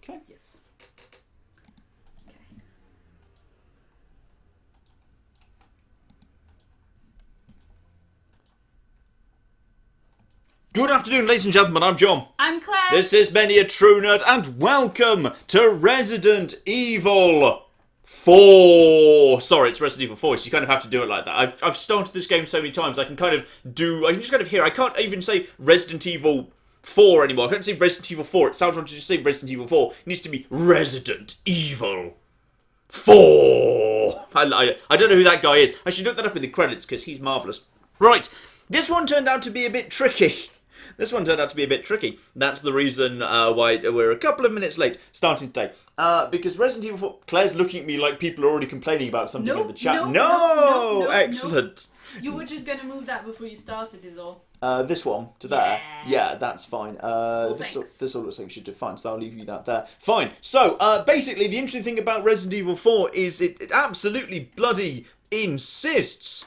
Okay. Yes. Okay. Good afternoon, ladies and gentlemen, I'm John. I'm Claire. This is Many a True Nerd, and welcome to Resident Evil 4. Sorry, it's Resident Evil 4, so you kind of have to do it like that. I've started this game so many times, I can just kind of hear, I can't even say Resident Evil 4 anymore. I can't say Resident Evil 4, it sounds wrong to just say Resident Evil 4. It needs to be Resident Evil 4. I don't know who that guy is. I should look that up in the credits, because he's marvellous. Right, this one turned out to be a bit tricky. That's the reason why we're a couple of minutes late starting today. Because Resident Evil 4... Claire's looking at me like people are already complaining about something in the chat. No! Excellent. You were just going to move that before you started, is all. This one to there. Yeah. Yeah, that's fine. This all looks like it should do fine, so I'll leave you that there. Fine. So, basically, the interesting thing about Resident Evil 4 is it absolutely bloody insists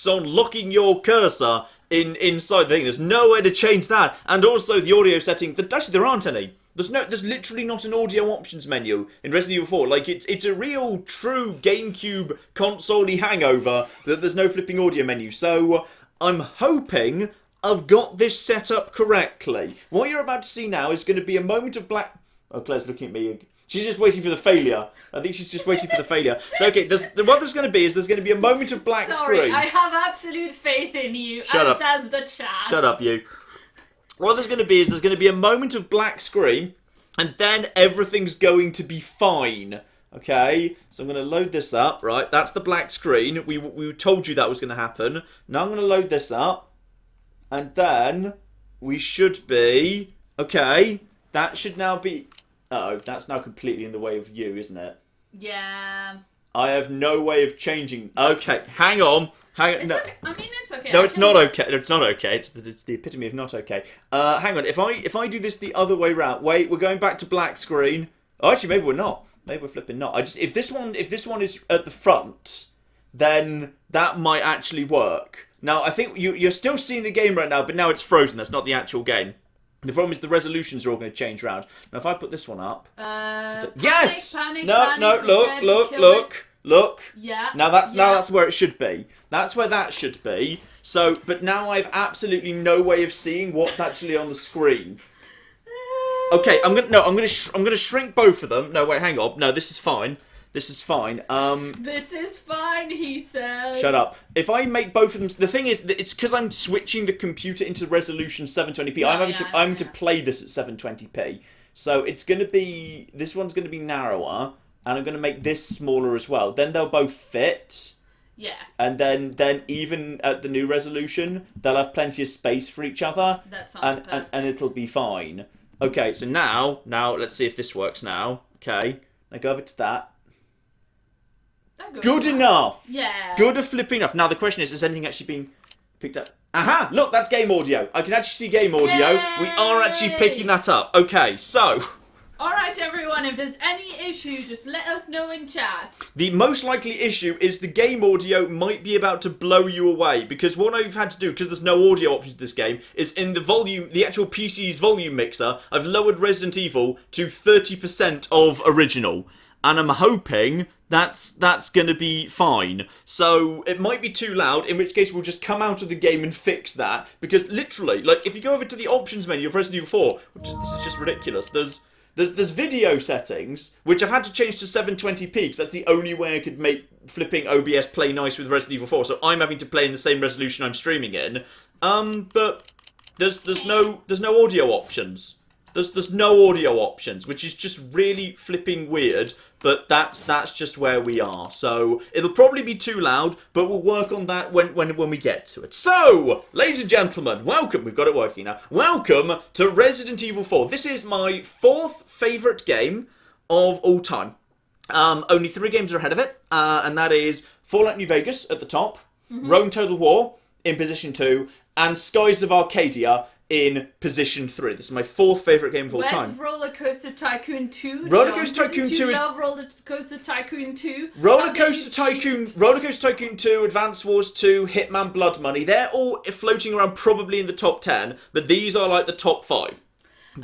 on locking your cursor inside the thing. There's no way to change that. And also the audio setting, actually there aren't any. There's literally not an audio options menu in Resident Evil 4. Like, it's a real, true GameCube console-y hangover that there's no flipping audio menu. So, I'm hoping I've got this set up correctly. What you're about to see now is going to be a moment of black... Oh, Claire's looking at me. She's just waiting for the failure. I think she's just waiting for the failure. Okay, what there's going to be is there's going to be a moment of black screen. I have absolute faith in you. Shut up. Does the chat. Shut up, you. What there's going to be is there's going to be a moment of black screen, and then everything's going to be fine. Okay, so I'm going to load this up. Right, that's the black screen. We told you that was going to happen. Now I'm going to load this up, and then we should be... Okay, that should now be... Uh-oh, that's now completely in the way of you, isn't it? Yeah. I have no way of changing... Okay, hang on. It's okay. I mean, it's okay. No, it's not okay. It's not okay. It's the epitome of not okay. Hang on. If I do this the other way round... Wait, we're going back to black screen. Oh, actually, maybe we're not. Maybe we're flipping not. If this one is at the front, then that might actually work. Now, I think you're still seeing the game right now, but now it's frozen. That's not the actual game. The problem is the resolutions are all going to change around. Now, if I put this one up... yes! Panic, Look. Yeah. Now that's where it should be. That's where that should be. So, but now I've absolutely no way of seeing what's actually on the screen. Okay, I'm gonna shrink both of them. No, wait, hang on. No, this is fine. This is fine. This is fine, he says. Shut up. If I make both of them... The thing is, that it's because I'm switching the computer into resolution 720p. I'm having to play this at 720p. So it's going to be... This one's going to be narrower. And I'm going to make this smaller as well. Then they'll both fit. Yeah. And then even at the new resolution, they'll have plenty of space for each other. That sounds perfect. And it'll be fine. Okay, so now let's see if this works now. Okay. Now go over to that. Good enough. Yeah. Good flipping enough. Now the question is anything actually being picked up? Aha! Look, that's game audio. I can actually see game audio. Yay! We are actually picking that up. Okay, so... Alright everyone, if there's any issue, just let us know in chat. The most likely issue is the game audio might be about to blow you away, because what I've had to do, because there's no audio options in this game, is in the actual PC's volume mixer, I've lowered Resident Evil to 30% of original. And I'm hoping that's going to be fine. So it might be too loud, in which case we'll just come out of the game and fix that. Because literally, like, if you go over to the options menu of Resident Evil 4, this is just ridiculous. There's video settings, which I've had to change to 720p, because that's the only way I could make flipping OBS play nice with Resident Evil 4. So I'm having to play in the same resolution I'm streaming in. But there's no audio options. There's no audio options, which is just really flipping weird, but that's just where we are. So it'll probably be too loud, but we'll work on that when we get to it. So, ladies and gentlemen, welcome. We've got it working now. Welcome to Resident Evil 4. This is my 4th favourite game of all time. Only 3 games are ahead of it, and that is Fallout New Vegas at the top, Rome Total War in position 2, and Skies of Arcadia in position 3. This is my 4th favourite game of all time. Where's Roller Coaster Tycoon 2? Roller Coaster Tycoon 2 is... love Roller Coaster Tycoon 2? Roller Coaster Tycoon 2, Advance Wars 2, Hitman Blood Money. They're all floating around probably in the top 10, but these are like the top 5.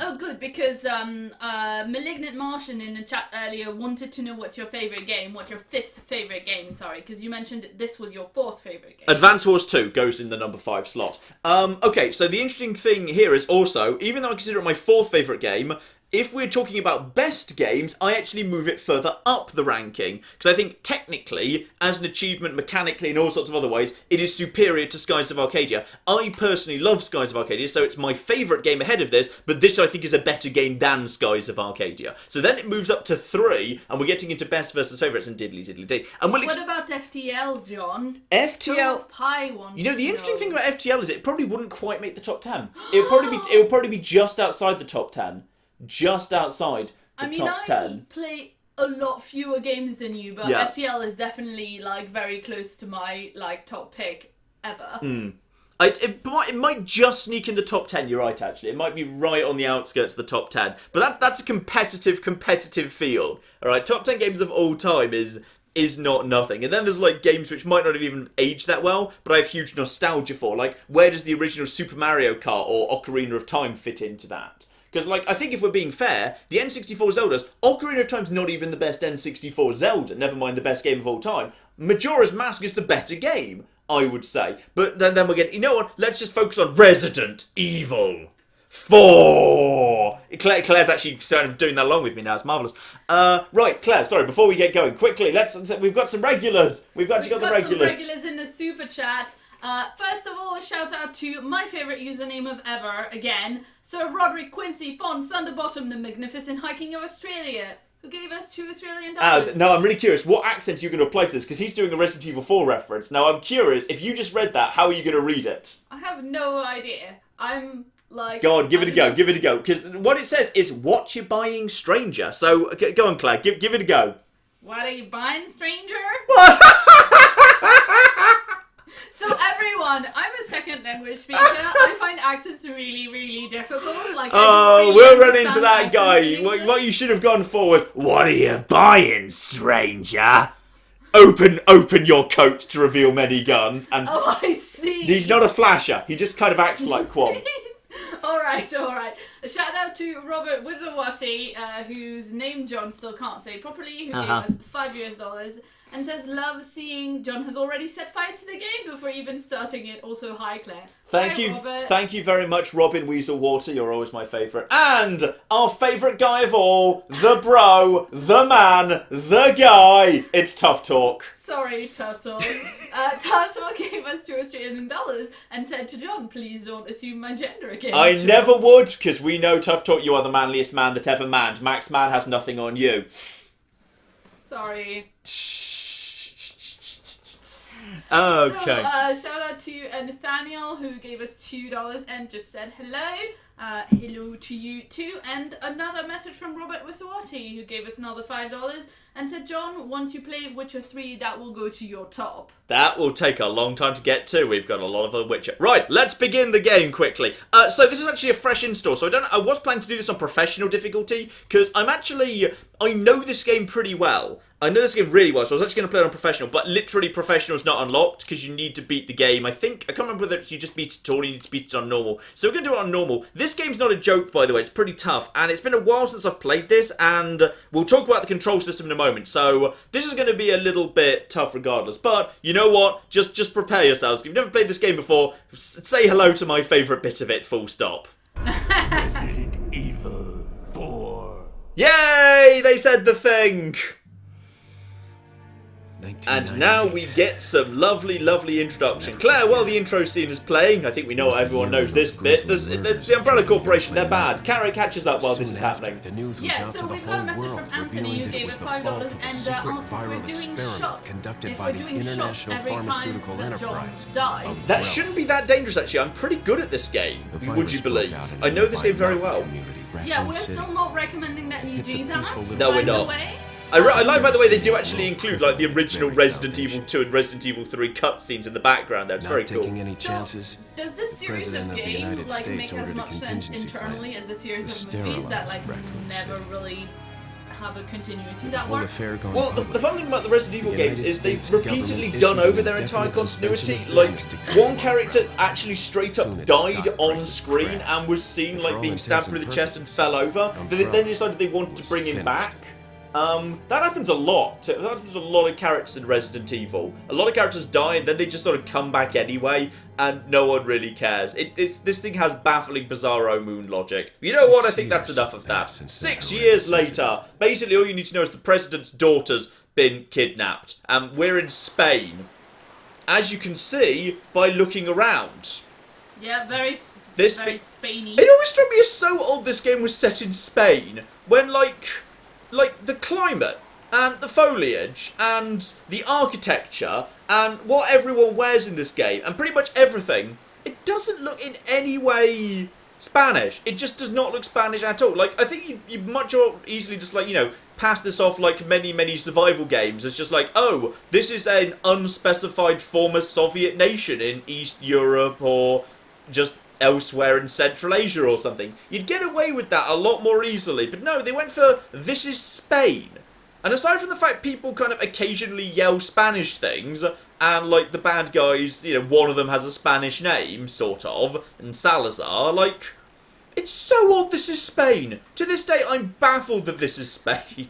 Oh, good, because Malignant Martian in the chat earlier wanted to know what's your fifth favourite game, sorry, because you mentioned this was your fourth favourite game. Advance Wars 2 goes in the number 5 slot. Okay, so the interesting thing here is also, even though I consider it my fourth favourite game, if we're talking about best games, I actually move it further up the ranking. Because I think technically, as an achievement, mechanically, and all sorts of other ways, it is superior to Skies of Arcadia. I personally love Skies of Arcadia, so it's my favourite game ahead of this, but this I think is a better game than Skies of Arcadia. So then it moves up to 3, and we're getting into best versus favourites and diddly diddly dee. And what about FTL, John? FTL... Pie wants You know, the interesting thing about FTL is it probably wouldn't quite make the top 10. It would probably be just outside the top 10. Just outside the top 10. I play a lot fewer games than you, but FTL is definitely like very close to my like top pick ever. It might just sneak in the top 10, you're right actually. It might be right on the outskirts of the top 10. But that's a competitive field. Alright, top 10 games of all time is not nothing. And then there's like games which might not have even aged that well, but I have huge nostalgia for. Like, where does the original Super Mario Kart or Ocarina of Time fit into that? Because, like, I think if we're being fair, the N64 Zeldas, Ocarina of Time's not even the best N64 Zelda, never mind the best game of all time. Majora's Mask is the better game, I would say. But then we're getting, you know what, let's just focus on Resident Evil 4. Claire's actually sort of doing that along with me now, it's marvellous. Right, Claire, sorry, before we get going, quickly, we've got some regulars. We've got the regulars. Some regulars in the super chat. First of all, shout out to my favourite username of ever, again, Sir Roderick Quincy von Thunderbottom, the Magnificent Hiking of Australia, who gave us $2 Australian. No, I'm really curious, what accents are you going to apply to this? Because he's doing a Resident Evil 4 reference. Now, I'm curious, if you just read that, how are you going to read it? I have no idea. I'm like... Go on, give it a go. Because what it says is, what you buying, stranger? So, go on, Claire, give it a go. What are you buying, stranger? What? So everyone, I'm a second language speaker. I find accents really, really difficult. Like, we'll run into that guy. What you should have gone for was, what are you buying, stranger? Open your coat to reveal many guns. And oh, I see. He's not a flasher. He just kind of acts like one. All right. A shout out to Robert Wizawati, whose name John still can't say properly, who gave us $5 and says, love seeing John has already set fire to the game before even starting it. Also, hi, Claire. Thank you very much, Robin Weaselwater. You're always my favourite. And our favourite guy of all, the bro, the man, the guy. It's Tough Talk. Sorry, Tough Talk. Tough Talk gave us $2 Australian and said to John, please don't assume my gender again. I never would, because we know, Tough Talk, you are the manliest man that ever manned. Max Man has nothing on you. Sorry. Okay. So, shout out to Nathaniel, who gave us $2 and just said hello. Hello to you too. And another message from Robert Wisawati, who gave us another $5 and said, John, once you play Witcher 3, that will go to your top. That will take a long time to get to. We've got a lot of The Witcher. Right, let's begin the game quickly. So this is actually a fresh install, so I was planning to do this on professional difficulty, because I know this game pretty well. I know this game really well, so I was actually going to play it on professional, but literally professional is not unlocked, because you need to beat the game. I can't remember whether you just beat it at all, or you need to beat it on normal. So we're going to do it on normal. This game's not a joke, by the way, it's pretty tough, and it's been a while since I've played this, and we'll talk about the control system in a moment. So this is going to be a little bit tough regardless, but you know what? Just prepare yourselves. If you've never played this game before, say hello to my favourite bit of it, full stop. Resident Evil 4. Yay! They said the thing! And now we get some lovely, lovely introduction. Claire, while the intro scene is playing, I think we know everyone knows this bit. There's the Umbrella Corporation, they're bad. Carrot catches up while this is happening. Yeah, so we've got a message from Anthony who gave us $5 and asked if we're doing shot. If we're doing shot every time that John dies. That shouldn't be that dangerous, actually. I'm pretty good at this game, would you believe? I know this game very well. Yeah, we're still not recommending that you do that. No, we're not. I like, by the way, they do actually include like the original Resident Evil 2 and Resident Evil 3 cutscenes in the background there. It's very cool. Any chances, does this series of games like make as much sense internally as the series of movies that like never really have a continuity that Whole works. affair going Well, the public. fun thing about the Resident Evil The games United is they've States repeatedly government done issued over an their entire indefinite suspension continuity. of Like, business decree. one character actually straight up Soon its died stock on prices screen crashed. and was seen And like for all being stabbed through the intents chest and and fell over. purposes, But then they Umbrella decided they wanted to was bring him finished. back. That happens a lot. That happens to a lot of characters in Resident Evil. A lot of characters die and then they just sort of come back anyway, and no one really cares. This thing has baffling Bizarro Moon logic. You know what? I think that's enough of that. 6 years later, basically all you need to know is the president's daughter's been kidnapped, and we're in Spain. As you can see by looking around. Yeah, very This very bit- Spainy. It always struck me as so odd this game was set in Spain, when like the climate and the foliage and the architecture and what everyone wears in this game and pretty much everything, it doesn't look in any way Spanish. It just does not look Spanish at all. Like, I think you much more easily just like, you know, pass this off like many survival games as just like, oh, this is an unspecified former Soviet nation in East Europe or just elsewhere in Central Asia or something. You'd get away with that a lot more easily, but no, they went for this is Spain. And aside from the fact people kind of occasionally yell Spanish things, and like the bad guys, you know, one of them has a Spanish name, sort of, and Salazar, like, it's so odd this is Spain. To this day, I'm baffled that this is Spain.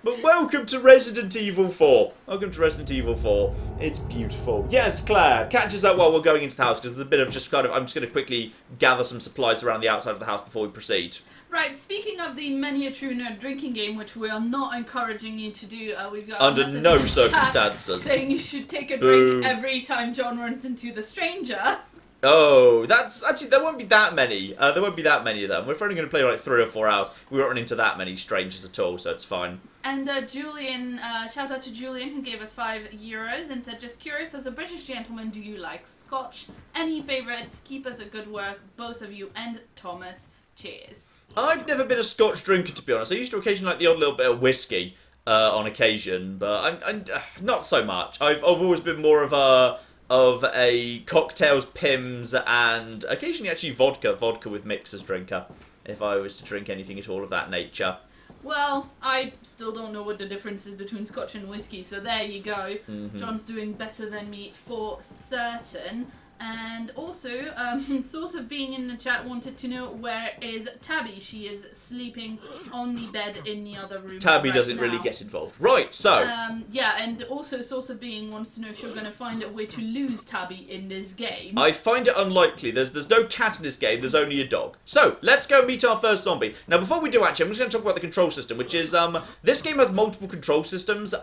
But welcome to Resident Evil 4. Welcome to Resident Evil 4. It's beautiful. Yes, Claire, catch us up while we're going into the house, because there's a bit of just kind of, I'm just going to quickly gather some supplies around the outside of the house before we proceed. Right, speaking of the Many a True Nerd drinking game, which we are not encouraging you to do, we've got a Under message no in the chat circumstances. saying you should take a Boo. drink every time John runs into the stranger. Oh, that's actually, there won't be that many. There won't be that many of them. We're only going to play like 3 or 4 hours. We won't run into that many strangers at all, so it's fine. And Julian, shout out to Julian who gave us €5 and said, just curious, as a British gentleman, do you like Scotch? Any favourites? Keep us at good work, both of you, and Thomas. Cheers. I've never been a Scotch drinker, to be honest. I used to occasionally like the odd little bit of whiskey on occasion, but I'm not so much. I've always been more of a cocktails, Pims, and occasionally actually vodka with mixers drinker, if I was to drink anything at all of that nature. Well, I still don't know what the difference is between Scotch and whiskey, so there you go. Mm-hmm. John's doing better than me for certain. And also, Source of Being in the chat wanted to know where is Tabby. She is sleeping on the bed in the other room. Tabby right doesn't now. really get involved. Right, so... Yeah, and also Source of Being wants to know if you're going to find a way to lose Tabby in this game. I find it unlikely. There's no cat in this game, there's only a dog. So, let's go meet our first zombie. Now, before we do, actually, I'm just going to talk about the control system, which is, this game has multiple control systems.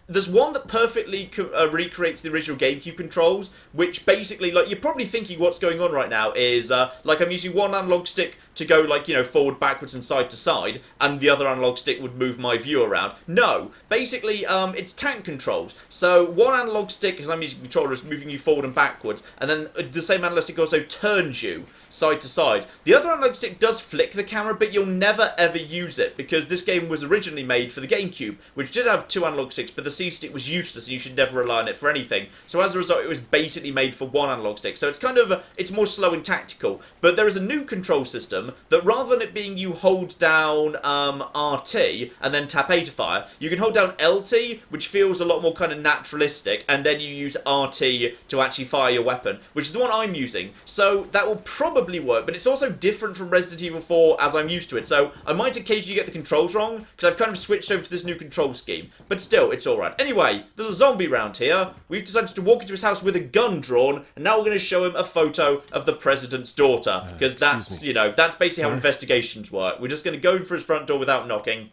There's one that perfectly recreates the original GameCube controls, which basically, like, you're probably thinking what's going on right now is, like, I'm using one analog stick to go, like, you know, forward, backwards, and side to side, and the other analog stick would move my view around. No. Basically, it's tank controls. So, one analog stick, as I'm using controller, is moving you forward and backwards, and then the same analog stick also turns you side to side. The other analog stick does flick the camera, but you'll never ever use it, because this game was originally made for the GameCube, which did have 2 analog sticks, but the C stick was useless, and you should never rely on it for anything. So as a result, it was basically made for 1 analog stick. So it's kind of, it's more slow and tactical. But there is a new control system that rather than it being you hold down RT and then tap A to fire, you can hold down LT, which feels a lot more kind of naturalistic, and then you use RT to actually fire your weapon, which is the one I'm using. So that will probably work, but it's also different from Resident Evil 4 as I'm used to it, so I might occasionally get the controls wrong, because I've kind of switched over to this new control scheme, but still, it's alright. Anyway, there's a zombie round here. We've decided to walk into his house with a gun drawn, and now we're going to show him a photo of the president's daughter, because that's, you know, that's basically how investigations work. We're just going to go in for his front door without knocking.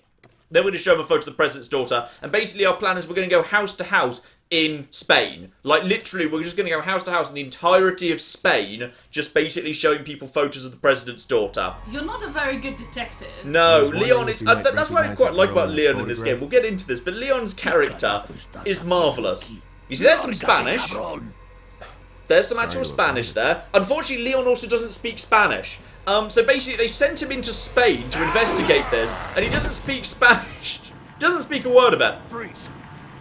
Then we're going to show him a photo of the president's daughter, and basically our plan is we're going to go house to house in Spain. Like, literally, we're just going to go house to house in the entirety of Spain, just basically showing people photos of the president's daughter. You're not a very good detective. No, was wondering Leon if is... you might that's what I recognise quite the like girl about in this Leon in this photograph. game. We'll get into this, but Leon's character is marvellous. You see, there's some Spanish. There's some actual Spanish there. Unfortunately, Leon also doesn't speak Spanish. So basically, they sent him into Spain to investigate this, and he doesn't speak Spanish. Doesn't speak a word of it. Freeze.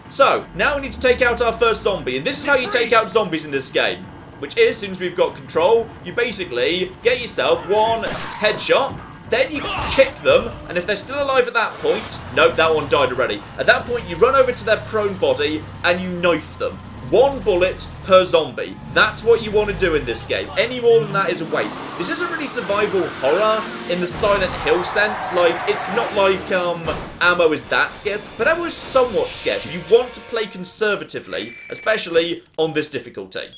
So, now we need to take out our first zombie, and this is how you take out zombies in this game. Which is, as soon as we've got control, you basically get yourself one headshot, Then you kick them, and if they're still alive at that point... Nope, that one died already. At that point, you run over to their prone body, and you knife them. 1 bullet per zombie. That's what you want to do in this game. Any more than that is a waste. This isn't really survival horror in the Silent Hill sense. Like, it's not like ammo is that scarce, but ammo is somewhat scarce. You want to play conservatively, especially on this difficulty.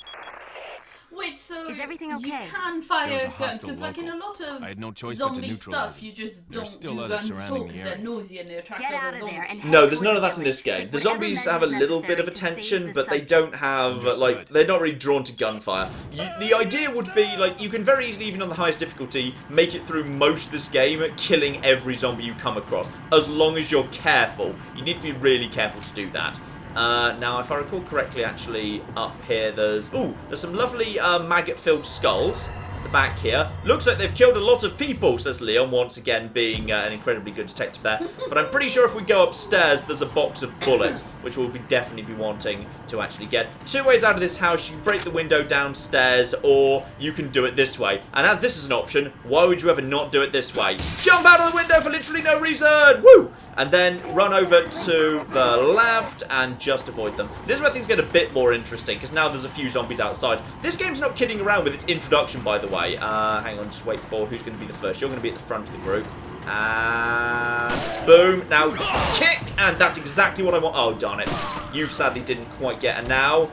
Wait, so Is everything you okay? can There was fire a guns, hostile because like in a local. lot of I had no choice but to zombie neutralize stuff, it. you just There's don't still do others guns at all surrounding because the they're noisy and they attract Get out other of there zombies. and No, head there's toward none the of that in village. this game. Take The whatever zombies measures have a little bit necessary of to save attention, the but they subject. don't have, like, Understood. they're not really drawn to gunfire. The idea would be, like, you can very easily, even on the highest difficulty, make it through most of this game, killing every zombie you come across, as long as you're careful. You need to be really careful to do that. Now, if I recall correctly, actually, up here, there's some lovely maggot-filled skulls at the back here. Looks like they've killed a lot of people, says Leon, once again being an incredibly good detective there. But I'm pretty sure if we go upstairs, there's a box of bullets, which we'll definitely be wanting to actually get. 2 ways out of this house. You can break the window downstairs, or you can do it this way. And as this is an option, why would you ever not do it this way? Jump out of the window for literally no reason! Woo! And then run over to the left and just avoid them. This is where things get a bit more interesting, because now there's a few zombies outside. This game's not kidding around with its introduction, by the way. Hang on, just wait for who's going to be the first. You're going to be at the front of the group. And boom. Now kick. And that's exactly what I want. Oh, darn it. You sadly didn't quite get. And now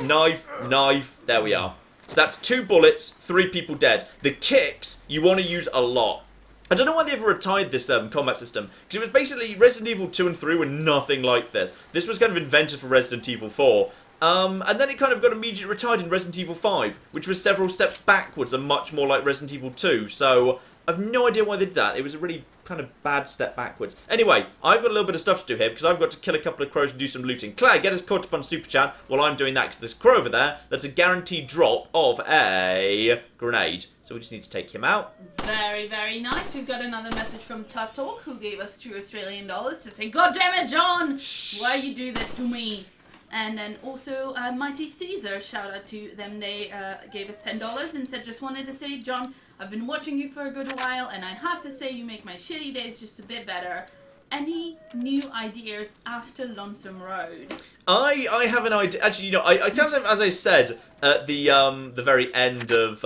knife, knife. There we are. So that's 2 bullets, 3 people dead. The kicks, you want to use a lot. I don't know why they ever retired this combat system, because it was basically Resident Evil 2 and 3 were nothing like this. This was kind of invented for Resident Evil 4. And then it kind of got immediately retired in Resident Evil 5, which was several steps backwards and much more like Resident Evil 2. So I've no idea why they did that. It was a really kind of bad step backwards. Anyway, I've got a little bit of stuff to do here because I've got to kill a couple of crows and do some looting. Claire, get us caught up on Super Chat while I'm doing that, because there's a crow over there that's a guaranteed drop of a grenade. So we just need to take him out. Very, very nice. We've got another message from Tough Talk, who gave us $2 Australian to say, "God damn it, John! Why you do this to me?" And then also Mighty Caesar, shout out to them. They gave us $10 and said, "Just wanted to say, John, I've been watching you for a good while, and I have to say you make my shitty days just a bit better. Any new ideas after Lonesome Road?" I have an idea. Actually, you know, I kind of, as I said at the very end of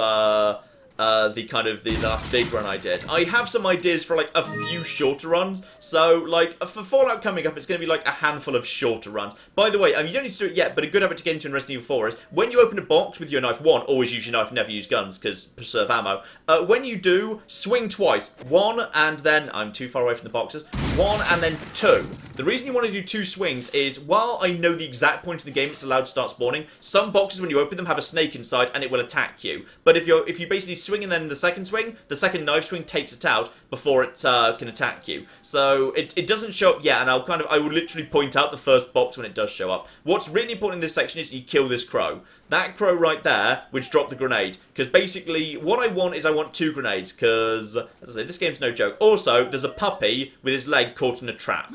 the last big run I did, I have some ideas for like a few shorter runs. So like for Fallout coming up, it's going to be like a handful of shorter runs. By the way, you don't need to do it yet, but a good habit to get into in Resident Evil 4 is when you open a box with your knife, 1, always use your knife, never use guns because preserve ammo. When you do, swing twice. 1 and then, I'm too far away from the boxes, 1 and then 2. The reason you want to do 2 swings is, while I know the exact point in the game it's allowed to start spawning, some boxes when you open them have a snake inside and it will attack you. But if you basically swing and then the second swing, the second knife swing takes it out before it can attack you. So it doesn't show up yet, and I will literally point out the first box when it does show up. What's really important in this section is you kill this crow. That crow right there, which dropped the grenade. Because basically, what I want 2 grenades, because, as I say, this game's no joke. Also, there's a puppy with his leg caught in a trap.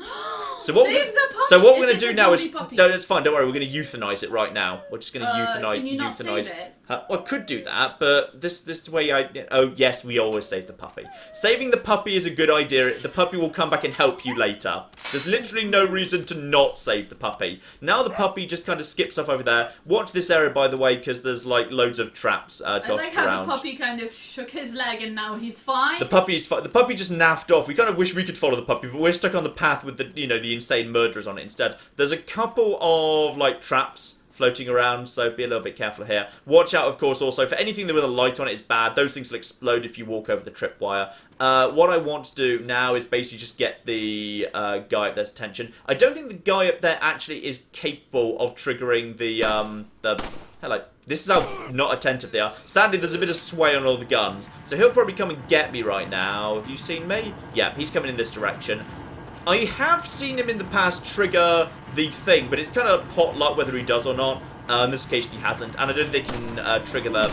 So what Save the puppy! So what we're Is going to it do a now is... zombie puppy? No, it's fine, don't worry, we're going to euthanize it right now. We're just going to euthanize... Can you not save it? Well, I could do that, but this way oh, yes, we always save the puppy. Saving the puppy is a good idea. The puppy will come back and help you later. There's literally no reason to not save the puppy. Now the puppy just kind of skips off over there. Watch this area, by the way, because there's, like, loads of traps dodged around. I like how the puppy kind of shook his leg and now he's fine. The puppy's fine. The puppy just naffed off. We kind of wish we could follow the puppy, but we're stuck on the path with the, the insane murderers on it instead. There's a couple of, like, traps floating around, so be a little bit careful here. Watch out, of course, also for anything that with a light on it is bad. Those things will explode if you walk over the tripwire. What I want to do now is basically just get the guy up there's attention. I don't think the guy up there actually is capable of triggering the hello. This is how not attentive they are. Sadly, there's a bit of sway on all the guns, so he'll probably come and get me right now. Have you seen me? Yeah, he's coming in this direction. I have seen him in the past trigger the thing, but it's kind of pot luck whether he does or not. In this case, he hasn't, and I don't think they can trigger the...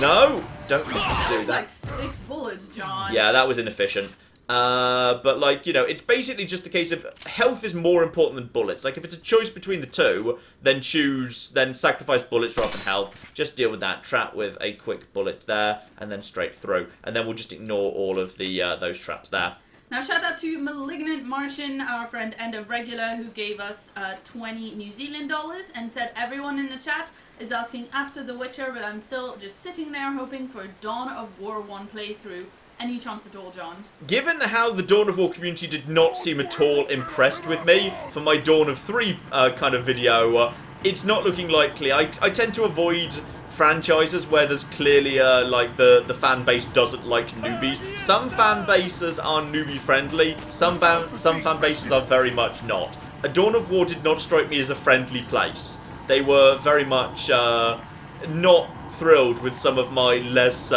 No! Don't do That was that. like 6 bullets, John. Yeah, that was inefficient. But, like, you know, it's basically just the case of health is more important than bullets. Like, if it's a choice between the two, then sacrifice bullets rather than health. Just deal with that. Trap with a quick bullet there, and then straight through. And then we'll just ignore all of the those traps there. Now, shout out to Malignant Martian, our friend and a regular, who gave us 20 New Zealand dollars and said everyone in the chat is asking after The Witcher, but I'm still just sitting there hoping for a Dawn of War 1 playthrough. Any chance at all, John? Given how the Dawn of War community did not seem at all impressed with me for my Dawn of 3 kind of video, it's not looking likely. I tend to avoid franchises where there's clearly like the fan base doesn't like newbies. Some fan bases are newbie friendly, some fan bases are very much not. A Dawn of War did not strike me as a friendly place. They were very much not thrilled with some of my less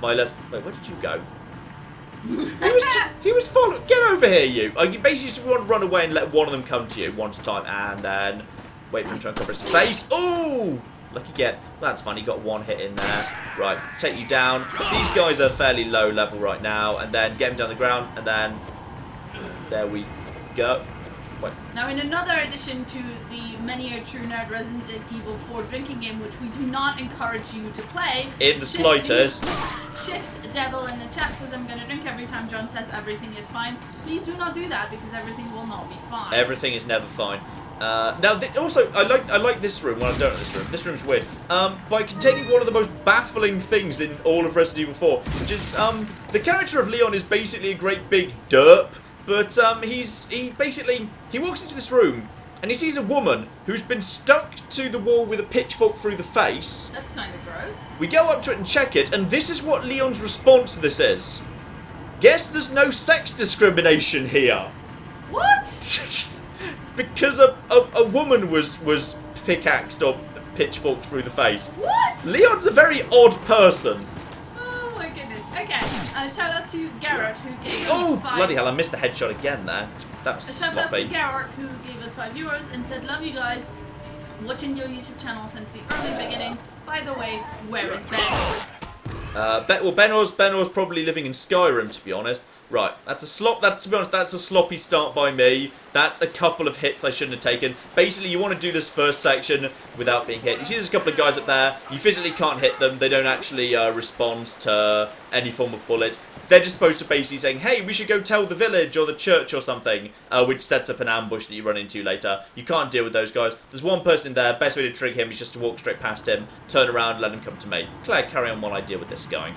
wait, where did you go? He was following. Get over here, you. You basically just want to run away and let one of them come to you one at a time, and then wait for him to uncover his face. Ooh! Lucky get. That's fun. He got one hit in there. Right, take you down. These guys are fairly low level right now, and then get him down the ground, and then there we go. Wait. Now, in another addition to the Many a True Nerd Resident Evil 4 drinking game, which we do not encourage you to play, In the slightest. Shift Devil in the chat says I'm going to drink every time John says everything is fine. Please do not do that, because everything will not be fine. Everything is never fine. Now, also, I like this room. Well, I don't like this room. This room's weird. By containing one of the most baffling things in all of Resident Evil 4, which is the character of Leon is basically a great big derp. But he walks into this room and he sees a woman who's been stuck to the wall with a pitchfork through the face. That's kind of gross. We go up to it and check it, and this is what Leon's response to this is. Guess there's no sex discrimination here. What? Because a woman was pickaxed or pitchforked through the face. What? Leon's a very odd person. Oh my goodness. Okay, shout out to Garrett, who gave us Oh, 5... bloody hell, I missed the headshot again there. That was Shout out to sloppy. Garrett, who gave us €5 and said, love you guys, watching your YouTube channel since the early beginning. By the way, where is Ben? Benor's probably living in Skyrim, to be honest. Right, to be honest, that's a sloppy start by me. That's a couple of hits I shouldn't have taken. Basically, you want to do this first section without being hit. You see there's a couple of guys up there. You physically can't hit them. They don't actually respond to any form of bullet. They're just supposed to basically saying, hey, we should go tell the village or the church or something, which sets up an ambush that you run into later. You can't deal with those guys. There's one person in there. Best way to trick him is just to walk straight past him, turn around, let him come to me. Claire, carry on while I deal with this guy.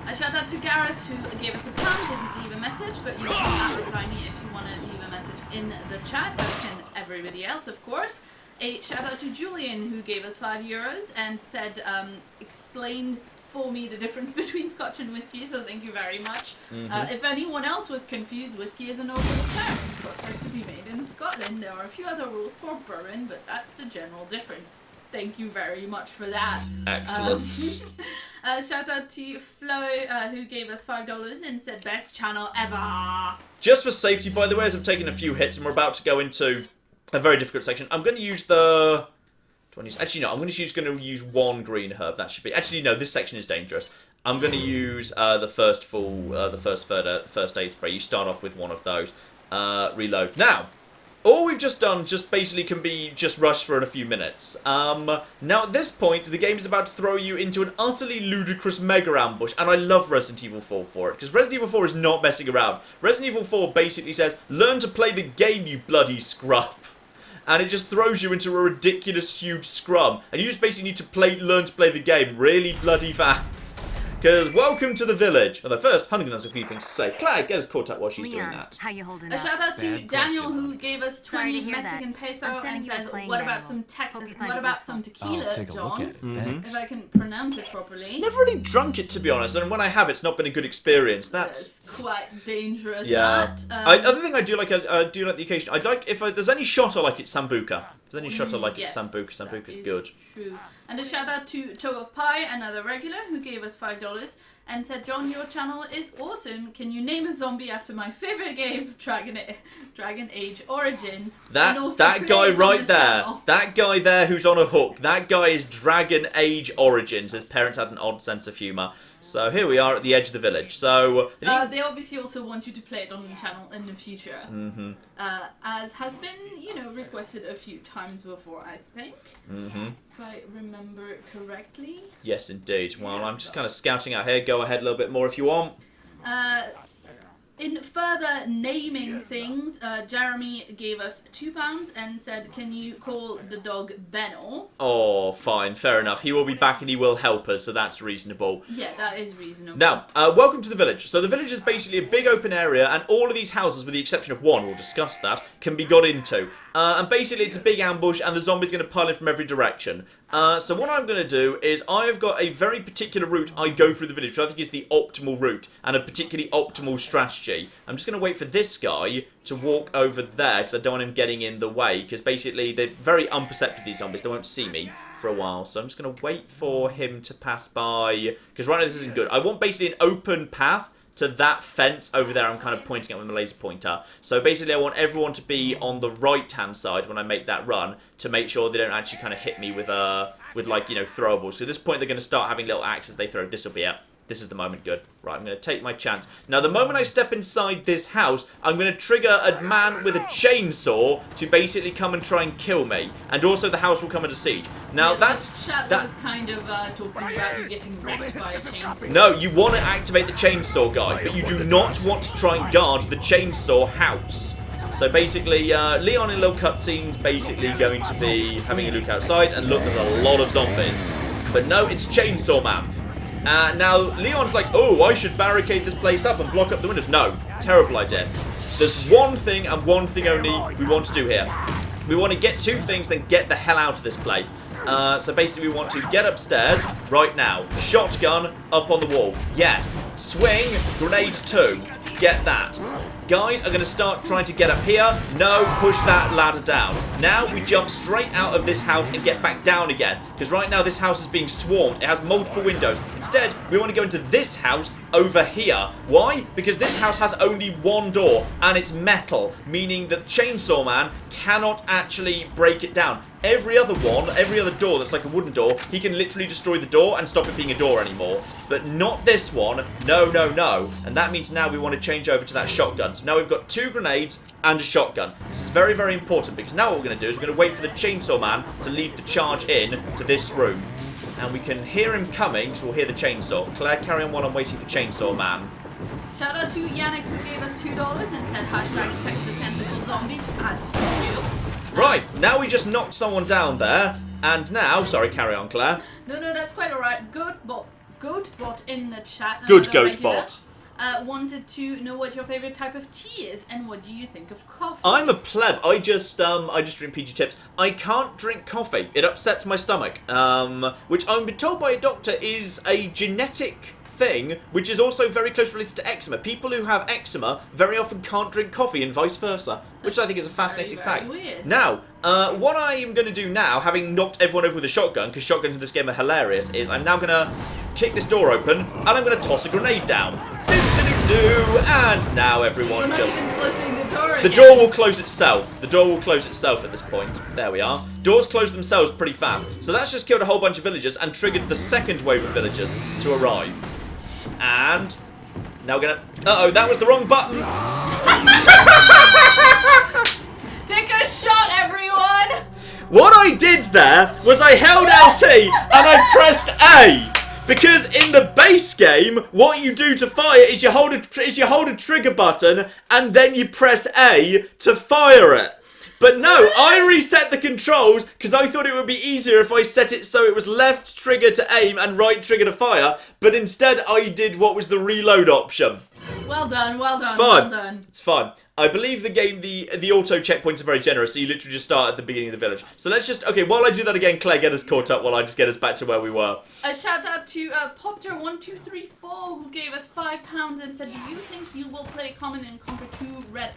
A shout out to Gareth, who gave us a pound, didn't leave a message, but you can reply me if you want to leave a message in the chat, as can everybody else, of course. A shout out to Julian, who gave us €5 and said, explained for me the difference between Scotch and whiskey, so thank you very much. If anyone else was confused, whiskey is an open affair. Scotch to be made in Scotland. There are a few other rules for bourbon, but that's the general difference. Thank you very much for that. Excellent. Shout out to Flo, who gave us $5 and said best channel ever. Just for safety, by the way, as I'm taking a few hits and we're about to go into a very difficult section, I'm going to use the... Actually, no, I'm going to use one green herb. That should be... Actually, no, this section is dangerous. I'm going to use the first aid spray. You start off with one of those. Reload. Now, all we've just done just basically can be just rushed for in a few minutes. Now, at this point, the game is about to throw you into an utterly ludicrous mega ambush, and I love Resident Evil 4 for it, because Resident Evil 4 is not messing around. Resident Evil 4 basically says, learn to play the game, you bloody scrub. And it just throws you into a ridiculous, huge scrum. And you just basically need to learn to play the game really bloody fast. Because welcome to the village. Although first, Huntington has a few things to say. Claire, get us caught up while she's doing that. How you holding A up? shout out to Bad Daniel, question. who gave us Sorry 20 to hear Mexican that. peso I'm and sending you a says, playing what about manual. some Hope you find what it about some useful. tequila, I'll take a look John? at it. Thanks. If I can pronounce it properly. Never really drunk it, to be honest, and when I have, it's not been a good experience. That's... It's quite dangerous. Yeah. That. Other thing I do like the occasion. I'd like if there's any shot I like, it's Sambuca. If there's any shot I like, yes, it's Sambuca. Sambuca's that is good. True. And a shout out to Toe of Pie, another regular, who gave us $5 and said, John, your channel is awesome. Can you name a zombie after my favorite game, Dragon Age Origins? That and also guy play it on right the there, channel." that guy there who's on a hook, that guy is Dragon Age Origins. His parents had an odd sense of humour. So here we are at the edge of the village. So they obviously also want you to play it on the channel in the future. As has been, requested a few times before, I think. If I remember correctly. Yes, indeed. Well, I'm just kind of scouting out here. Go ahead a little bit more if you want. In further naming things, Jeremy gave us £2 and said, can you call the dog Benno? Oh, fine. Fair enough. He will be back and he will help us, so that's reasonable. Yeah, that is reasonable. Now, welcome to the village. So the village is basically a big open area, and all of these houses, with the exception of one, we'll discuss that, can be got into. And basically it's a big ambush, and the zombies are going to pile in from every direction. So what I'm going to do is I have got a very particular route I go through the village, which I think is the optimal route, and a particularly optimal strategy. I'm just going to wait for this guy to walk over there, because I don't want him getting in the way, because basically they're very unperceptive, these zombies. They won't see me for a while, so I'm just going to wait for him to pass by, because right now this isn't good. I want basically an open path to that fence over there. I'm kind of pointing at with my laser pointer. So basically I want everyone to be on the right hand side when I make that run, to make sure they don't actually kind of hit me with like, throwables. So at this point they're going to start having little axes they throw. This will be it. This is the moment. Good. Right, I'm going to take my chance. Now, the moment I step inside this house, I'm going to trigger a man with a chainsaw to basically come and try and kill me. And also the house will come under siege. Now, yes, chat was kind of talking about you getting wrecked by a chainsaw. No, you want to activate the chainsaw guy, but you do not want to try and guard the chainsaw house. So basically, Leon in little cutscenes basically going to be having a look outside, and look, there's a lot of zombies. But no, it's Chainsaw Man. Now, Leon's like, oh, I should barricade this place up and block up the windows. No, terrible idea. There's one thing and one thing only we want to do here. We want to get two things, then get the hell out of this place. So basically we want to get upstairs right now. Shotgun up on the wall. Yes. Swing, grenade 2. Get that. Guys are going to start trying to get up here. No, push that ladder down. Now we jump straight out of this house and get back down again. Because right now this house is being swarmed. It has multiple windows. Instead, we want to go into this house over here. Why? Because this house has only one door and it's metal, meaning that Chainsaw Man cannot actually break it down. Every other door that's like a wooden door, he can literally destroy the door and stop it being a door anymore. But not this one. No, no, no. And that means now we want to change over to that shotgun. So now we've got 2 grenades and a shotgun. This is very, very important, because now what we're going to do is we're going to wait for the Chainsaw Man to lead the charge in to this room. And we can hear him coming, so we'll hear the chainsaw. Claire, carry on while I'm waiting for Chainsaw Man. Shout out to Yannick, who gave us $2 and said hashtag sex the tentacle zombies, as usual. Right, now we just knocked someone down there. And now, sorry, carry on, Claire. No, that's quite alright. Goatbot in the chat. Good Goatbot. Wanted to know what your favorite type of tea is and what do you think of coffee. I'm a pleb. I just drink PG Tips. I can't drink coffee. It upsets my stomach. Which I'm been told by a doctor is a genetic thing, which is also very close related to eczema. People who have eczema very often can't drink coffee and vice versa, which I think is a fascinating fact. Weird. Now, what I am going to do now, having knocked everyone over with a shotgun, because shotguns in this game are hilarious, is I'm now going to kick this door open, and I'm going to toss a grenade down. And now everyone just... The door will close itself. The door will close itself at this point. There we are. Doors close themselves pretty fast. So that's just killed a whole bunch of villagers and triggered the second wave of villagers to arrive. And now we're gonna... Uh-oh, that was the wrong button. Take a shot, everyone! What I did there was I held LT and I pressed A. Because in the base game, what you do to fire is you hold a trigger button and then you press A to fire it. But no, I reset the controls because I thought it would be easier if I set it so it was left trigger to aim and right trigger to fire. But instead I did what was the reload option. Well done, well done, it's fine. well done. It's fine. I believe the game, the auto checkpoints are very generous, so you literally just start at the beginning of the village. So let's just, okay, while I do that again, Claire, get us caught up while I just get us back to where we were. A shout out to Popter1234 who gave us £5 and said, do you think you will play Command and Conquer 2 Red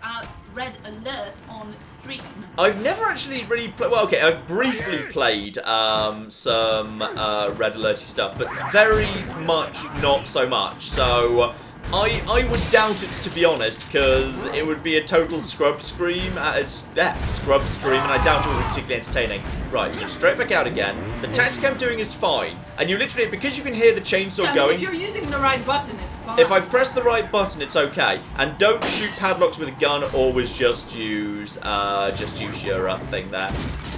Alert on stream? I've never actually really played, well, okay, I've briefly played some Red Alerty stuff, but very much not so much. So I would doubt it, to be honest, because it would be a total scrub stream. Scrub stream, and I doubt it would be particularly entertaining. Right, so straight back out again. The tactic I'm doing is fine, and you literally, because you can hear the chainsaw going. If you're using the right button, it's fine. If I press the right button, it's okay. And don't shoot padlocks with a gun. Always just use your thing there.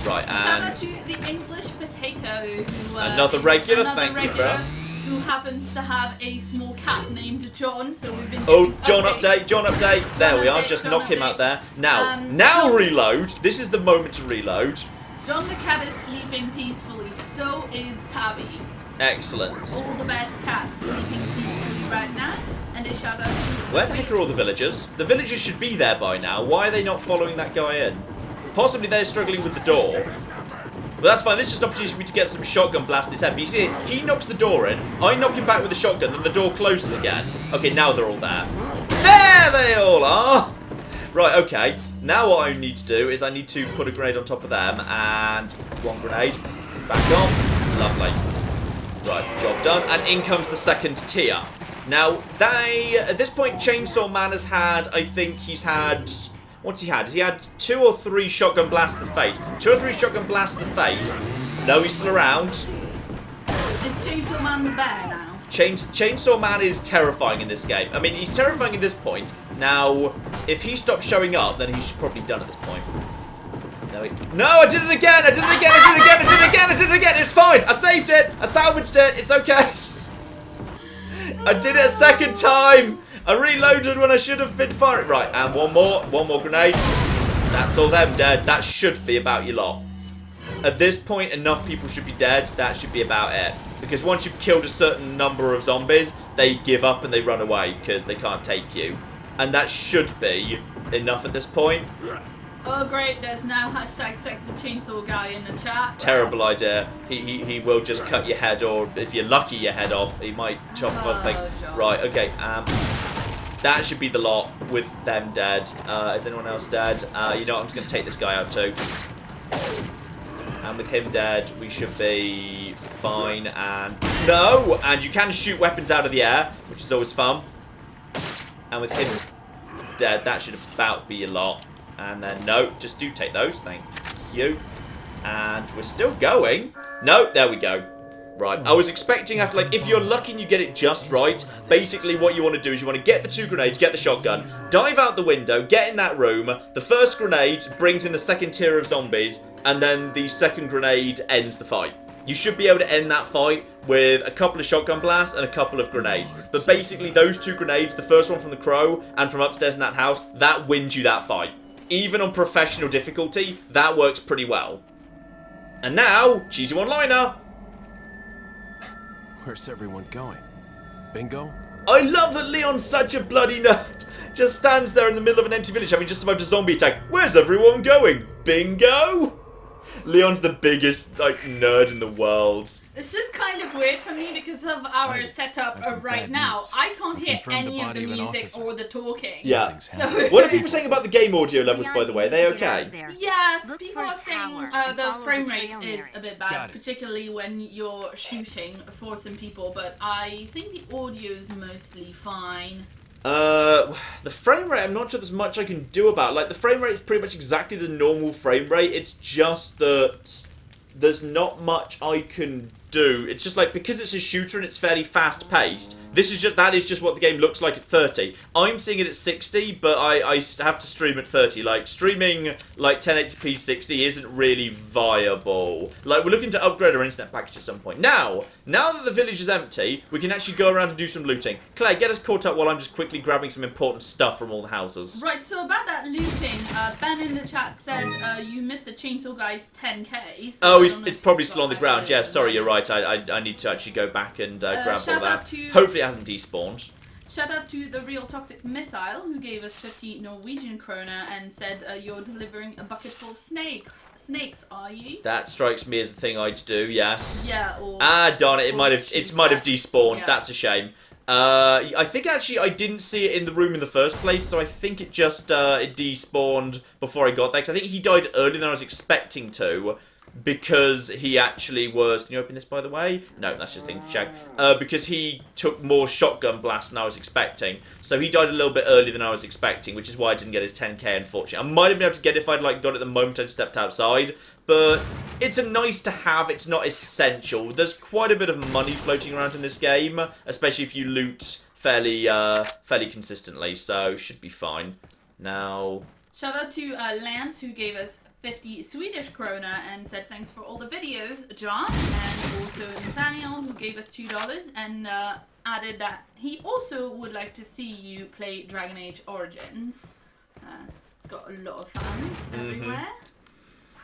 Right, and shout out to the English potato, who another is regular. another Thank you, regular, bro. who happens to have a small cat named John, so we've been Oh, giving John updates. John update. There we are. update, Just John knock him update. out there. Now, John- reload. This is the moment to reload. John the cat is sleeping peacefully, so is Tabby. Excellent. All the best cats sleeping peacefully right now. And a shout out to... Where the heck are all the villagers? The villagers should be there by now. Why are they not following that guy in? Possibly they're struggling with the door. But that's fine. This is an opportunity for me to get some shotgun blast in his head. But you see, he knocks the door in. I knock him back with the shotgun, then the door closes again. Okay, now they're all there. There they all are! Right, okay. Now what I need to do is I need to put a grenade on top of them. And one grenade. Back off. Lovely. Right, job done. And in comes the second tier. Now, at this point, Chainsaw Man has had, I think he's had... What's he had? Has he had 2 or 3 shotgun blasts to the face? 2 or 3 shotgun blasts to the face. No, he's still around. Is Chainsaw Man the bear now? Chainsaw Man is terrifying in this game. I mean, he's terrifying at this point. Now, if he stops showing up, then he's probably done at this point. No, I did it again! I did it again! I did it again! I did it again! I did it again! It's fine! I saved it! I salvaged it! It's okay! I did it a second time! I reloaded when I should have been firing. Right, and one more grenade. That's all them dead. That should be about your lot. At this point, enough people should be dead. That should be about it. Because once you've killed a certain number of zombies, they give up and they run away because they can't take you. And that should be enough at this point. Oh great, there's now hashtag sex the chainsaw guy in the chat. Terrible idea. He will just cut your head, or if you're lucky, your head off. He might chop other things. John. Right, okay. That should be the lot with them dead. Is anyone else dead? You know what, I'm just going to take this guy out too. And with him dead, we should be fine. And no! And you can shoot weapons out of the air, which is always fun. And with him dead, that should about be your lot. And then, no, just do take those. Thank you. And we're still going. No, there we go. Right, I was expecting after, like, if you're lucky and you get it just right, basically what you want to do is you want to get the 2 grenades, get the shotgun, dive out the window, get in that room, the first grenade brings in the second tier of zombies, and then the second grenade ends the fight. You should be able to end that fight with a couple of shotgun blasts and a couple of grenades. But basically those 2 grenades, the first one from the crow and from upstairs in that house, that wins you that fight. Even on professional difficulty, that works pretty well. And now, cheesy one-liner. Where's everyone going? Bingo? I love that Leon's such a bloody nerd. Just stands there in the middle of an empty village having just survived a zombie attack. Where's everyone going? Bingo? Leon's the biggest, like, nerd in the world. This is kind of weird for me because of our setup right now. I can't hear any of the music or the talking. Yeah. So What are people saying about the game audio levels, by the way? Are they okay? yes, Look people for are a saying tower and the follow frame the rate trail is near a it. bit Got bad, it. particularly when you're shooting for some people, but I think the audio is mostly fine. The frame rate, I'm not sure there's much I can do about. Like, the frame rate is pretty much exactly the normal frame rate. It's just that there's not much I can do. It's just like, because it's a shooter and it's fairly fast paced, that is just what the game looks like at 30. I'm seeing it at 60, but I have to stream at 30. Like, streaming like 1080p 60 isn't really viable. Like, we're looking to upgrade our internet package at some point. Now that the village is empty, we can actually go around and do some looting. Claire, get us caught up while I'm just quickly grabbing some important stuff from all the houses. Right, so about that looting, Ben in the chat said you missed the Chainsaw Guy's 10k. So Oh, I don't know it's if probably he's still on the got ground. that Yeah, list. sorry, you're right. I need to actually go back and grab all shout that. out to- Hopefully it hasn't despawned. Shout out to the Real Toxic Missile who gave us 50 Norwegian krona and said you're delivering a bucket full of snakes, are you? That strikes me as the thing I'd do, yes. Yeah, or... Darn it, it or might have shoot despawned. Yeah. That's a shame. I think actually I didn't see it in the room in the first place, so I think it just it despawned before I got there, because I think he died earlier than I was expecting to. because he actually was... Can you open this, by the way? No, that's just a thing to check. Because he took more shotgun blasts than I was expecting. So he died a little bit earlier than I was expecting, which is why I didn't get his 10k, unfortunately. I might have been able to get it if I'd like got it the moment I stepped outside. But it's a nice to have. It's not essential. There's quite a bit of money floating around in this game, especially if you loot fairly consistently. So should be fine. Now... Shout out to Lance, who gave us 50 Swedish krona and said thanks for all the videos, John. And also Nathaniel, who gave us $2 and added that he also would like to see you play Dragon Age Origins. It's got a lot of fans everywhere.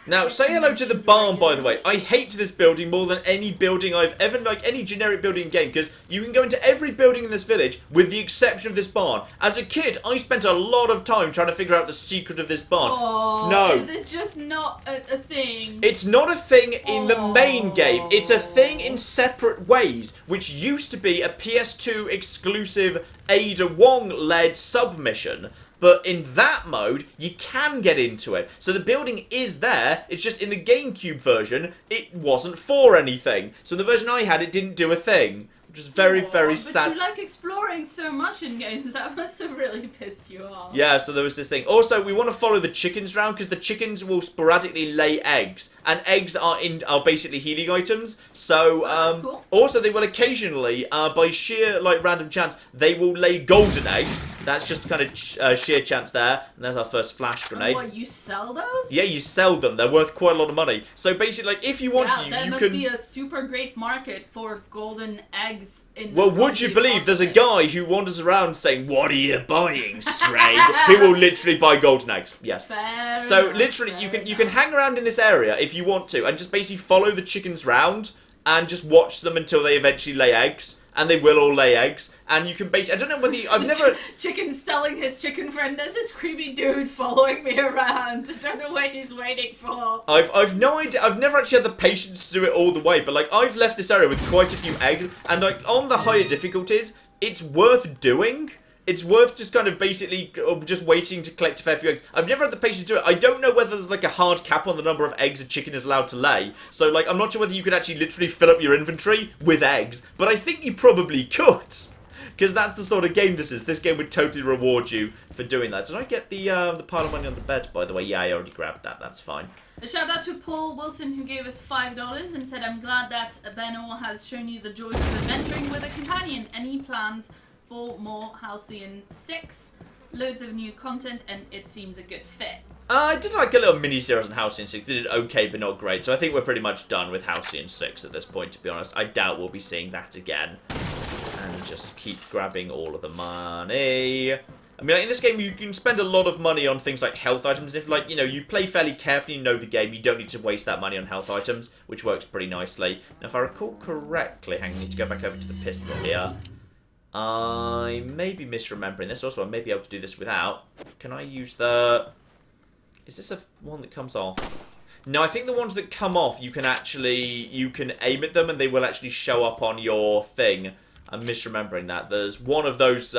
Now, say hello to the barn, by the way. I hate this building more than any building I've ever, like, any generic building in game, because you can go into every building in this village, with the exception of this barn. As a kid, I spent a lot of time trying to figure out the secret of this barn. Oh, no. Is it just not a thing? It's not a thing in the main game. It's a thing in separate ways, which used to be a PS2 exclusive Ada Wong-led submission. But in that mode, you can get into it. So the building is there, it's just in the GameCube version, it wasn't for anything. So in the version I had, it didn't do a thing. Which is very, very sad. But you like exploring so much in games, that must have really pissed you off. Yeah, so there was this thing. Also, we want to follow the chickens around, because the chickens will sporadically lay eggs. And eggs are basically healing items. So, that's cool. Also, they will occasionally, by sheer, like, random chance, they will lay golden eggs. That's just kind of sheer chance there. And there's our first flash grenade. And what, you sell those? Yeah, you sell them. They're worth quite a lot of money. So basically, like, if you want to, that you must can... be a super great market for golden eggs in the Well, would you believe there's a guy who wanders around saying, "What are you buying, Stray?" He will literally buy golden eggs. Yes. Fair So enough, literally, fair you can hang around in this area if you want to, and just basically follow the chickens round and just watch them until they eventually lay eggs. And they will all lay eggs, and you can basically... I don't know whether I've never... Chicken's telling his chicken friend, "There's this creepy dude following me around. I don't know what he's waiting for." I've no idea. I've never actually had the patience to do it all the way, but like I've left this area with quite a few eggs, and like on the higher difficulties, it's worth doing. It's worth just kind of basically just waiting to collect a fair few eggs. I've never had the patience to do it. I don't know whether there's like a hard cap on the number of eggs a chicken is allowed to lay. So like I'm not sure whether you could actually literally fill up your inventory with eggs. But I think you probably could. Because that's the sort of game this is. This game would totally reward you for doing that. Did I get the pile of money on the bed, by the way? Yeah, I already grabbed that. That's fine. A shout out to Paul Wilson, who gave us $5 and said, "I'm glad that Benno has shown you the joys of adventuring with a companion. Any plans for more Halcyon 6, loads of new content, and it seems a good fit." I did like a little mini-series on Halcyon 6. They did okay, but not great. So I think we're pretty much done with Halcyon 6 at this point, to be honest. I doubt we'll be seeing that again. And just keep grabbing all of the money. I mean, like, in this game, you can spend a lot of money on things like health items. And if, like, you know, you play fairly carefully, you know the game, you don't need to waste that money on health items, which works pretty nicely. Now, if I recall correctly, hang on, I need to go back over to the pistol here. I may be misremembering this. Also, I may be able to do this without. Can I use the... Is this a one that comes off? No, I think the ones that come off, you can aim at them and they will actually show up on your thing. I'm misremembering that. There's one of those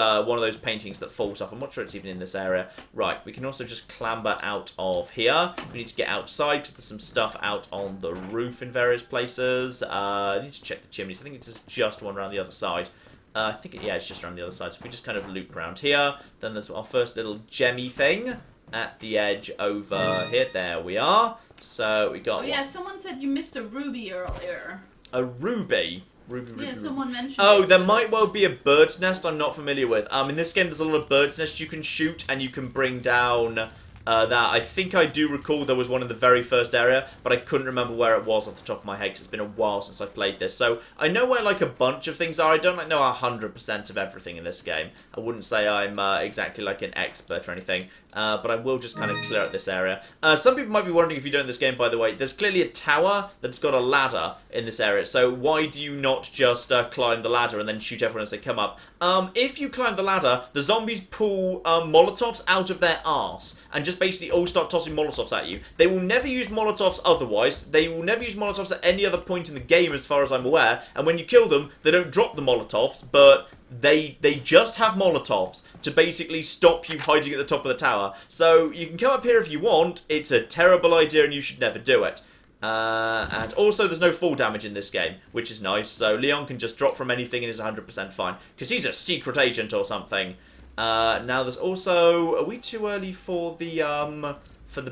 paintings that falls off. I'm not sure it's even in this area. Right, we can also just clamber out of here. We need to get outside because there's some stuff out on the roof in various places. I need to check the chimneys. I think it's just one around the other side. I think, yeah, it's just around the other side. So if we just kind of loop around here, then there's our first little gemmy thing at the edge over here. There we are. So we got... Oh yeah, someone said you missed a ruby earlier. A ruby? Ruby. Yeah, someone mentioned Oh, it. there might well be a bird's nest I'm not familiar with. In this game, there's a lot of bird's nests you can shoot, and you can bring down that. I think I do recall there was one in the very first area, but I couldn't remember where it was off the top of my head, because it's been a while since I've played this. So I know where, like, a bunch of things are. I don't, like, know 100% of everything in this game. I wouldn't say I'm exactly, like, an expert or anything. But I will just kind of clear out this area. Some people might be wondering if you don't know this game, by the way. There's clearly a tower that's got a ladder in this area. So why do you not just climb the ladder and then shoot everyone as they come up? If you climb the ladder, the zombies pull Molotovs out of their arse and just basically all start tossing Molotovs at you. They will never use Molotovs otherwise. They will never use Molotovs at any other point in the game as far as I'm aware. And when you kill them, they don't drop the Molotovs, but... They just have Molotovs to basically stop you hiding at the top of the tower. So you can come up here if you want. It's a terrible idea and you should never do it. And also, there's no fall damage in this game, which is nice. So Leon can just drop from anything and is 100% fine. Because he's a secret agent or something. Now, there's also... Are we too early for the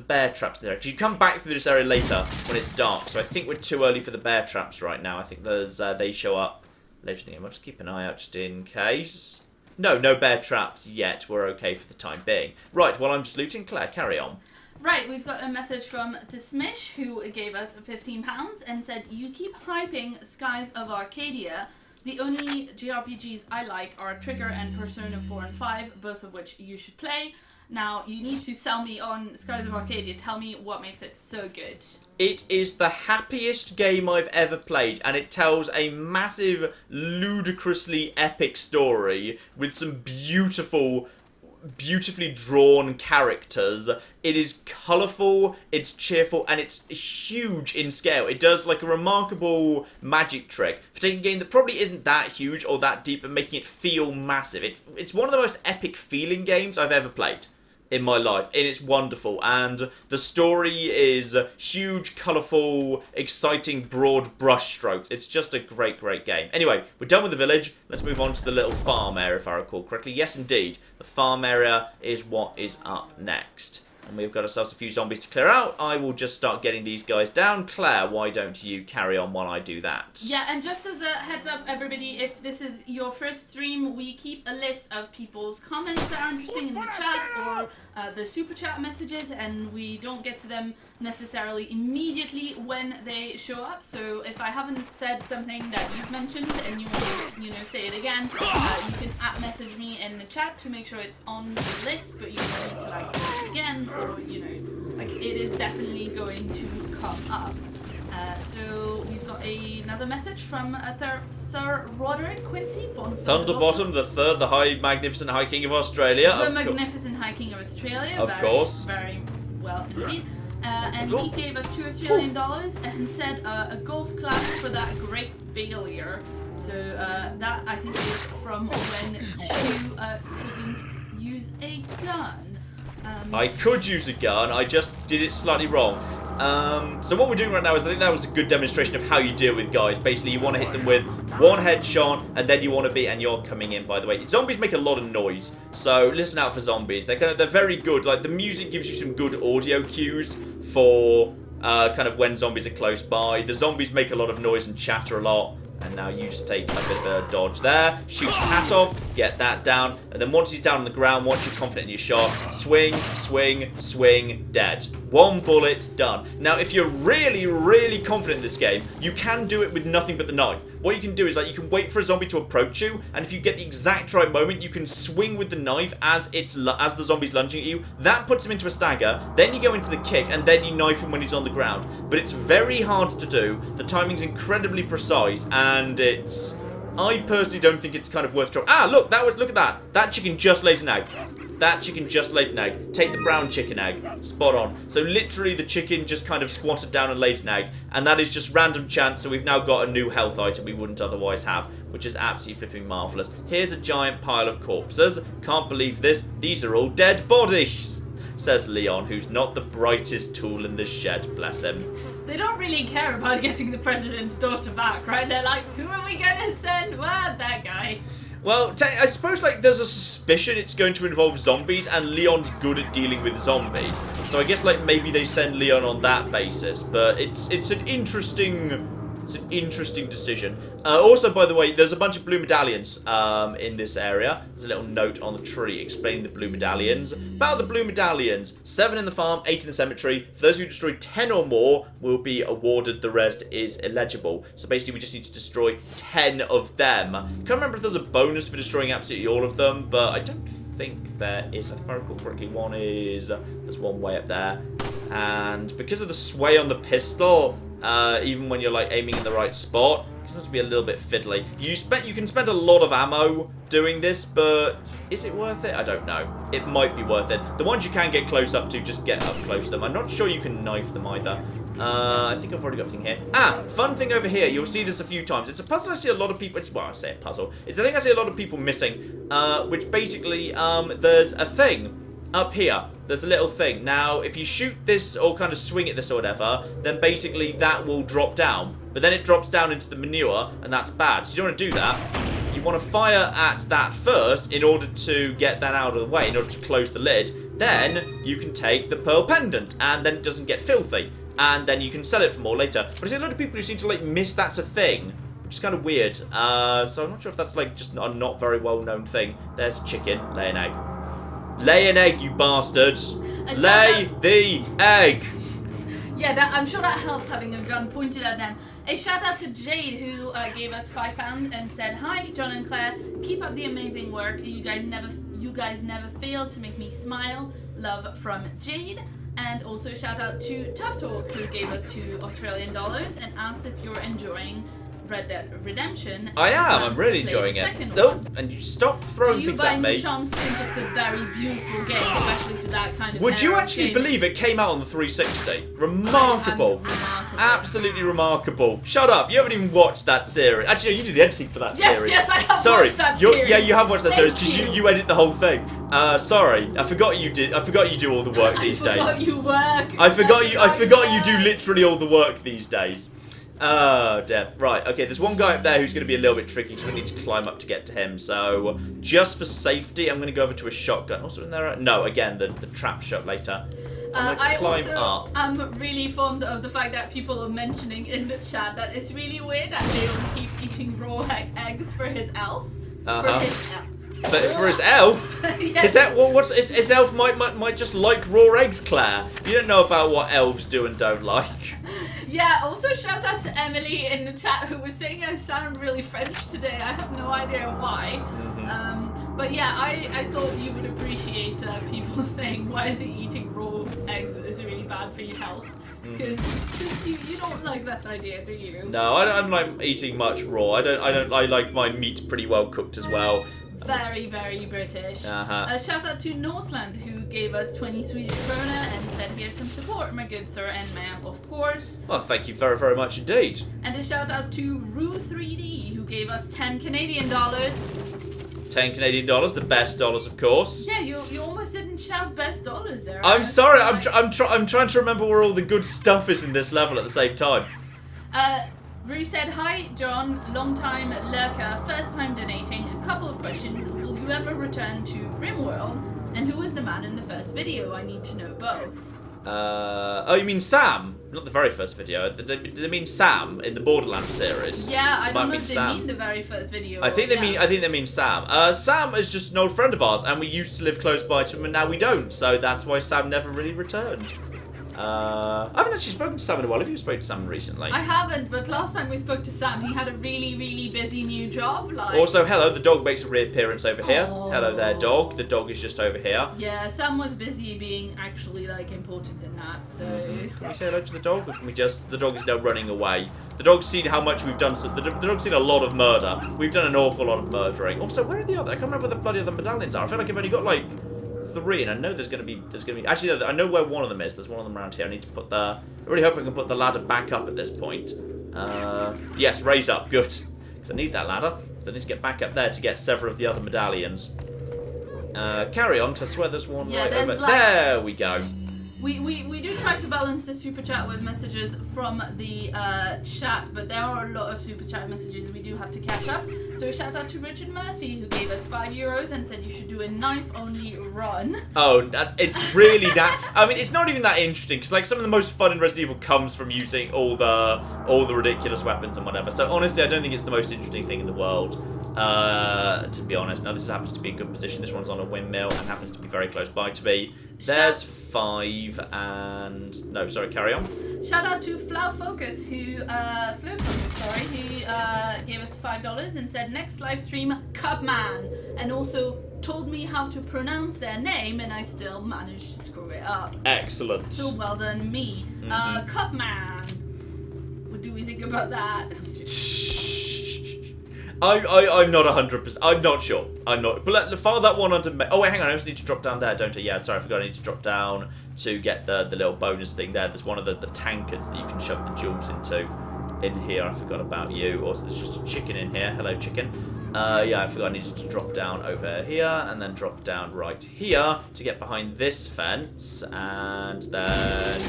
bear traps there? Because you come back through this area later when it's dark. So I think we're too early for the bear traps right now. I think they show up later in the game. I'll just keep an eye out just in case. No bear traps yet. We're okay for the time being. Right, well, I'm just looting. Claire, carry on. Right, we've got a message from Dismish, who gave us £15 and said, "You keep hyping Skies of Arcadia. The only JRPGs I like are Trigger and Persona 4 and 5, both of which you should play. Now, you need to sell me on Skies of Arcadia. Tell me what makes it so good." It is the happiest game I've ever played, and it tells a massive, ludicrously epic story with some beautifully drawn characters. It is colourful, it's cheerful, and it's huge in scale. It does like a remarkable magic trick for taking a game that probably isn't that huge or that deep and making it feel massive. It's one of the most epic feeling games I've ever played in my life, and it's wonderful, and the story is huge, colourful, exciting, broad brushstrokes. It's just a great game. Anyway, we're done with the village. Let's move on to the little farm area, if I recall correctly. Yes, indeed, the farm area is what is up next. And we've got ourselves a few zombies to clear out. I will just start getting these guys down. Claire, why don't you carry on while I do that? Yeah, and just as a heads up, everybody, if this is your first stream, we keep a list of people's comments that are interesting in the chat or the super chat messages, and we don't get to them necessarily immediately when they show up. So if I haven't said something that you've mentioned and you want to, say it again, you can @message me in the chat to make sure it's on the list, but you don't need to do it again, or it is definitely going to come up. So we've got another message from Sir Roderick Quincy von Thunderbottom the Third, the Magnificent High King of Australia. The Magnificent High King of Australia. Of course. Very well indeed. And he gave us $2 Australian and said a golf class for that great failure. So that I think is from when you couldn't use a gun. I could use a gun, I just did it slightly wrong. So what we're doing right now is, I think that was a good demonstration of how you deal with guys. Basically, you want to hit them with one headshot, and then you want to be, and you're coming in, by the way. Zombies make a lot of noise, so listen out for zombies. They're very good. Like, the music gives you some good audio cues for kind of when zombies are close by. The zombies make a lot of noise and chatter a lot. And now you just take a bit of a dodge there. Shoot his hat off. Get that down. And then once he's down on the ground, once you're confident in your shot, swing, swing, swing, dead. One bullet, done. Now, if you're really confident in this game, you can do it with nothing but the knife. What you can do is, you can wait for a zombie to approach you, and if you get the exact right moment, you can swing with the knife as the zombie's lunging at you. That puts him into a stagger. Then you go into the kick, and then you knife him when he's on the ground. But it's very hard to do. The timing's incredibly precise, and I personally don't think it's kind of worth trying. Look at that. That chicken just laid an egg. That chicken just laid an egg. Take the brown chicken egg. Spot on. So literally the chicken just kind of squatted down and laid an egg. And that is just random chance. So we've now got a new health item we wouldn't otherwise have, which is absolutely flipping marvellous. Here's a giant pile of corpses. Can't believe this. These are all dead bodies, says Leon, who's not the brightest tool in the shed, bless him. They don't really care about getting the president's daughter back, right? They're like, who are we gonna send? Well, that guy. Well, I suppose there's a suspicion it's going to involve zombies, and Leon's good at dealing with zombies. So I guess maybe they send Leon on that basis. But it's an interesting decision. Also, by the way, there's a bunch of blue medallions in this area. There's a little note on the tree explaining the blue medallions. About the blue medallions: 7 in the farm, 8 in the cemetery. For those who destroy 10 or more, will be awarded. The rest is illegible. So basically, we just need to destroy 10 of them. Can't remember if there's a bonus for destroying absolutely all of them, but I don't think there is. If I recall correctly, there's one way up there. And because of the sway on the pistol, even when you're aiming in the right spot, it has to be a little bit fiddly. You can spend a lot of ammo doing this, but is it worth it? I don't know. It might be worth it. The ones you can get close up to, just get up close to them. I'm not sure you can knife them either. I think I've already got a thing here. Fun thing over here. You'll see this a few times. It's a puzzle I see a lot of people... I say a puzzle. It's a thing I see a lot of people missing, which basically, there's a thing up here, there's a little thing. Now, if you shoot this or kind of swing at this or whatever, then basically that will drop down. But then it drops down into the manure, and that's bad. So you don't want to do that. You want to fire at that first in order to get that out of the way, in order to close the lid. Then you can take the pearl pendant, and then it doesn't get filthy. And then you can sell it for more later. But I see a lot of people who seem to, like, miss that's a thing, which is kind of weird. So I'm not sure if that's, like, just a not very well-known thing. There's a chicken. Lay an egg. Lay an egg, you bastard. Lay the egg. Yeah, I'm sure that helps having a gun pointed at them. A shout out to Jade, who gave us £5 and said, "Hi, John and Claire. Keep up the amazing work. You guys never fail to make me smile. Love from Jade." And also a shout out to Tough Talk, who gave us $2 and asked if you're enjoying Red Dead Redemption. I am. I'm really enjoying it. Oh, and you stop throwing things at me. Do you by any chance think it's a very beautiful game, especially for that kind of Would you actually game? believe it came out on the 360? Remarkable. Absolutely remarkable. Shut up. You haven't even watched that series. Actually, no, you do the editing for that series. Yes, I have Sorry. watched that series. Yeah, you have watched that series Thank because you edit the whole thing. Sorry. I forgot you did. I forgot you do all the work these days. I forgot you work. I forgot you do literally all the work these days. Oh, dear. Right, okay, there's one guy up there who's going to be a little bit tricky because we need to climb up to get to him. So, just for safety, I'm going to go over to a shotgun. Also in there? No, again, the trap shot later. I also am really fond of the fact that people are mentioning in the chat that it's really weird that Leon keeps eating raw eggs for his elf. For his elf? Yes. Is that what's his elf might just like raw eggs, Claire? You don't know about what elves do and don't like. Yeah, also shout out to Emily in the chat who was saying I sound really French today. I have no idea why. But yeah, I thought you would appreciate people saying, why is he eating raw eggs? It's really bad for your health. Because you don't like that idea, do you? No, I don't like eating much raw. I like my meat pretty well cooked as well. Very, very British. Shout out to Northland, who gave us 20 Swedish krona and said, "Here's some support, my good sir and ma'am, of course." Well, thank you very, very much indeed. And a shout out to Rue3D, who gave us 10 Canadian dollars. 10 Canadian dollars, the best dollars, of course. Yeah, you almost didn't shout best dollars there. I'm sorry, I'm trying to remember where all the good stuff is in this level at the same time. Rue said, "Hi, John, long time lurker, first time donating. A couple of questions. Will you ever return to RimWorld? And who was the man in the first video? I need to know both." Oh, you mean Sam? Not the very first video. Did they mean Sam in the Borderlands series? Yeah, I don't know if they Sam. mean the very first video. I think they mean Sam. Sam is just an old friend of ours, and we used to live close by to him, and now we don't. So that's why Sam never really returned. I haven't actually spoken to Sam in a while. Have you spoken to Sam recently? I haven't, but last time we spoke to Sam, he had a really, really busy new job. Also, hello, the dog makes a reappearance over here. Aww. Hello there, dog. The dog is just over here. Yeah, Sam was busy being actually important in that, so... Can we say hello to the dog? Or can we just... The dog is now running away. The dog's seen how much we've done. So the dog's seen a lot of murder. We've done an awful lot of murdering. Also, where are the other... I can't remember where the bloody other medallions are. I feel like I've only got, 3, and I know there's gonna be actually no, I know where one of them is. There's one of them around here. I need to put I really hope I can put the ladder back up at this point. Yes, raise up, good. Because I need that ladder. So I need to get back up there to get several of the other medallions. Carry on, because I swear there's one right over there. We go. We do try to balance the super chat with messages from the chat, but there are a lot of super chat messages we do have to catch up. So shout out to Richard Murphy, who gave us €5 and said you should do a knife-only run. Oh, it's really that. I mean, it's not even that interesting because some of the most fun in Resident Evil comes from using all the ridiculous weapons and whatever. So honestly, I don't think it's the most interesting thing in the world. To be honest, now this happens to be a good position. This one's on a windmill and happens to be very close by to me. There's 5 and... No, sorry, carry on. Shout out to Flow Focus, who gave us $5 and said, next live stream, Cubman. And also told me how to pronounce their name and I still managed to screw it up. Excellent. So well done me. Cubman. What do we think about that? I'm not 100%. I'm not sure. I'm not. But file that one onto. Oh wait, hang on. I also need to drop down there, don't I? Yeah, sorry, I forgot. I need to drop down to get the little bonus thing there. There's one of the tankards that you can shove the jewels into in here. I forgot about you. Also, there's just a chicken in here. Hello, chicken. Yeah, I forgot I needed to drop down over here and then drop down right here to get behind this fence and then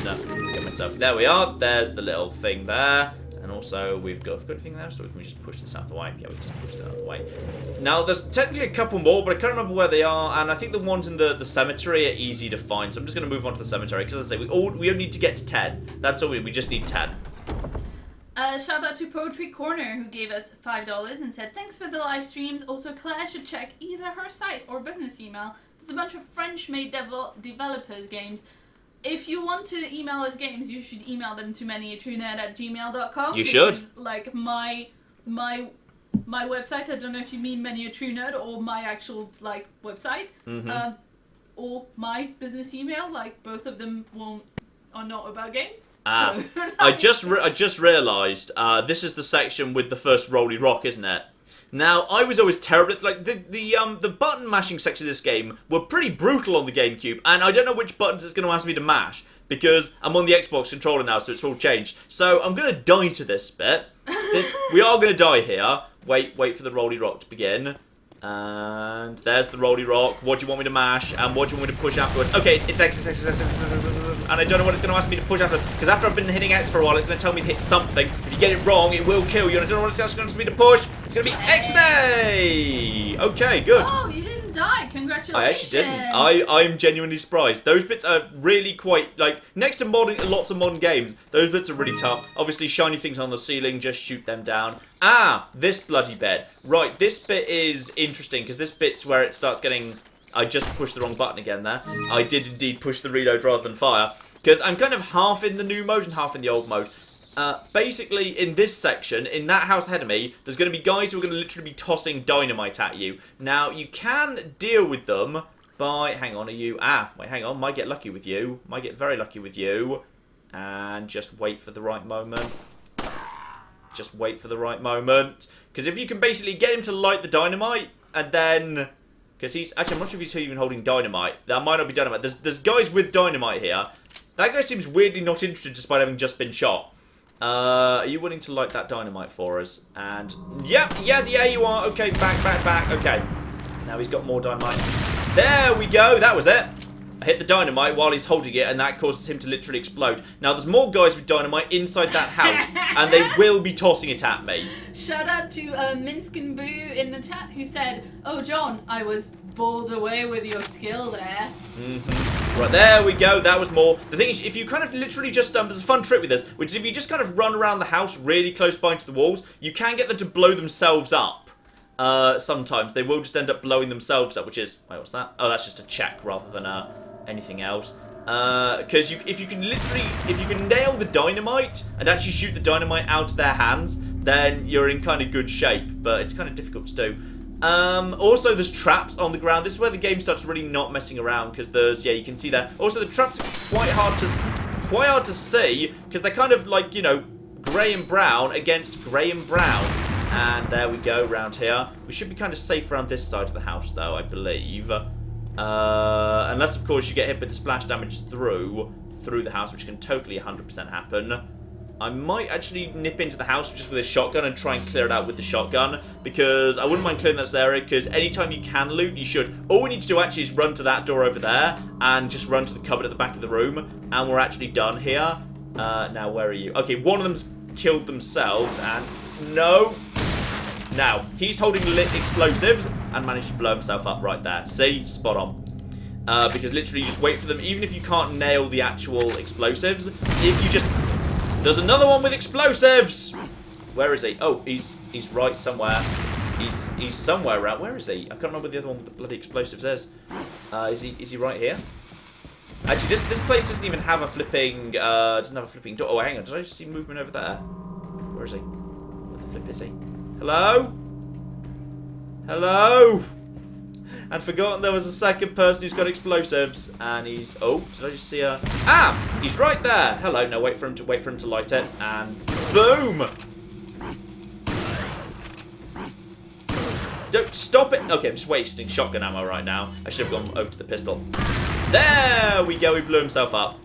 get myself. There we are. There's the little thing there. And also, we've got anything there, so we can just push this out of the way. Yeah, we just push that out of the way. Now, there's technically a couple more, but I can't remember where they are. And I think the ones in the cemetery are easy to find. So I'm just going to move on to the cemetery. Because as I say, we only need to get to 10. That's all we just need 10. Shout out to Poetry Corner, who gave us $5 and said, thanks for the live streams. Also, Claire should check either her site or business email. There's a bunch of French-made developers games. If you want to email us games, you should email them to manyatruenerd@gmail.com. You should. Because, like, my website, I don't know if you mean Many a True Nerd or my actual, like, website. Or my business email, like, both of them are not about games. So, I just realised this is the section with the first Rolly Rock, isn't it? Now, I was always terrible. It's like the button mashing section of this game were pretty brutal on the GameCube, and I don't know which buttons it's going to ask me to mash because I'm on the Xbox controller now, so it's all changed. So I'm going to die to this bit. We are going to die here. Wait for the Rolly Rock to begin. And there's the Rolly Rock. What do you want me to mash? And what do you want me to push afterwards? Okay, it's X. And I don't know what it's going to ask me to push after. Because after I've been hitting X for a while, it's going to tell me to hit something. If you get it wrong, it will kill you. And I don't know what it's going to ask me to push. It's going to be X and A. Okay, good. Oh, you didn't die. Congratulations. I actually didn't. I'm genuinely surprised. Those bits are really quite, like, next to lots of modern games, those bits are really tough. Obviously, shiny things on the ceiling, just shoot them down. This bloody bed. Right, this bit is interesting, because this bit's where it starts getting... I just pushed the wrong button again there. I did indeed push the reload rather than fire, because I'm kind of half in the new mode and half in the old mode. Basically, in this section, in that house ahead of me, there's going to be guys who are going to literally be tossing dynamite at you. Now, you can deal with them by... Hang on, are you... wait, hang on. Might get lucky with you. Might get very lucky with you. And just wait for the right moment. Just wait for the right moment. Because if you can basically get him to light the dynamite, and then... Because he's... Actually, I'm not sure if he's even holding dynamite. That might not be dynamite. There's guys with dynamite here. That guy seems weirdly not interested despite having just been shot. Are you willing to light that dynamite for us? And... Yeah, you are. Okay, back. Okay. Now he's got more dynamite. There we go. That was it. I hit the dynamite while he's holding it, and that causes him to literally explode. Now, there's more guys with dynamite inside that house, and they will be tossing it at me. Shout out to Minsk and Boo in the chat, who said, "Oh, John, I was bowled away with your skill there." Right, there we go. That was more. The thing is, if you kind of literally just... there's a fun trick with this, which is if you just kind of run around the house really close by to the walls, you can get them to blow themselves up. Sometimes. They will just end up blowing themselves up, which is... Wait, what's that? Oh, that's just a check rather than anything else. Because if you can nail the dynamite and actually shoot the dynamite out of their hands, then you're in kind of good shape. But it's kind of difficult to do. Also, there's traps on the ground. This is where the game starts really not messing around, because there's... Yeah, you can see there. Also, the traps are quite hard to see, because they're kind of like, you know, grey and brown against grey and brown. And there we go, round here. We should be kind of safe around this side of the house, though, I believe. Unless, of course, you get hit with the splash damage through the house, which can totally 100% happen. I might actually nip into the house just with a shotgun and try and clear it out with the shotgun, because I wouldn't mind clearing this area, because anytime you can loot, you should. All we need to do actually is run to that door over there and just run to the cupboard at the back of the room, and we're actually done here. Now, where are you? Okay, one of them's killed themselves, and no. Now, he's holding lit explosives and managed to blow himself up right there. See? Spot on. Because literally you just wait for them, even if you can't nail the actual explosives, if you just... There's another one with explosives! Where is he? Oh, he's right somewhere. He's somewhere around. Where is he? I can't remember where the other one with the bloody explosives is. Is he right here? Actually, this place doesn't even have a flipping door. Oh, hang on. Did I just see movement over there? Where is he? Where the flip is he? Hello? Hello? I'd forgotten there was a second person who's got explosives, and he's... Oh, did I just see a... He's right there. Hello. No, wait for him to light it, and boom. Don't stop it. Okay, I'm just wasting shotgun ammo right now. I should have gone over to the pistol. There we go. He blew himself up.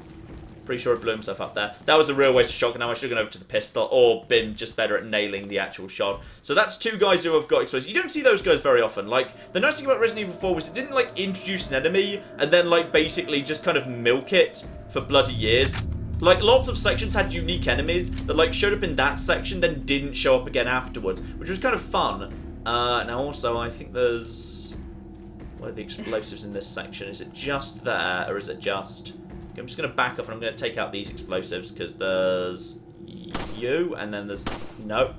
Pretty sure it blew himself up there. That was a real waste of shotgun. Now I should have gone over to the pistol or been just better at nailing the actual shot. So that's 2 guys who have got explosives. You don't see those guys very often. Like, the nice thing about Resident Evil 4 was it didn't, like, introduce an enemy and then, like, basically just kind of milk it for bloody years. Like, lots of sections had unique enemies that, like, showed up in that section, then didn't show up again afterwards, which was kind of fun. Now, also, I think there's... What are the explosives in this section? Is it just there, or is it just... I'm just going to back off, and I'm going to take out these explosives, because there's... You, and then there's... No.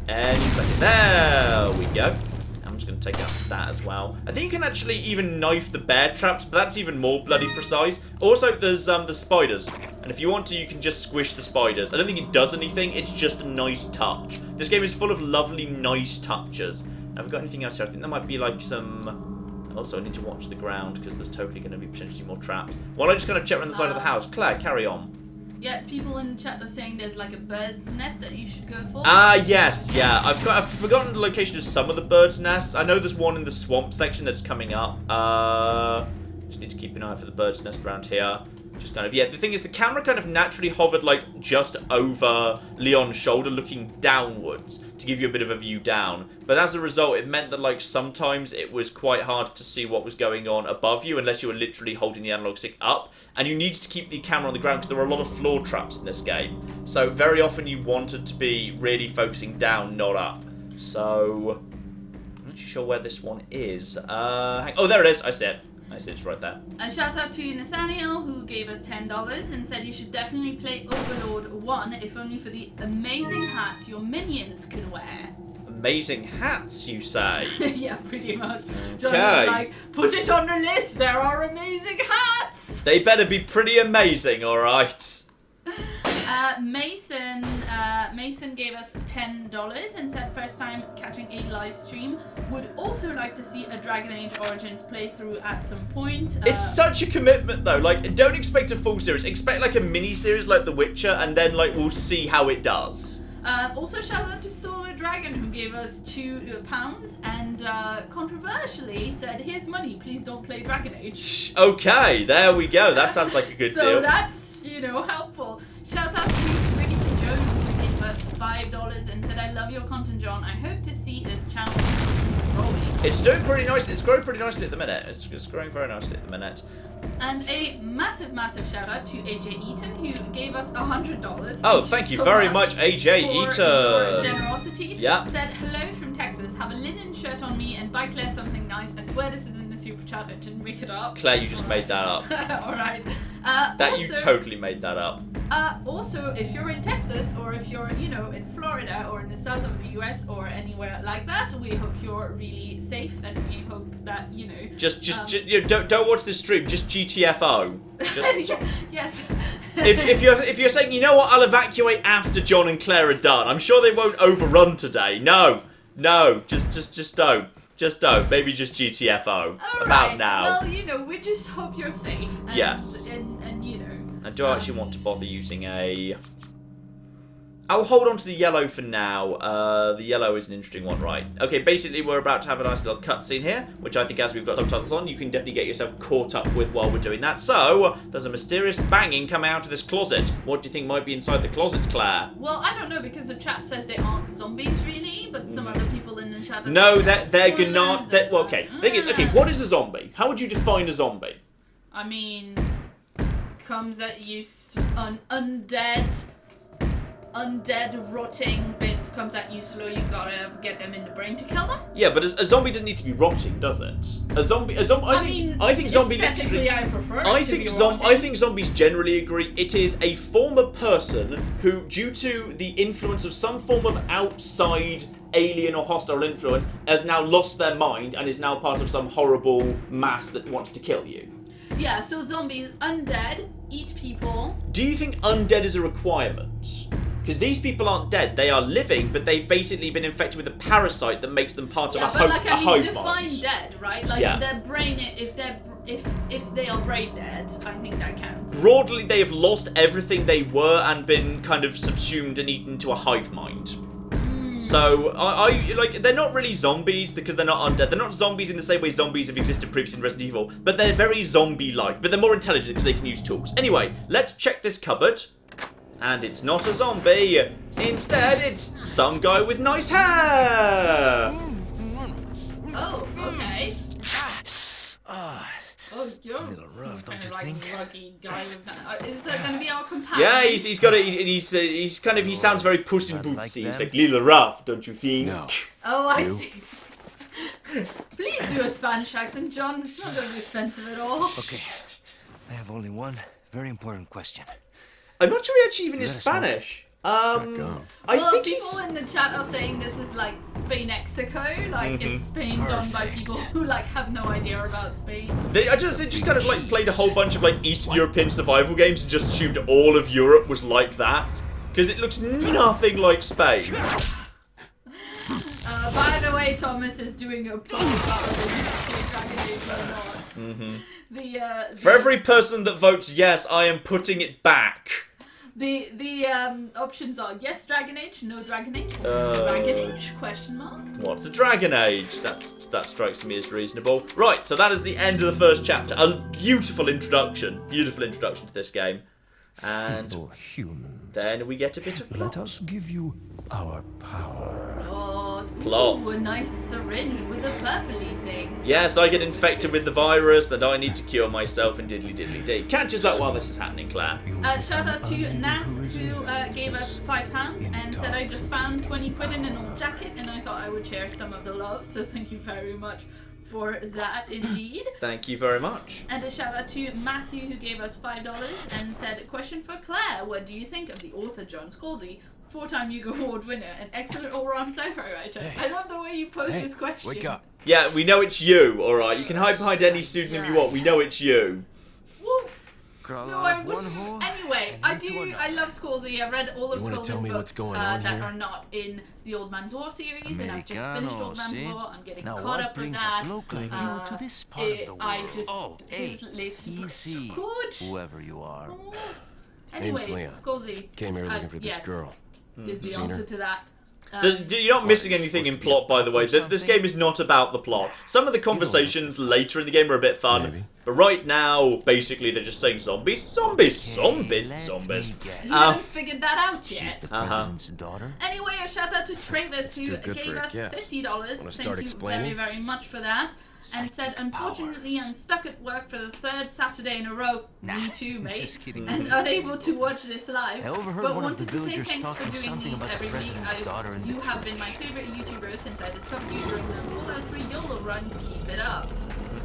Any second. There we go. I'm just going to take out that as well. I think you can actually even knife the bear traps, but that's even more bloody precise. Also, there's the spiders. And if you want to, you can just squish the spiders. I don't think it does anything. It's just a nice touch. This game is full of lovely, nice touches. Now, have we got anything else here? I think there might be like some... Also, I need to watch the ground because there's totally going to be potentially more traps. Well, I'm just going to check around the side of the house. Claire, carry on. Yeah, people in the chat are saying there's like a bird's nest that you should go for. Yes, yeah. I've forgotten the location of some of the bird's nests. I know there's one in the swamp section that's coming up. Just need to keep an eye for the bird's nest around here. Just kind of, yeah, the thing is the camera kind of naturally hovered like just over Leon's shoulder looking downwards to give you a bit of a view down. But as a result, it meant that like sometimes it was quite hard to see what was going on above you unless you were literally holding the analog stick up. And you needed to keep the camera on the ground because there were a lot of floor traps in this game. So very often you wanted to be really focusing down, not up. So, I'm not sure where this one is. Oh, there it is. I see it. I see it's right there. A shout out to Nathaniel who gave us $10 and said you should definitely play Overlord 1 if only for the amazing hats your minions can wear. Amazing hats, you say? Yeah, pretty much. John was like, put it on the list, there are amazing hats! They better be pretty amazing, alright? Mason gave us $10 and said first time catching a live stream. Would also like to see a Dragon Age Origins playthrough at some point. It's such a commitment though. Like, don't expect a full series. Expect like a mini series like The Witcher, and then like we'll see how it does. Also shout out to Solar Dragon who gave us £2 and controversially said, here's money, please don't play Dragon Age. Okay, there we go. That sounds like a good deal. So that's, helpful. Shout out to Ricky Jones who gave us $5 and said, I love your content, John. I hope to see this channel growing. It's doing pretty nice. It's growing pretty nicely at the minute. It's growing very nicely at the minute. And a massive shout out to AJ Eaton who gave us $100. Oh, thank you very much, AJ Eaton. For your generosity. Yeah. Said hello from Texas. Have a linen shirt on me and buy Claire something nice. I swear this is in the super chat. I didn't make it up. Claire, you just made that up. All right. You totally made that up. Also, if you're in Texas or if you're, in Florida or in the south of the US or anywhere like that, we hope you're really safe and we hope that, Just don't watch this stream. Just GTFO. Yes. if you're saying, you know what, I'll evacuate after John and Claire are done. I'm sure they won't overrun today. No, just don't. Just don't. Maybe just GTFO. All about right. now. Well, we just hope you're safe. And, Yes. And I do actually want to bother using a... I'll hold on to the yellow for now. The yellow is an interesting one, right? Okay, basically we're about to have a nice little cutscene here, which I think as we've got subtitles on, you can definitely get yourself caught up with while we're doing that. So, there's a mysterious banging coming out of this closet. What do you think might be inside the closet, Claire? Well, I don't know because the chat says they aren't zombies really, but some other people in the chat are No, saying they're not. Well, okay. Thing is, okay, what is a zombie? How would you define a zombie? I mean, comes at you undead rotting bits comes at you slow. You gotta get them in the brain to kill them. Yeah, but a zombie doesn't need to be rotting, does it? I think zombie literally. I prefer it to be rotting. I think zombies generally agree. It is a former person who, due to the influence of some form of outside alien or hostile influence, has now lost their mind and is now part of some horrible mass that wants to kill you. Yeah, so zombies, undead, eat people. Do you think undead is a requirement? Because these people aren't dead, they are living, but they've basically been infected with a parasite that makes them part of a hive define mind. Dead, right? Like their brain, if they are brain dead, I think that counts. Broadly, they have lost everything they were and been kind of subsumed and eaten to a hive mind. So, I like, they're not really zombies because they're not undead. They're not zombies in the same way zombies have existed previously in Resident Evil, but they're very zombie-like. But they're more intelligent because they can use tools. Anyway, let's check this cupboard. And it's not a zombie. Instead, it's some guy with nice hair. Oh, okay. Oh, you're A little rough, don't kind you of like think? ruggy guy with that. Is that going to be our companion? Yeah, he's got a, he's kind of, he sounds very Puss in Not like Bootsy. He's them. like, little rough, don't you think? No. Oh, I You? see. Please do a Spanish accent, John. It's not going to be offensive at all. Okay, I have only one very important question. I'm not sure he actually even is Let us know. Spanish. Go. I Well, think people he's... in the chat are saying this is like Spain-Mexico, like Mm-hmm. it's Spain done by people who like have no idea about Spain. I don't think just kind of like played a whole bunch of like Eastern European survival games and just assumed all of Europe was like that. Because it looks nothing like Spain. By the way, Thomas is doing a poll about whether Dragon Age or not. Mm-hmm. For every person that votes yes, I am putting it back. The options are yes Dragon Age, no Dragon Age, or Dragon Age, question mark. What's a Dragon Age? That strikes me as reasonable. Right, so that is the end of the first chapter. A beautiful introduction to this game. And Feeble humans. then we get a bit of Let plot. us give you our power. Oh, Plot. ooh, a nice syringe with a purpley thing. Yes, I get infected with the virus and I need to cure myself and diddly diddly dee. Catch us up while this is happening, Claire. Shout out to Nat who gave us £5 and said I just found 20 quid in an old jacket and I thought I would share some of the love, so thank you very much for that indeed. Thank you very much. And a shout out to Matthew who gave us $5 and said, question for Claire, what do you think of the author John Scalzi, 4-time Hugo Award winner and excellent all-round sci-fi writer? Hey. I love the way you pose Hey, this question. wake up. Yeah, we know it's you, alright? You can hide behind any pseudonym you want. We know it's you. Woo. Crawl No, I off one wouldn't. hole. Anyway, and I into do. another. I love Scalzi. I've read all of You wanna Scalzi's tell me books what's going on that here? are not in the Old Man's War series, and I've just finished Old Man's see? War. I'm getting Now caught what up with brings that. a bloke like you to this part of the world? I just Oh, his hey, latest books easy. are good. Whoever you are. Oh. Name's Anyway, Leon. Scalzi Came here looking for this yes, girl. is the Seen her? answer to that. You're not missing anything in plot, by the way. This game is not about the plot. Some of the conversations later in the game are a bit fun. Maybe. But right now, basically, they're just saying zombies, zombies, zombies, Let zombies. me guess. You haven't figured that out She's yet. the president's daughter. Anyway, a shout out to Travis who too good gave for a us guess. $50. Wanna Thank start you explaining? very much for that. And said, Psychic unfortunately, powers. I'm stuck at work for the 3rd Saturday in a row. Nah, Me too, mate. just kidding. And unable to watch this live. I overheard but one of wanted the to say villagers thanks for talking doing something these about the every week. president's daughter in the You have been my church. favorite YouTuber since I discovered you during the Fallout 3 YOLO run. Keep it up.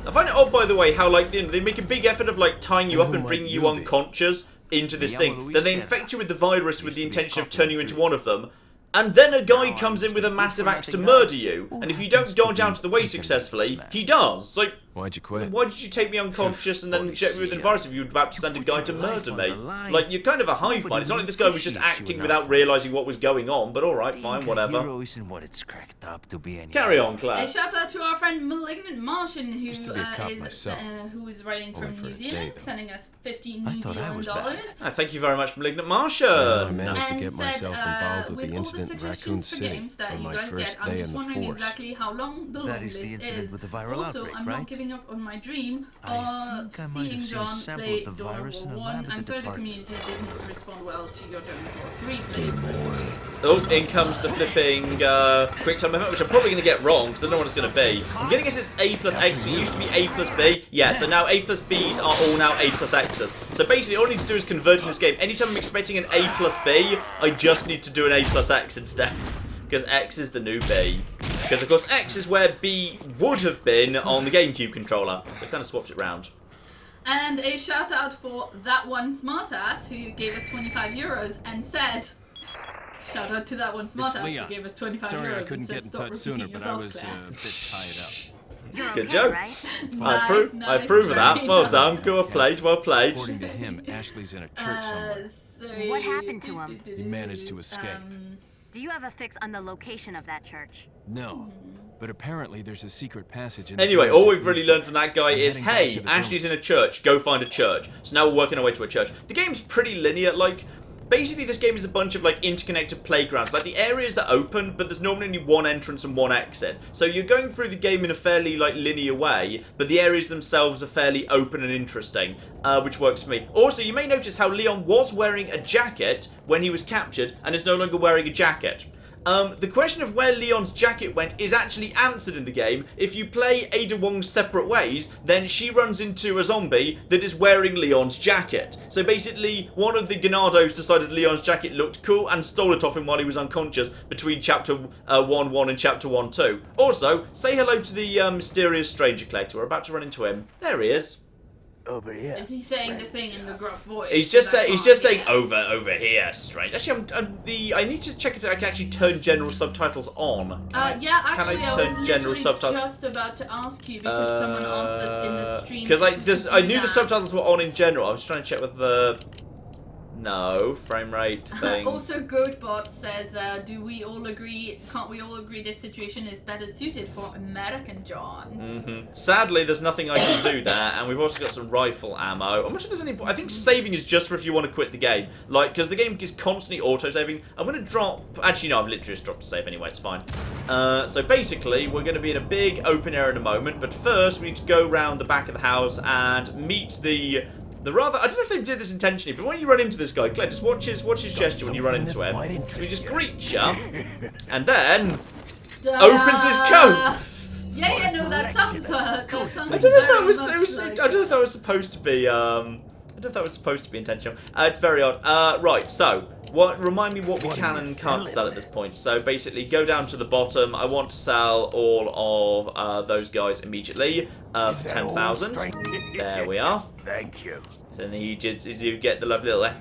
I find it odd, by the way, how like they make a big effort of like tying you And up who and might bringing you you be? unconscious into this Yeah, thing. well, Then they Louise infect said you with the virus with the used to be intention of coffee turning you and into fruit. one of them. And then a guy Now comes I'm in with a just a massive good axe to for nothing murder guy you. who And if you happens don't to dodge be out of the way internet successfully, smash. he does. Like, Why'd you quit? why did you take me unconscious and then inject me with the virus if you were about to send a put guy your to life murder on me? the line. Like, you're kind of a hive Nobody mind. It's not like will this guy was just appreciate you acting enough without for realising what was going on, but alright, fine, Being a whatever. hero isn't what it's cracked up to be anymore. Carry on, A Claire. shout out to our friend Malignant Martian who Used to be a cop is myself. who is writing Only from for New a day, Zealand, though. sending us 15 I New thought I Zealand was dollars. bad. Thank you very much, Malignant Martian. So I managed to And get said, myself involved with the all incident in Raccoon suggestions for City games that on you my guys first I'm day just in the wondering force. exactly how long the That long is the list incident is. with the viral Also, outbreak, I'm not right? giving up on my dream I of think I might have seeing seen a John sample play of the Dawn of virus in War a 1. lab at I'm the sorry the department. community didn't respond well to your Dawn of War 3 playthrough. Oh, in comes the flipping quick time event, which I'm probably going to get wrong because I don't know what it's going to be. I'm going to guess it's A plus X. It used to be A plus B. Yeah, so now A plus Bs are all now A plus Xs. So basically, all I need to do is convert in this game. Anytime I'm expecting an A plus B, I just need to do an A plus X instead. Because X is the new B. Because, of course, X is where B would have been on the GameCube controller. So I've kind of swapped it round. And a shout out for that one smartass who gave us €25 and said, shout out to that one smartass Leon. who gave us €25 Sorry I and couldn't said, get in "Stop touch sooner, repeating but I yourself, was a Claire." bit tied You're Good okay, joke. right? I Nice, approve of that. very Well nice. done. Well played. Well up. played. According to him, Ashley's in a church somewhere. So What happened to him? He managed to escape. Do you have a fix on the location of that church? No, but apparently there's a secret passage in the Anyway, village all that we've really leads learned from that guy I'm is, heading back hey, to the Ashley's in village. a church, go find a church. So now we're working our way to a church. The game's pretty linear, like, basically this game is a bunch of like interconnected playgrounds. Like the areas are open, but there's normally only one entrance and one exit. So you're going through the game in a fairly like linear way, but the areas themselves are fairly open and interesting, which works for me. Also, you may notice how Leon was wearing a jacket when he was captured and is no longer wearing a jacket. The question of where Leon's jacket went is actually answered in the game. If you play Ada Wong's separate ways, then she runs into a zombie that is wearing Leon's jacket. So basically, one of the Ganados decided Leon's jacket looked cool and stole it off him while he was unconscious between Chapter 1.1 and Chapter 1.2. Also, say hello to the mysterious stranger collector. We're about to run into him. There he is. Over here. Is he saying the thing in the gruff voice? He's just saying over here, strange. Actually, I need to check if I can actually turn general subtitles on. Yeah, actually, Can I turn was general literally subtitles? just about to ask you because someone asked us in the stream. Because I knew the subtitles were on in general. I was trying to check with the frame rate thing. Also, Goatbot says, do we all agree? Can't we all agree this situation is better suited for American John? Sadly, there's nothing I can do there, and we've also got some rifle ammo. I'm not sure there's any. I think saving is just for if you want to quit the game, like because the game is constantly auto-saving. I'm gonna drop. Actually, no, I've literally just dropped a save anyway. It's fine. So basically, we're going to be in a big open area in a moment, but first we need to go around the back of the house and meet the rather, I don't know if they did this intentionally, but when you run into this guy, Claire, just watch his gesture when you run into him. So he just greets you, and then opens his coat. Yeah, no, that sounds I don't know if that was supposed to be. I don't know if that was supposed to be intentional. It's very odd. Right, so remind me what we can and can't sell at this point. So basically, go down to the bottom. I want to sell all of those guys immediately for 10,000. There we are. Thank you. Then you get the lovely little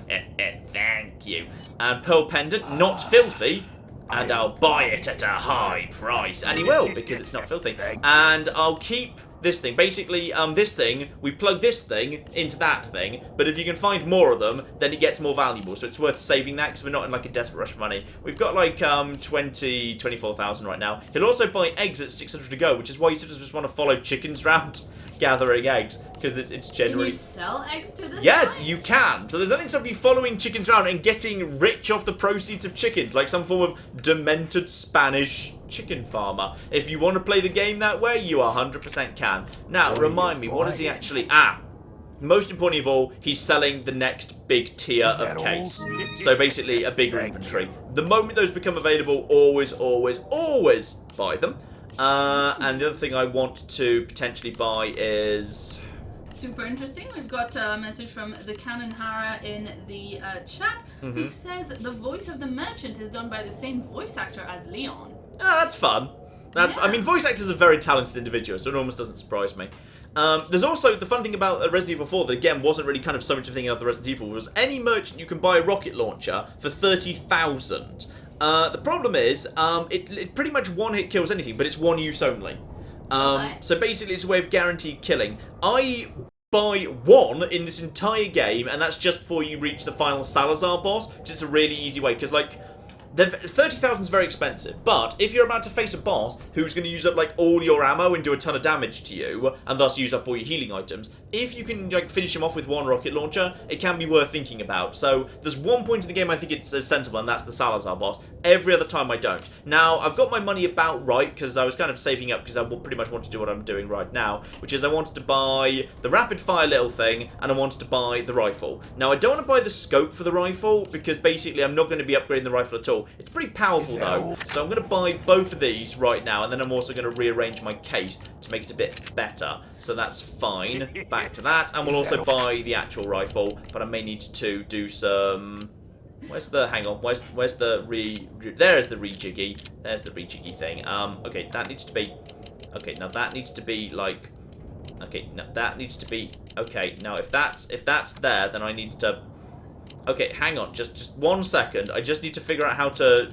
thank you. And pearl pendant, not filthy. And I'll buy it at a high price. And he will, because it's not filthy. And I'll keep this thing. Basically, this thing, we plug this thing into that thing, but if you can find more of them, then it gets more valuable. So it's worth saving that, because we're not in like a desperate rush for money. We've got like 24,000 right now. He'll also buy eggs at 600 to go, which is why you sort of just want to follow chickens around gathering eggs, because it's generally... Can you sell eggs to this Yes, guy? you can. So there's nothing to stop you following chickens around and getting rich off the proceeds of chickens, like some form of demented Spanish chicken farmer. If you want to play the game that way, you 100% can. Now, remind me, what is he actually... most importantly of all, he's selling the next big tier of case. So basically, a bigger inventory. The moment those become available, always buy them. And the other thing I want to potentially buy is... Super interesting. We've got a message from the Canon Hara in the chat, who says the voice of the merchant is done by the same voice actor as Leon. That's fun. I mean, voice actors are very talented individuals, so it almost doesn't surprise me. There's also the fun thing about Resident Evil 4 that again wasn't really kind of so much of a thing in other Resident Evil was any merchant you can buy a rocket launcher for 30,000. The problem is, it pretty much one-hit kills anything, but it's one use only. So basically it's a way of guaranteed killing. I buy one in this entire game, and that's just before you reach the final Salazar boss, because it's a really easy way, because like... 30,000 is very expensive, but if you're about to face a boss who's going to use up like all your ammo and do a ton of damage to you, and thus use up all your healing items, if you can like finish him off with one rocket launcher, it can be worth thinking about. So there's one point in the game I think it's sensible, and that's the Salazar boss. Every other time I don't. Now, I've got my money about right, because I was kind of saving up, because I pretty much want to do what I'm doing right now, which is I wanted to buy the rapid fire little thing, and I wanted to buy the rifle. Now, I don't want to buy the scope for the rifle, because basically I'm not going to be upgrading the rifle at all. It's pretty powerful though, so I'm going to buy both of these right now, and then I'm also going to rearrange my case to make it a bit better. So that's fine. Back to that, and we'll also buy the actual rifle, but I may need to do some... Where's the... Hang on. Where's the There's the rejiggy. There's the rejiggy thing. Okay, that needs to be... Okay, now that needs to be like... Okay, now that needs to be... Okay, now if that's there, then I need to... Okay, hang on, just 1 second. I just need to figure out how to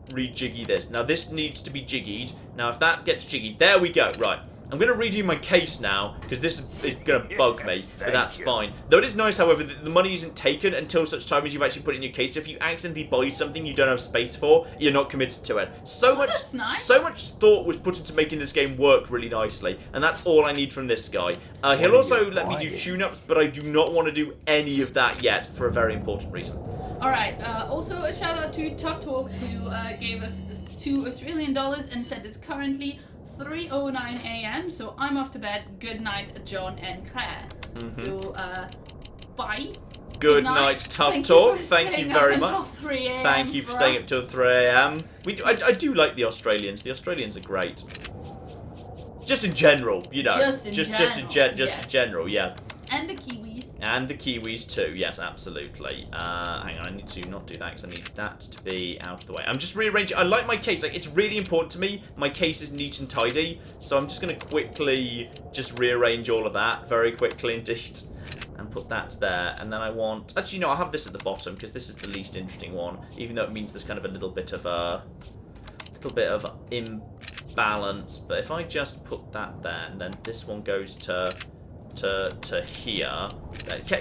rejiggy this. Now this needs to be jiggied. Now if that gets jiggied, there we go. Right. I'm going to redo my case now, because this is going to bug me, but that's fine. Though it is nice, however, that the money isn't taken until such time as you've actually put it in your case. If you accidentally buy something you don't have space for, you're not committed to it. So much thought was put into making this game work really nicely, and that's all I need from this guy. He'll also let me do tune-ups, but I do not want to do any of that yet, for a very important reason. Alright, also a shout out to Tough Talk who gave us $2 and said it's currently 3:09 a.m. So I'm off to bed. Good night, John and Claire. So, bye. Good night, Tough Talk. Thank you very much. Thank you for staying up till 3 a.m. I do like the Australians. The Australians are great. Just in general, you know. Just in general, yeah. And the Kiwis. And the Kiwis too, yes, absolutely. Hang on, I need to not do that because I need that to be out of the way. I'm just rearranging. I like my case. Like, it's really important to me. My case is neat and tidy. So I'm just going to quickly just rearrange all of that very quickly indeed. And put that there. And then I want... Actually, no, I'll have this at the bottom because this is the least interesting one. Even though it means there's kind of a little bit of imbalance. But if I just put that there and then this one goes to here.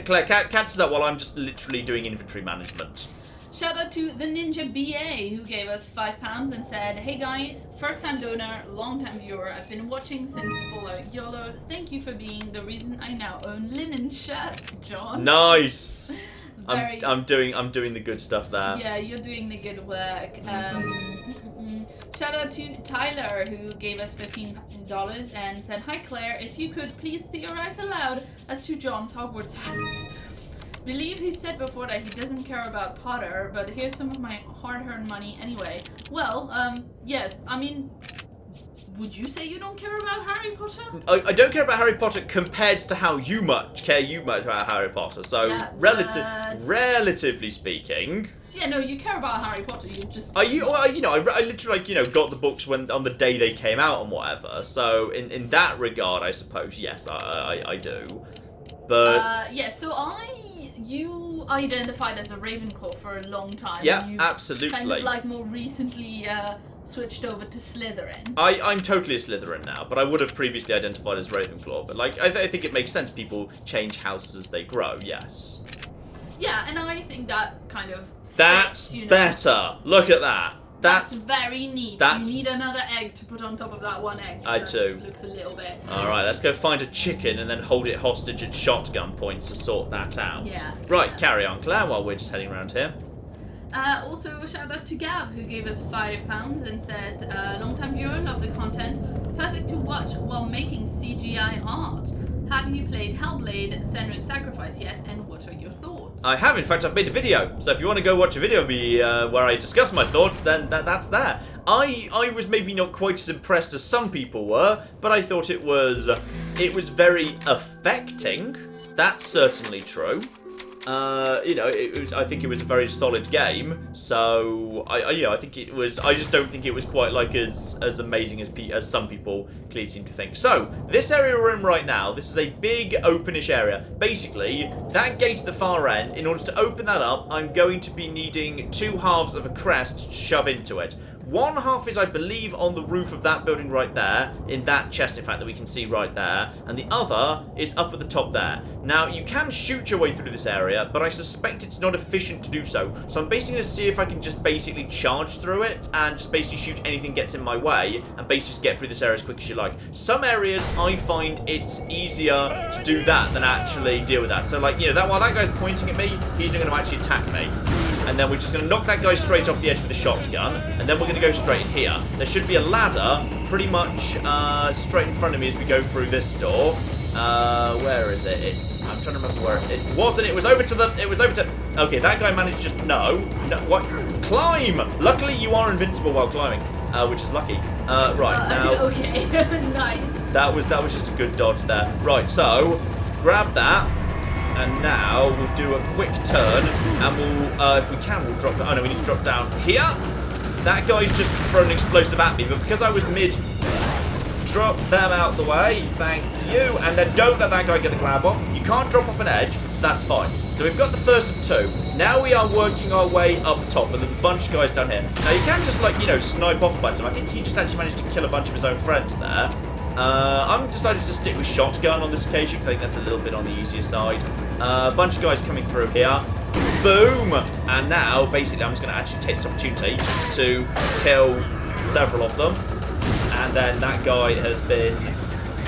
Claire, catch that while I'm just literally doing inventory management. Shout out to the Ninja BA who gave us £5 and said, "Hey guys, first time donor, long time viewer. I've been watching since Fallout YOLO. Thank you for being the reason I now own linen shirts, John." Nice. I'm doing the good stuff there. Yeah, you're doing the good work. Shout out to Tyler who gave us $15 and said, "Hi Claire, if you could please theorize aloud as to John's Hogwarts habits. Believe he said before that he doesn't care about Potter, but here's some of my hard-earned money anyway." Well, yes, I mean, would you say you don't care about Harry Potter? I don't care about Harry Potter compared to how you care about Harry Potter. So, Yeah, relatively speaking... Yeah, no, you care about Harry Potter, you just... I literally, got the books on the day they came out and whatever. So, in that regard, I suppose, yes, I do. But... yeah, so you identified as a Ravenclaw for a long time. Yeah, and absolutely. Kind of like more recently switched over to Slytherin. I'm totally a Slytherin now, but I would have previously identified as Ravenclaw. But like, I think it makes sense. People change houses as they grow. Yes. Yeah, and I think that kind of. That's fits, better. Look at that. That's very neat. You need another egg to put on top of that one egg. I that do. Looks a little bit. All right, let's go find a chicken and then hold it hostage at shotgun point to sort that out. Yeah. Right, yeah. Carry on, Claire, while we're just heading around here. Also, a shout out to Gav who gave us £5 and said, "Long time viewer, love the content. Perfect to watch while making CGI art. Have you played Hellblade: Senua's Sacrifice yet, and what are your thoughts?" I have, in fact, I've made a video. So if you want to go watch a video of me where I discuss my thoughts, then that's there. I was maybe not quite as impressed as some people were, but I thought it was very affecting. That's certainly true. I think it was a very solid game. So I think it was. I just don't think it was quite like as amazing as some people clearly seem to think. So this area we're in right now, this is a big openish area. Basically, that gate at the far end. In order to open that up, I'm going to be needing 2 halves of a crest to shove into it. One half is, I believe, on the roof of that building right there, in that chest, in fact, that we can see right there, and the other is up at the top there. Now, you can shoot your way through this area, but I suspect it's not efficient to do so. So I'm basically going to see if I can just basically charge through it, and just basically shoot anything that gets in my way, and basically just get through this area as quick as you like. Some areas, I find it's easier to do that than actually deal with that. So, like, while that guy's pointing at me, he's not going to actually attack me. And then we're just going to knock that guy straight off the edge with a shotgun. And then we're going to go straight in here. There should be a ladder pretty much straight in front of me as we go through this door. Where is it? I'm trying to remember where it wasn't. It was over to... Okay, that guy managed to just... No, what? Climb! Luckily, you are invincible while climbing, which is lucky. Right, now... Okay, nice. That was just a good dodge there. Right, so, grab that. And now we'll do a quick turn, and we'll, if we can, we'll drop down. Oh no, we need to drop down here. That guy's just thrown an explosive at me, but because I was mid, drop them out the way. Thank you. And then don't let that guy get the grab off. You can't drop off an edge, so that's fine. So we've got the first of 2. Now we are working our way up top, and there's a bunch of guys down here. Now you can just, like, snipe off a bunch of them. I think he just actually managed to kill a bunch of his own friends there. I'm decided to stick with shotgun on this occasion, because I think that's a little bit on the easier side. A bunch of guys coming through here. Boom! And now, basically, I'm just going to actually take this opportunity to kill several of them. And then that guy has been...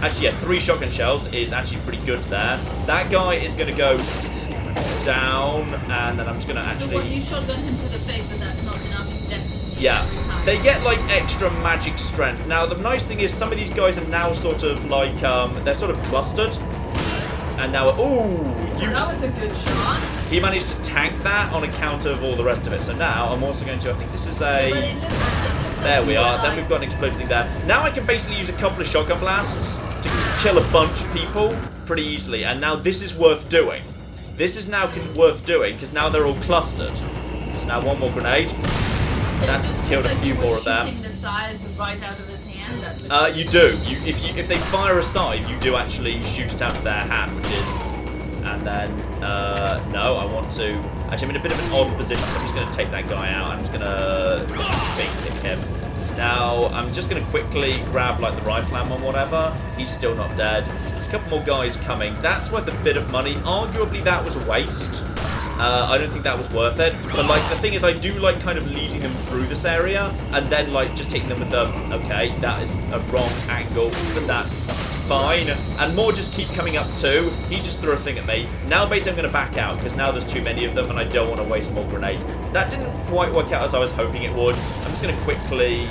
Actually, yeah, 3 shotgun shells is actually pretty good there. That guy is going to go down, and then I'm just gonna So actually. what, you shotgun him to the face, but that's not enough. You definitely need Yeah, every time. they get like extra magic strength. Now the nice thing is some of these guys are now sort of like they're sort of clustered, and now That was a good shot. he managed to tank that on account of all the rest of it. So now I'm also going to. I think this is But a. it looked like There we you are. were Then like- we've got an explosive thing there. Now I can basically use a couple of shotgun blasts to kill a bunch of people pretty easily. And now this is worth doing. This is now worth doing because now they're all clustered. So now one more grenade. That's just killed a like few you more were of them. shooting the sides right out of his hand. That looks You do. If they fire a scythe, you do actually shoot it out of their hand, which is. And then no, I want to. Actually, I'm in a bit of an odd position, so I'm just going to take that guy out. I'm just going to bait kick him. Now I'm just going to quickly grab like the rifle ammo or whatever. He's still not dead. There's a couple more guys coming. That's worth a bit of money. Arguably, that was a waste. I don't think that was worth it. But like the thing is, I do like kind of leading them through this area and then like just hitting them with the. Okay, that is a wrong angle, but that's fine. And more just keep coming up too. He just threw a thing at me. Now basically I'm going to back out because now there's too many of them and I don't want to waste more grenades. That didn't quite work out as I was hoping it would. I'm just going to quickly.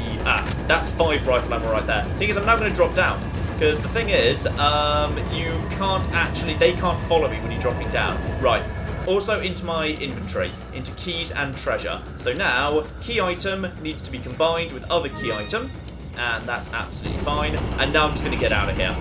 That's 5 rifle ammo right there. Thing is, I'm now going to drop down. Because the thing is, you can't actually. They can't follow me when you're dropping down. Right. Also into my inventory, into keys and treasure. So now, key item needs to be combined with other key item, and that's absolutely fine. And now I'm just going to get out of here.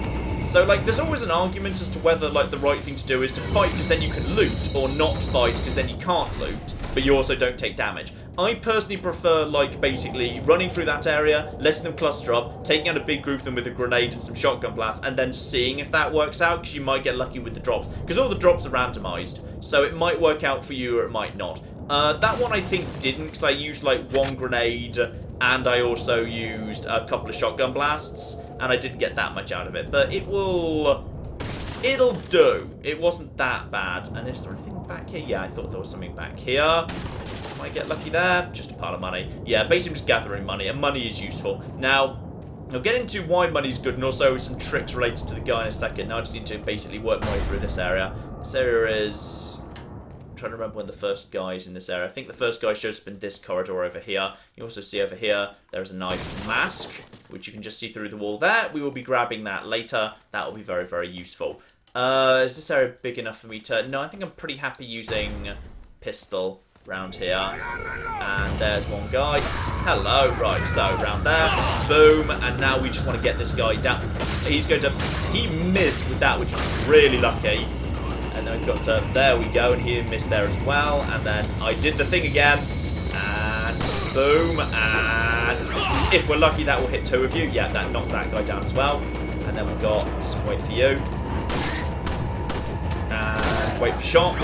So, like, there's always an argument as to whether, like, the right thing to do is to fight because then you can loot, or not fight because then you can't loot, but you also don't take damage. I personally prefer, like, basically running through that area, letting them cluster up, taking out a big group of them with a grenade and some shotgun blasts, and then seeing if that works out, because you might get lucky with the drops. Because all the drops are randomized, so it might work out for you or it might not. That one I think didn't, because I used, like, 1 grenade, and I also used a couple of shotgun blasts, and I didn't get that much out of it. But it'll do. It wasn't that bad. And is there anything back here? Yeah, I thought there was something back here. Might get lucky there. Just a pile of money. Yeah, basically just gathering money, and money is useful. Now, I'll get into why money's good, and also some tricks related to the guy in a second. Now I just need to basically work my way through this area. This area is... I'm trying to remember when the first guy's in this area. I think the first guy shows up in this corridor over here. You also see over here, there's a nice mask, which you can just see through the wall there. We will be grabbing that later. That will be very, very useful. Is this area big enough for me to... No, I think I'm pretty happy using pistol round here. And there's one guy. Hello. Right, so round there. Boom. And now we just want to get this guy down. He's going to... He missed with that, which was really lucky. And then we've got to... There we go. And he missed there as well. And then I did the thing again. And boom. And if we're lucky, that will hit 2 of you. Yeah, that knocked that guy down as well. And then we've got... Wait for you. And wait for shot.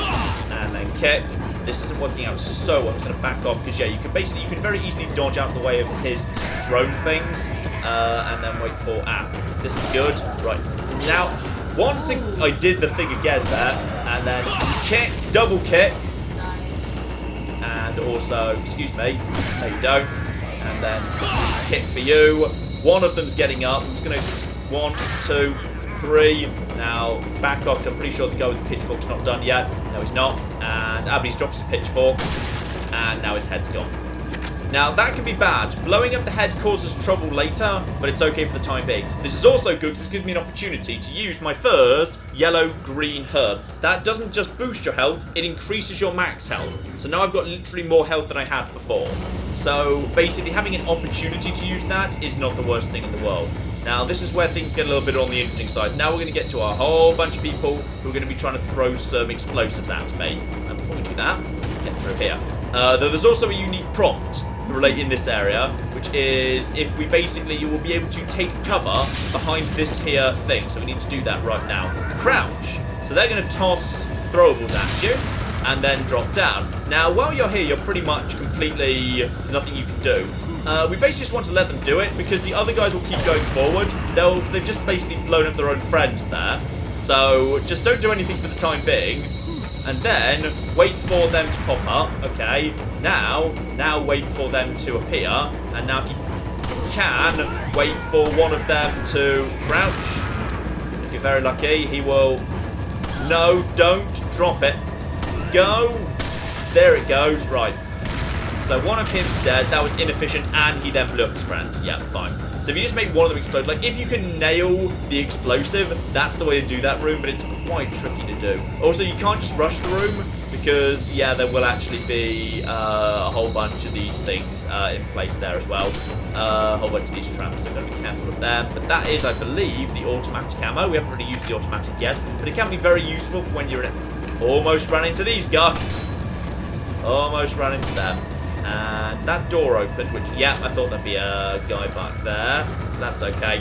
And then kick. This isn't working out so I'm just going to back off because, yeah, you can very easily dodge out the way of his thrown things and then wait for, this is good. Right, now, once I did the thing again there, and then kick, double kick, and also, excuse me, there you go, and then kick for you. One of them's getting up. I'm just going to, 1, 2, 3. Now, back off. I'm pretty sure the guy with the pitchfork's not done yet. No, he's not. And Abby's dropped his pitchfork. And now his head's gone. Now, that can be bad. Blowing up the head causes trouble later, but it's okay for the time being. This is also good because this gives me an opportunity to use my first yellow-green herb. That doesn't just boost your health, it increases your max health. So now I've got literally more health than I had before. So, basically, having an opportunity to use that is not the worst thing in the world. Now, this is where things get a little bit on the interesting side. Now we're going to get to a whole bunch of people who are going to be trying to throw some explosives at me. And before we do that, get through here. Though there's also a unique prompt related in this area, which is if we basically, you will be able to take cover behind this here thing. So we need to do that right now. Crouch. So they're going to toss throwables at you and then drop down. Now, while you're here, you're pretty much completely, there's nothing you can do. We basically just want to let them do it because the other guys will keep going forward. They've just basically blown up their own friends there. So just don't do anything for the time being. And then wait for them to pop up. Okay. Now wait for them to appear. And now if you can, wait for one of them to crouch. If you're very lucky, he will... No, don't drop it. go. There it goes. Right. So one of him's dead. That was inefficient, and he then blew up his friend. Yeah, fine. So if you just make one of them explode, like if you can nail the explosive, that's the way to do that room, but it's quite tricky to do. Also, you can't just rush the room because, yeah, there will actually be a whole bunch of these things in place there as well. A whole bunch of these traps, so you've got to be careful of them. But that is, I believe, the automatic ammo. We haven't really used the automatic yet, but it can be very useful for when you're in it. Almost ran into these guys. Almost ran into them. And that door opened, which, yeah, I thought there'd be a guy back there. That's okay.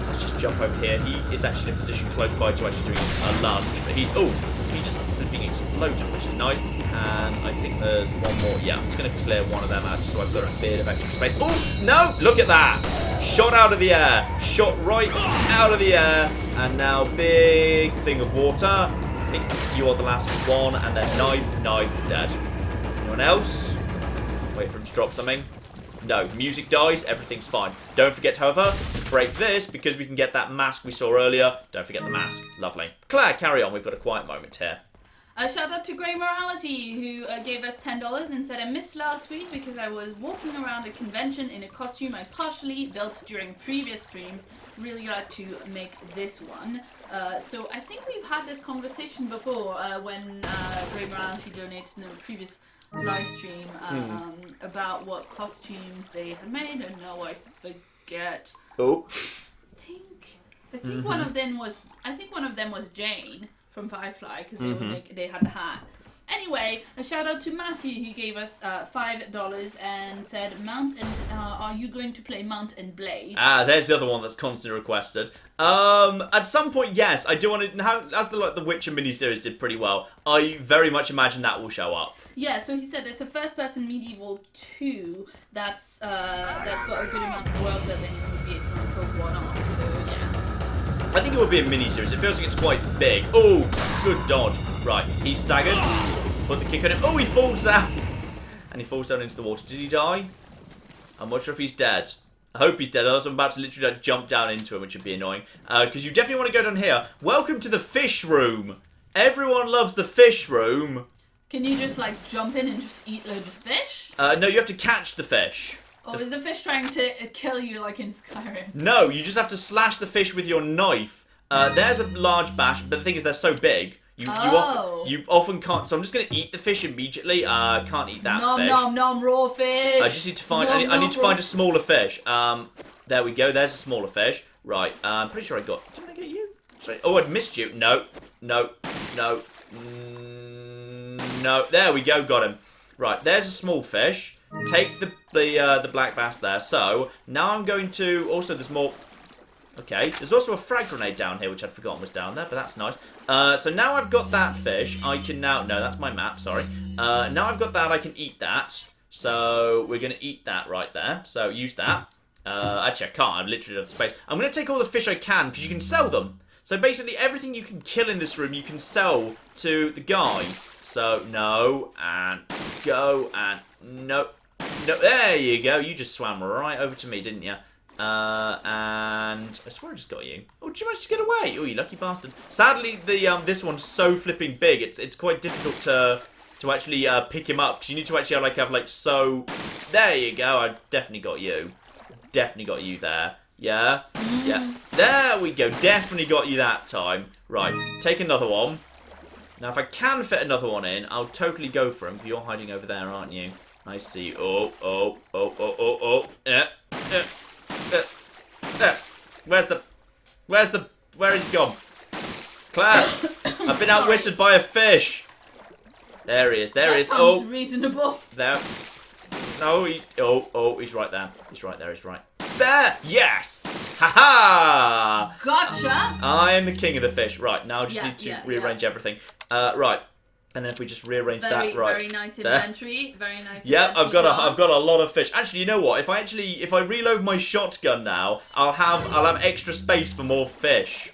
Let's just jump over here. He is actually in a position close by to actually doing a lunge, but he's, oh, he just being exploded, which is nice. And I think there's one more. Yeah, I'm just going to clear one of them out just so I've got a bit of extra space. Oh, no, look at that. Shot out of the air. Shot right out of the air. And now big thing of water. I think you are the last one. And then knife, dead. Anyone else? Wait for him to drop something. No, music dies, everything's fine. Don't forget, however, to break this because we can get that mask we saw earlier. Don't forget the mask. Lovely. Claire, carry on. We've got a quiet moment here. A shout out to Grey Morality, who gave us $10 and said, I missed last week because I was walking around a convention in a costume I partially built during previous streams. Really glad to make this one. So I think we've had this conversation before when Grey Morality donated in the previous live stream about what costumes they had made, and now I forget. Oh. I think one of them was Jane from Firefly because they had the hat. Anyway, a shout out to Matthew who gave us $5 and said, are you going to play Mount and Blade? Ah, there's the other one that's constantly requested. At some point, yes, I do want to. As the Witcher miniseries did pretty well, I very much imagine that will show up. Yeah, so he said it's a first-person medieval 2 that's got a good amount of world building and would be excellent for one-off. So yeah. I think it would be a miniseries. It feels like it's quite big. Oh, good dodge. Right, he's staggered. Put the kick on him. Oh, he falls down. And he falls down into the water. Did he die? I'm not sure if he's dead. I hope he's dead, else I'm about to literally jump down into him, which would be annoying. Because you definitely want to go down here. Welcome to the fish room. Everyone loves the fish room. Can you just jump in and just eat loads of fish? No, you have to catch the fish. Or is the fish trying to kill you like in Skyrim? No, you just have to slash the fish with your knife. There's a large bash, but the thing is they're so big. You often can't. So I'm just going to eat the fish immediately. Can't eat that fish. Nom, raw fish. I just need to find. I need to find a smaller fish. There we go. There's a smaller fish. Right. I'm pretty sure I got. Didn't I get you? Sorry. Oh, I'd missed you. No. There we go. Got him. Right. There's a small fish. Take the black bass there. So now I'm going to. Also, there's more. Okay, there's also a frag grenade down here, which I'd forgotten was down there, but that's nice. So now I've got that fish, I can now... No, that's my map, sorry. Now I've got that, I can eat that. So we're going to eat that right there. So use that. Actually, I can't. I've literally got space. I'm going to take all the fish I can, because you can sell them. So basically, everything you can kill in this room, you can sell to the guy. So, no, and go, and no. No, there you go. You just swam right over to me, didn't you? And I swear I just got you. Oh, did you manage to get away? Oh, you lucky bastard. Sadly, the this one's so flipping big. It's quite difficult to actually pick him up because you need to actually have so. There you go. I definitely got you. Definitely got you there. Yeah. Yeah. There we go. Definitely got you that time. Right. Take another one. Now, if I can fit another one in, I'll totally go for him. You're hiding over there, aren't you? I see. Oh. Yeah. Where is he gone? Claire, I've been outwitted by a fish. There he is. There he is. That sounds reasonable. There. No, he's right there. He's right there. He's right there. Yes. Ha ha. Gotcha. I am the king of the fish. Right now, I just need to rearrange everything. Right. And then if we just rearrange that right, very nice inventory. There. Very nice. Yeah, I've got a lot of fish. Actually, you know what? If I reload my shotgun now, I'll have extra space for more fish.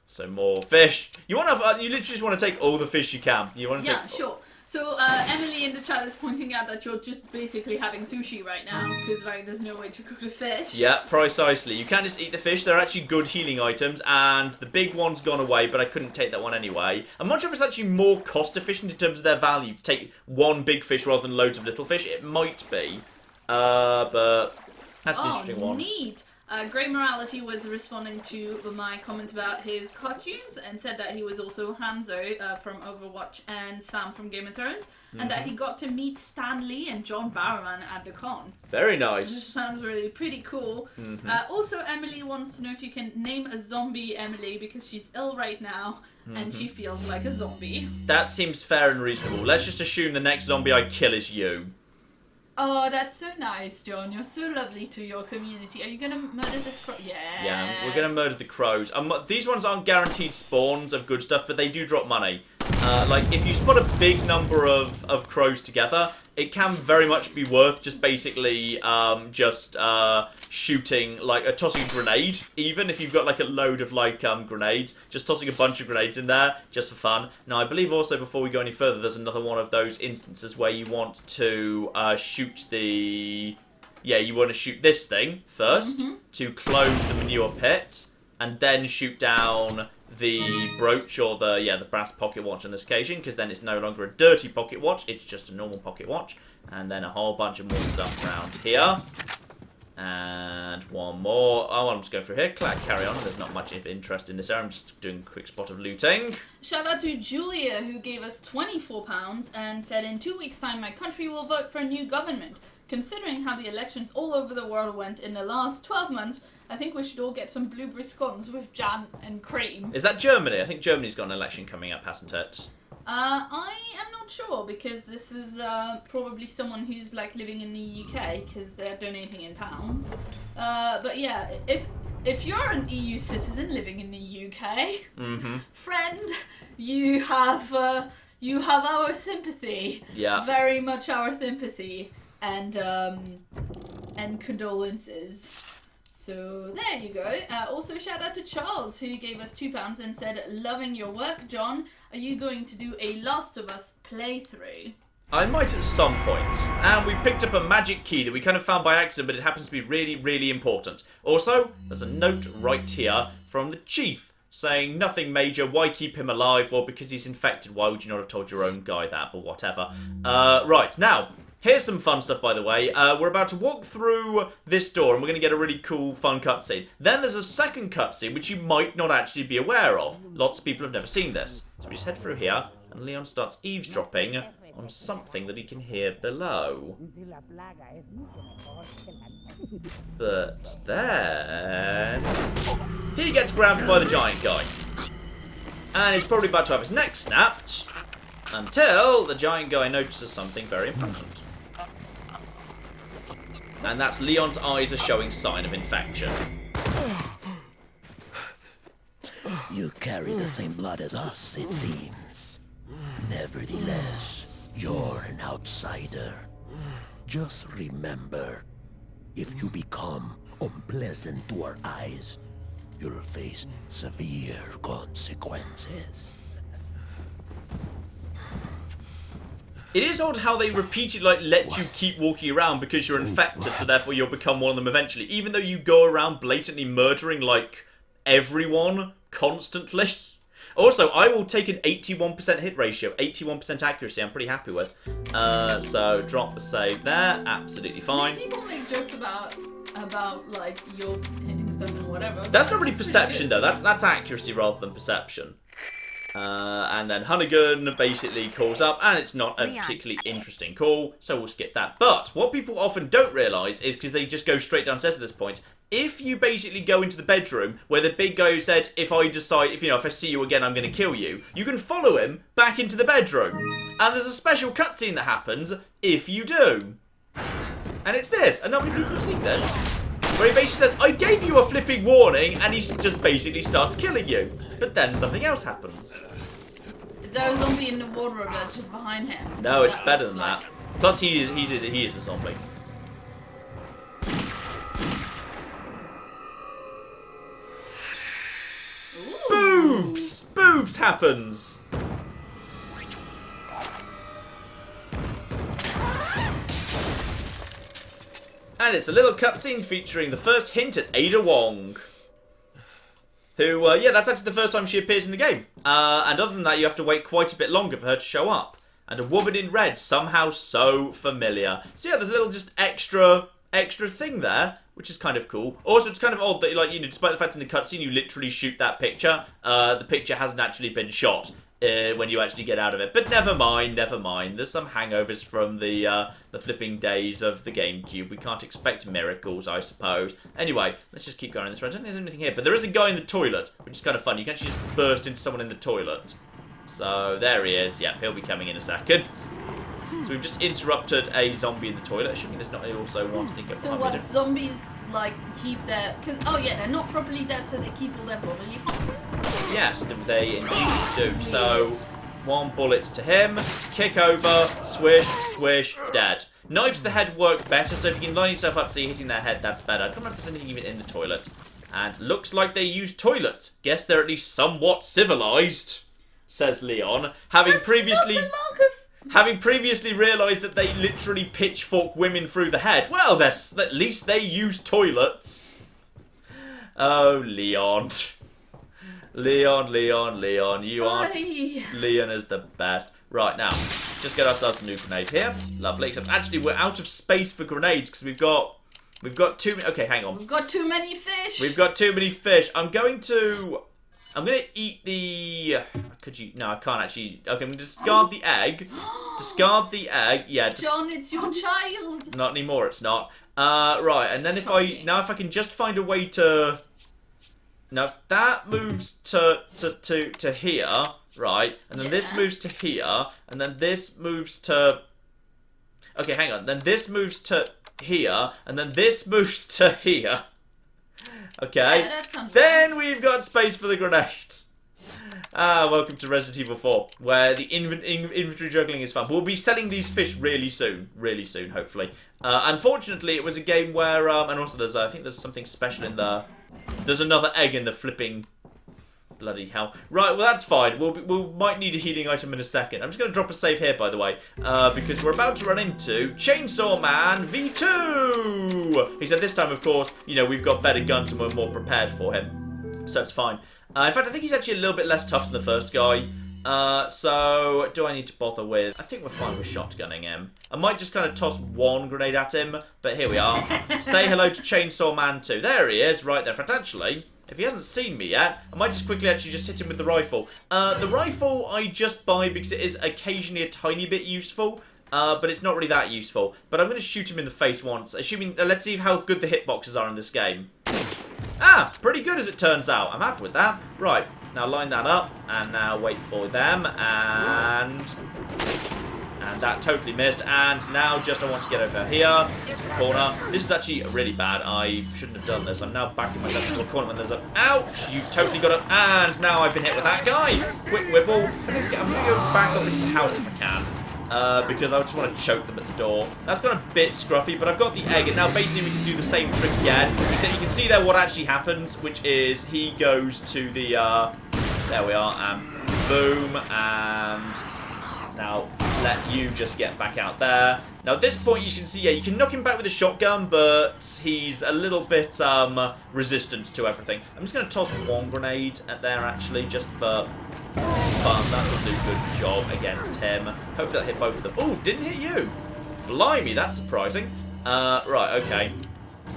So more fish. You literally just want to take all the fish you can. You want to take. Sure. So Emily in the chat is pointing out that you're just basically having sushi right now because like there's no way to cook the fish. Yeah, precisely. You can just eat the fish. They're actually good healing items, and the big one's gone away, but I couldn't take that one anyway. I'm not sure if it's actually more cost efficient in terms of their value to take one big fish rather than loads of little fish. It might be, but that's an interesting one. Neat. Great Morality was responding to my comment about his costumes and said that he was also Hanzo from Overwatch and Sam from Game of Thrones, and that he got to meet Stan Lee and John Barrowman at the con. Very This nice. sounds really pretty cool. Also, Emily wants to know if you can name a zombie Emily because she's ill right now and she feels like a zombie. That seems fair and reasonable. Let's just assume the next zombie I kill is you. Oh, that's so nice, John. You're so lovely to your community. Are you gonna murder this crow? Yes. Yeah, we're going to murder the crows. These ones aren't guaranteed spawns of good stuff, but they do drop money. Like, if you spot a big number of crows together, it can very much be worth just basically shooting, like, tossing a grenade, even if you've got, like, a load of, like, grenades. Just tossing a bunch of grenades in there, just for fun. Now, I believe also, before we go any further, there's another one of those instances where you want to shoot the... Yeah, you want to shoot this thing first to close the manure pit, and then shoot down the brooch or the brass pocket watch on this occasion, because then it's no longer a dirty pocket watch, it's just a normal pocket watch. And then a whole bunch of more stuff around here. And one more. Oh, I'm just going through here. Carry on. There's not much of interest in this area. I'm just doing a quick spot of looting. Shout out to Julia, who gave us £24 and said, in 2 weeks' time, my country will vote for a new government. Considering how the elections all over the world went in the last 12 months, I think we should all get some blueberry scones with jam and cream. Is that Germany? I think Germany's got an election coming up, hasn't it? I am not sure, because this is probably someone who's like living in the UK, because they're donating in pounds. But yeah, if you're an EU citizen living in the UK, friend, you have our sympathy. Yeah. Very much our sympathy and condolences. So there you go. Also shout out to Charles, who gave us £2 and said, loving your work, John. Are you going to do a Last of Us playthrough? I might at some point. And we've picked up a magic key that we kind of found by accident, but it happens to be really, really important. Also, there's a note right here from the chief saying, nothing major, why keep him alive? Or because he's infected, why would you not have told your own guy that? But whatever. Right, now... Here's some fun stuff, by the way. We're about to walk through this door, and we're going to get a really cool, fun cutscene. Then there's a second cutscene, which you might not actually be aware of. Lots of people have never seen this. So we just head through here, and Leon starts eavesdropping on something that he can hear below. But then... he gets grabbed by the giant guy. And he's probably about to have his neck snapped, until the giant guy notices something very important. And that's Leon's eyes are showing sign of infection. You carry the same blood as us, it seems. Nevertheless, you're an outsider. Just remember, if you become unpleasant to our eyes, you'll face severe consequences. It is odd how they repeatedly let you keep walking around because you're infected, so therefore you'll become one of them eventually. Even though you go around blatantly murdering, like, everyone constantly. Also, I will take an 81% hit ratio, 81% accuracy, I'm pretty happy with. So, drop a save there, absolutely fine. People make jokes about like, you're hitting stuff and whatever. That's not really perception, though. That's accuracy rather than perception. And then Hunnigan basically calls up, and it's not a particularly interesting call, so we'll skip that. But what people often don't realise is, because they just go straight downstairs at this point, if you basically go into the bedroom where the big guy who said, if I see you again, I'm going to kill you, you can follow him back into the bedroom. And there's a special cutscene that happens if you do. And it's this, and not many people have seen this. Where he basically says, I gave you a flipping warning, and he just basically starts killing you. But then something else happens. Is there a zombie in the wardrobe that's just behind him? No, it's better than that. Plus, he is a zombie. Ooh. Boobs! Boobs happens! And it's a little cutscene featuring the first hint at Ada Wong. Who, yeah, that's actually the first time she appears in the game. And other than that, you have to wait quite a bit longer for her to show up. And a woman in red, somehow so familiar. So yeah, there's a little just extra thing there, which is kind of cool. Also, it's kind of odd that, like, you know, despite the fact in the cutscene you literally shoot that picture, the picture hasn't actually been shot when you actually get out of it. But never mind, never mind. There's some hangovers from the flipping days of the GameCube. We can't expect miracles, I suppose. Anyway, let's just keep going in this road. I don't think there's anything here, but there is a guy in the toilet, which is kind of fun. You can actually just burst into someone in the toilet. So, there he is. Yep, he'll be coming in a second. So we've just interrupted a zombie in the toilet, assuming there's not also one to get So what, zombies, like, keep their... Because, oh yeah, they're not properly dead, so they keep all their bodily functions? Yes, they indeed do. So, one bullet to him, kick over, swish, swish, dead. Knives to the head work better, so if you can line yourself up so you're hitting their head, that's better. I don't know if there's anything even in the toilet. And looks like they use toilets. Guess they're at least somewhat civilized, says Leon, having previously realised that they literally pitchfork women through the head. Well, at least they use toilets. Oh, Leon. Leon, you aren't... Leon is the best. Right, now, just get ourselves a new grenade here. Lovely, except actually we're out of space for grenades because we've got too many... Okay, hang on. We've got too many fish. We've got too many fish. I'm going to eat the... Could you... No, I can't actually... Okay, I'm going to discard the egg. Discard the egg. Yeah. John, it's your child. Not anymore, it's not. Right, and then if I can just find a way to... Now, if that moves to here, right, and then this moves to here, and then this moves to... Okay, hang on. Then this moves to here, and then this moves to here. Okay, Yeah, that sounds then right. we've got space for the grenades. Welcome to Resident Evil 4, where the inventory juggling is fun. We'll be selling these fish really soon, hopefully. Unfortunately, it was a game where, and also there's, I think there's something special in the, there's another egg in the flipping, bloody hell. Right, well that's fine. We might need a healing item in a second. I'm just going to drop a save here, by the way, because we're about to run into Chainsaw Man V2! He said this time, of course, you know, we've got better guns and we're more prepared for him. So it's fine. In fact, I think he's actually a little bit less tough than the first guy. So, do I need to bother with... I think we're fine with shotgunning him. I might just kind of toss one grenade at him, but here we are. Say hello to Chainsaw Man 2. There he is, right there. In fact, actually, if he hasn't seen me yet, I might just quickly actually just hit him with the rifle. The rifle I just buy because it is occasionally a tiny bit useful. But it's not really that useful. But I'm going to shoot him in the face once. Assuming... let's see how good the hitboxes are in this game. Ah, pretty good as it turns out. I'm happy with that. Right, now line that up, and now wait for them, and that totally missed, and now just I want to get over here, to the corner. This is actually really bad. I shouldn't have done this. I'm now backing myself into a corner when there's a... Ouch! You totally got it, and now I've been hit with that guy. Quick whipple. I'm going to go back off into the house if I can. Because I just want to choke them at the door. That's gone a bit scruffy, but I've got the egg, and now basically we can do the same trick again. Except you can see there what actually happens, which is he goes to the, there we are, and boom, and now let you just get back out there. Now at this point you can see, yeah, you can knock him back with a shotgun, but he's a little bit, resistant to everything. I'm just going to toss one grenade at there, actually, just for... fun. That will do a good job against him. Hopefully that hit both of them. Oh, didn't hit you. Blimey, that's surprising. Right, okay.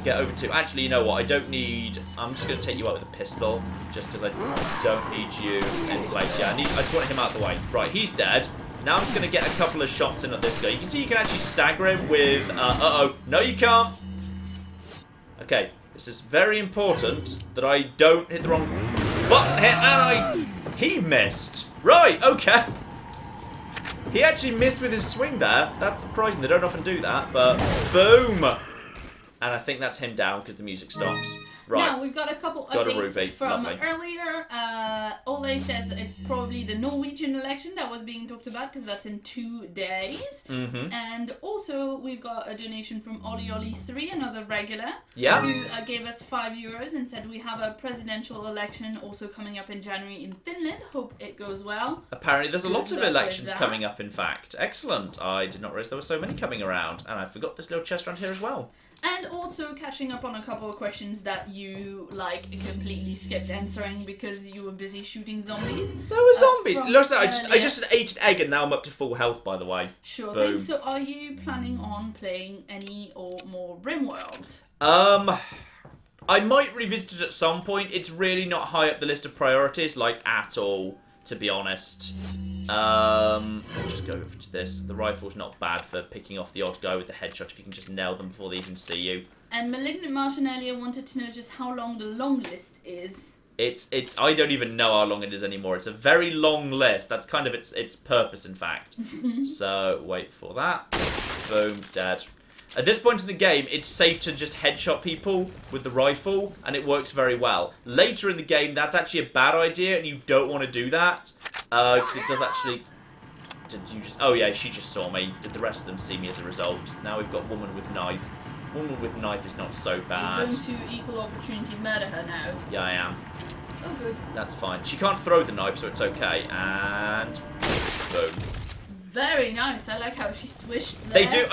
Get over to... Actually, you know what? I don't need... I'm just going to take you out with a pistol. Just because I don't need you in place. Yeah, I just want him out of the way. Right, he's dead. Now I'm just going to get a couple of shots in at this guy. You can see you can actually stagger him with... uh-oh. No, you can't. Okay. This is very important that I don't hit the wrong button here. And he missed. Right, okay. He actually missed with his swing there. That's surprising. They don't often do that, but boom. And I think that's him down because the music stops. Right. Now, we've got a couple Got a updates ruby. from Lovely. earlier. Ole says it's probably the Norwegian election that was being talked about because that's in 2 days. Mm-hmm. And also, we've got a donation from Oli3, another regular, Yeah. who gave us €5 and said we have a presidential election also coming up in January in Finland. Hope it goes well. Apparently there's a lot Good of luck with elections that. coming up, in fact. Excellent. I did not realize there were so many coming around. And I forgot this little chest around here as well. And also catching up on a couple of questions that you like completely skipped answering because you were busy shooting zombies. There were zombies. from Look, I earlier. just ate an egg and now I'm up to full health, by the way. Sure Boom. thing. So are you planning on playing any or more RimWorld? I might revisit it at some point. It's really not high up the list of priorities, like, at all, to be honest. I'll just go for this. The rifle's not bad for picking off the odd guy with the headshot if you can just nail them before they even see you. And Malignant Martian earlier wanted to know just how long the long list is. It's I don't even know how long it is anymore. It's a very long list. That's kind of its purpose, in fact. So, wait for that. Boom, dead. At this point in the game, it's safe to just headshot people with the rifle, and it works very well. Later in the game, that's actually a bad idea, and you don't want to do that, because it does actually... Did you just... Oh yeah, she just saw me. Did the rest of them see me as a result? Now we've got woman with knife. Woman with knife is not so bad. You're going to equal opportunity murder her now. Yeah, I am. Oh, good. That's fine. She can't throw the knife, so it's okay. And... boom. Very nice. I like how she swished there. They do.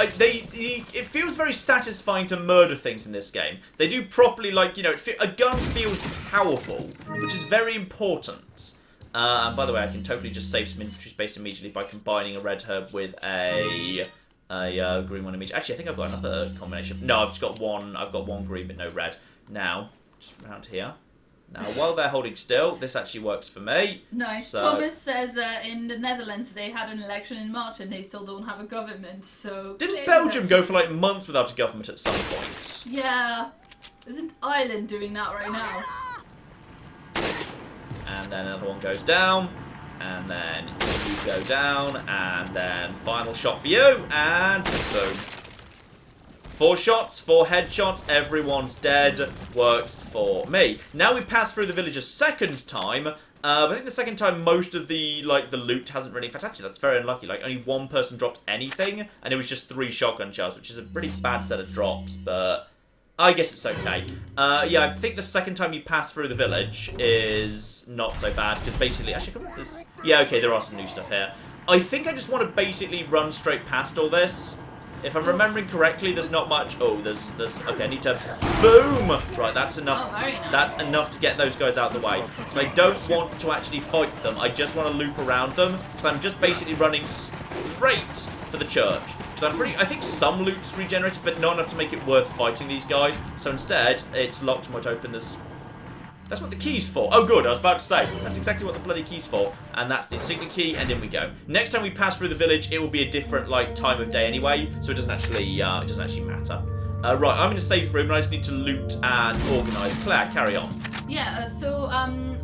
It feels very satisfying to murder things in this game. They do properly, like, you know, a gun feels powerful, which is very important. And by the way, I can totally just save some infantry space immediately by combining a red herb with a green one immediately. Actually, I think I've got another combination. No, I've just got one. I've got one green but no red. Now, just around here. Now, while they're holding still, this actually works for me. Nice. So... Thomas says in the Netherlands they had an election in March and they still don't have a government, so... Didn't Belgium go for like months without a government at some point? Yeah. Isn't Ireland doing that right now? And then another one goes down. And then you go down. And then final shot for you. And boom. 4 shots, 4 headshots, everyone's dead. Works for me. Now we pass through the village a second time. I think the second time most of the loot hasn't really... In fact, actually, that's very unlucky. Like, only one person dropped anything, and it was just 3 shotgun shells, which is a pretty bad set of drops, but I guess it's okay. Yeah, I think the second time you pass through the village is not so bad, because basically... Actually, come on, this... Yeah, okay, there are some new stuff here. I think I just want to basically run straight past all this. If I'm remembering correctly, there's not much... Oh, there's... Okay, I need to... Boom! Right, that's enough. Oh, very nice. That's enough to get those guys out of the way. Because I don't want to actually fight them. I just want to loop around them. Because I'm just basically running straight for the church. Because I think some loot's regenerated, but not enough to make it worth fighting these guys. So instead, it's locked. Might open this... That's what the key's for. Oh, good. I was about to say. That's exactly what the bloody key's for. And that's the insignia key, and in we go. Next time we pass through the village, it will be a different, like, time of day anyway, so it doesn't actually matter. Right, I'm in a safe room, and I just need to loot and organise. Claire, carry on. Yeah, so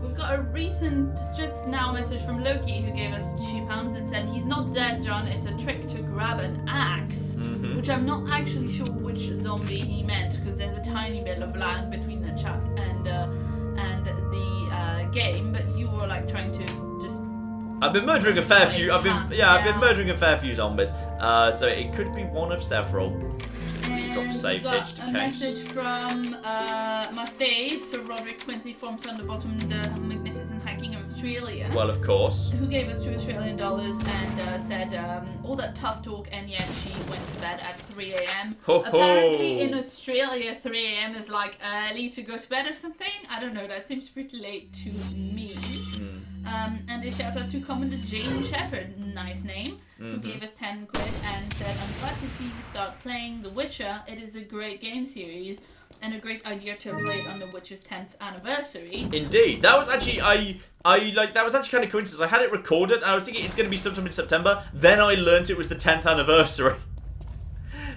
we've got a recent, just now, message from Loki who gave us £2 and said, he's not dead, John, it's a trick to grab an axe. Which I'm not actually sure which zombie he meant, because there's a tiny bit of lag between the chat and the game, but you were like trying to just... I've been murdering a fair few, I've been murdering a fair few zombies, so it could be one of several. Drop save got hitch to a case. message from my fave, Sir Roderick Quincy Forms on the bottom, the magnificent hiking of Australia. Well, of course. Who gave us $2 Australian and said all that tough talk, and yet she went to bed at 3 a.m. Apparently in Australia 3 a.m. is like early to go to bed or something. I don't know, that seems pretty late to me. And a shout out to Commander Jane Shepherd, nice name, who gave us 10 quid and said, I'm glad to see you start playing The Witcher. It is a great game series and a great idea to play it on The Witcher's 10th anniversary. Indeed. That was actually, that was actually kind of coincidence. I had it recorded and I was thinking it's going to be sometime in September. Then I learnt it was the 10th anniversary.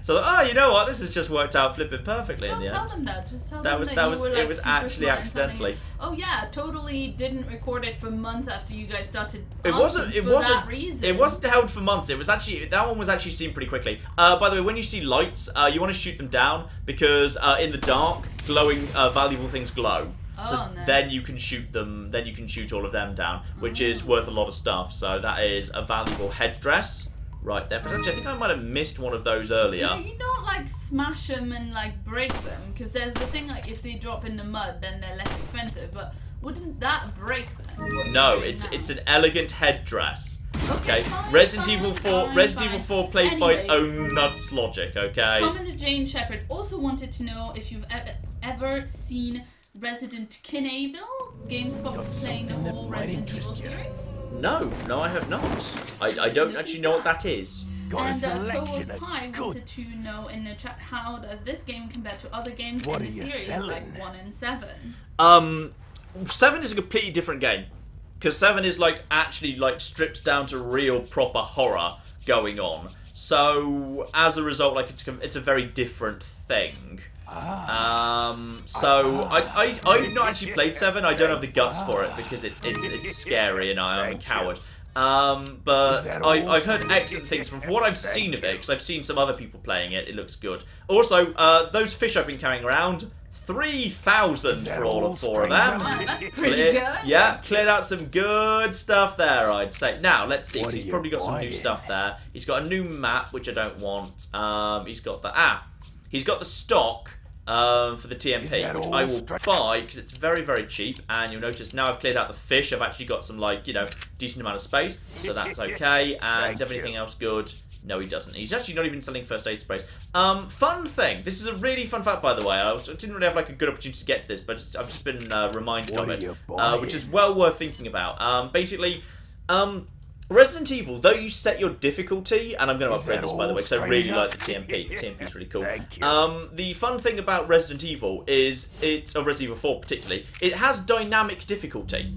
So, you know what? This has just worked out flipping perfectly in the end. Don't tell them that. Just tell them that it you were like it was super actually smart accidentally. Oh yeah, totally didn't record it for months after you guys started. It wasn't that reason. It wasn't held for months. It was actually that one was actually seen pretty quickly. By the way, when you see lights, you want to shoot them down because in the dark, glowing valuable things glow. So nice. then you can shoot them. Then you can shoot all of them down, which is worth a lot of stuff. So that is a valuable headdress. Right there. Actually, I think I might have missed one of those earlier. Do you not like smash them and like break them? Because there's the thing like if they drop in the mud, then they're less expensive. But Wouldn't that break them? What No, you're doing it's now? an elegant headdress. Okay, fine, Resident fine, Evil 4. fine, Resident fine. Evil 4 plays by its Anyway. own nuts logic. Okay. Commander Jane Shepard also wanted to know if you've ever seen Resident Kineville. GameSpot's playing the something that whole might Resident Evil interest you. series. No, I have not. I don't actually know what that is. Got a And selection Toad of Pie good. wanted to know in the chat, how does this game compare to other games What in are the you series selling? like 1 and 7? 7 is a completely different game. Because 7 is like actually like stripped down to real proper horror going on. So as a result, like it's a very different thing. So I've not actually played 7. I don't have the guts for it because it's scary and I'm a coward. But I've heard excellent things from what I've seen of it, because I've seen some other people playing it. It looks good. Also, those fish I've been carrying around, 3,000 for all of 4 of them. Wow, that's pretty good. Yeah, cleared out some good stuff there, I'd say. Now, let's see, 'cause What are he's you probably got some new buying? stuff there. He's got a new map, which I don't want. He's got the stock for the TMP, that which all I will straight? buy because it's very, very cheap. And you'll notice now I've cleared out the fish. I've actually got some, like, decent amount of space, so that's okay. And is Thank everything you. else good? No, he doesn't. He's actually not even selling first aid sprays. Fun thing. This is a really fun fact, by the way. I didn't really have like a good opportunity to get to this, but I've just been reminded What of are it, you buying? which is well worth thinking about. Basically, Resident Evil, though you set your difficulty, and I'm going to upgrade that this, by the all, way, because I really stranger? like the TMP. The TMP is really cool. Thank you. The fun thing about Resident Evil is Resident Evil 4 particularly, it has dynamic difficulty.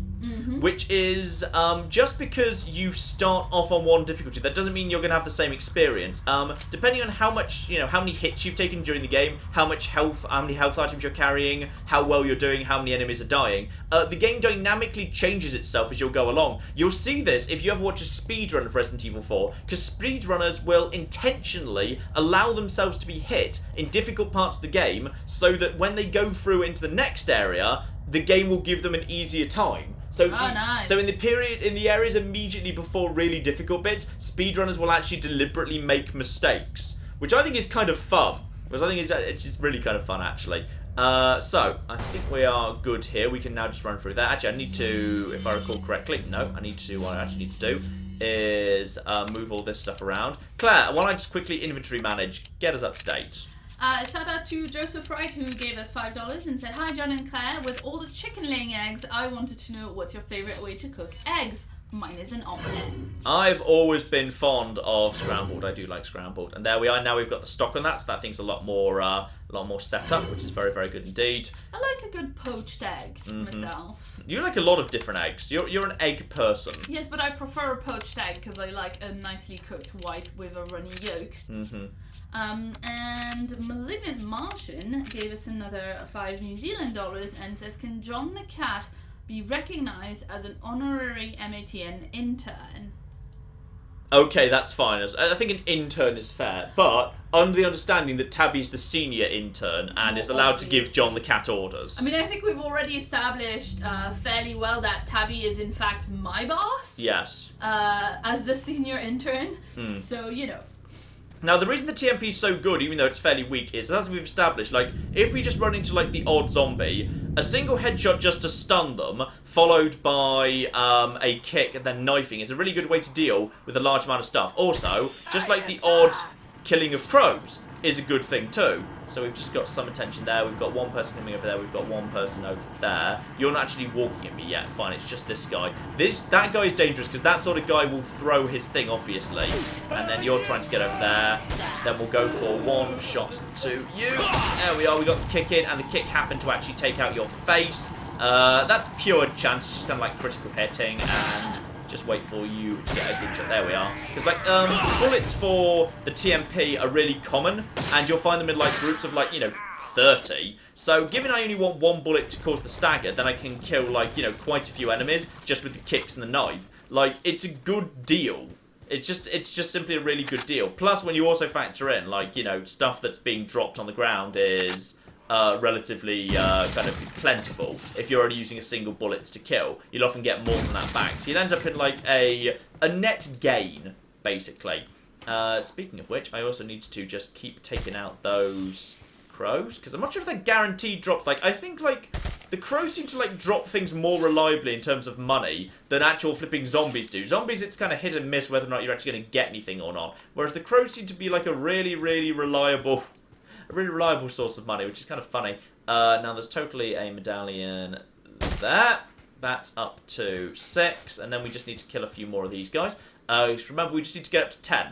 Which is just because you start off on one difficulty, that doesn't mean you're going to have the same experience. Depending on how much, how many hits you've taken during the game, how many health items you're carrying, how well you're doing, how many enemies are dying, the game dynamically changes itself as you'll go along. You'll see this if you ever watch a speedrun of Resident Evil 4, because speedrunners will intentionally allow themselves to be hit in difficult parts of the game, so that when they go through into the next area, the game will give them an easier time. So, nice. so in the areas immediately before really difficult bits, speedrunners will actually deliberately make mistakes, which I think is kind of fun. Because I think it's just really kind of fun, actually. So, I think we are good here. We can now just run through that. Actually, I need to, if I recall correctly, no, I need to do what I actually need to do is move all this stuff around. Claire, why don't I just quickly inventory manage, get us up to date. Shout out to Joseph Wright, who gave us $5 and said, "Hi John and Claire, with all the chicken laying eggs, I wanted to know what's your favourite way to cook eggs. Mine is an omelette." I've always been fond of scrambled. I do like scrambled, and there we are. Now we've got the stock on that, so that thing's a lot more set up, which is very, very good indeed. I like a good poached egg Mm-hmm. myself. You like a lot of different eggs. You're an egg person. Yes, but I prefer a poached egg because I like a nicely cooked white with a runny yolk. And Malignant Martian gave us another $5 New Zealand and says, "Can John the Cat be recognised as an honorary MATN intern?" Okay, that's fine. I think an intern is fair, but under the understanding that Tabby's the senior intern and is allowed to give John the Cat orders. I mean, I think we've already established fairly well that Tabby is in fact my boss. Yes. As the senior intern. So, Now, the reason the TMP is so good, even though it's fairly weak, is, as we've established, like, if we just run into, like, the odd zombie, a single headshot just to stun them, followed by a kick and then knifing, is a really good way to deal with a large amount of stuff. Also, just like the odd killing of crows is a good thing too. So we've just got some attention there. We've got one person coming over there. We've got one person over there. You're not actually walking at me yet. Fine, it's just this guy. That guy is dangerous because that sort of guy will throw his thing, obviously. And then you're trying to get over there. Then we'll go for one shot to you. There we are. We got the kick in, and the kick happened to actually take out your face. That's pure chance. It's just kind of like critical hitting, and just wait for you to get a good shot. There we are. Because, like, bullets for the TMP are really common, and you'll find them in, like, groups of, like, 30. So, given I only want one bullet to cause the stagger, then I can kill, like, quite a few enemies just with the kicks and the knife. Like, it's a good deal. It's just simply a really good deal. Plus, when you also factor in, like, stuff that's being dropped on the ground is relatively kind of plentiful. If you're only using a single bullet to kill, you'll often get more than that back. So you'll end up in like a net gain, basically. Speaking of which, I also need to just keep taking out those crows, because I'm not sure if they're guaranteed drops. Like, I think like the crows seem to, like, drop things more reliably in terms of money than actual flipping zombies do. Zombies, it's kind of hit and miss whether or not you're actually going to get anything or not. Whereas the crows seem to be, like, a really reliable source of money, which is kind of funny. Now, there's totally a medallion there. That's up to 6, and then we just need to kill a few more of these guys. Remember, we just need to get up to 10.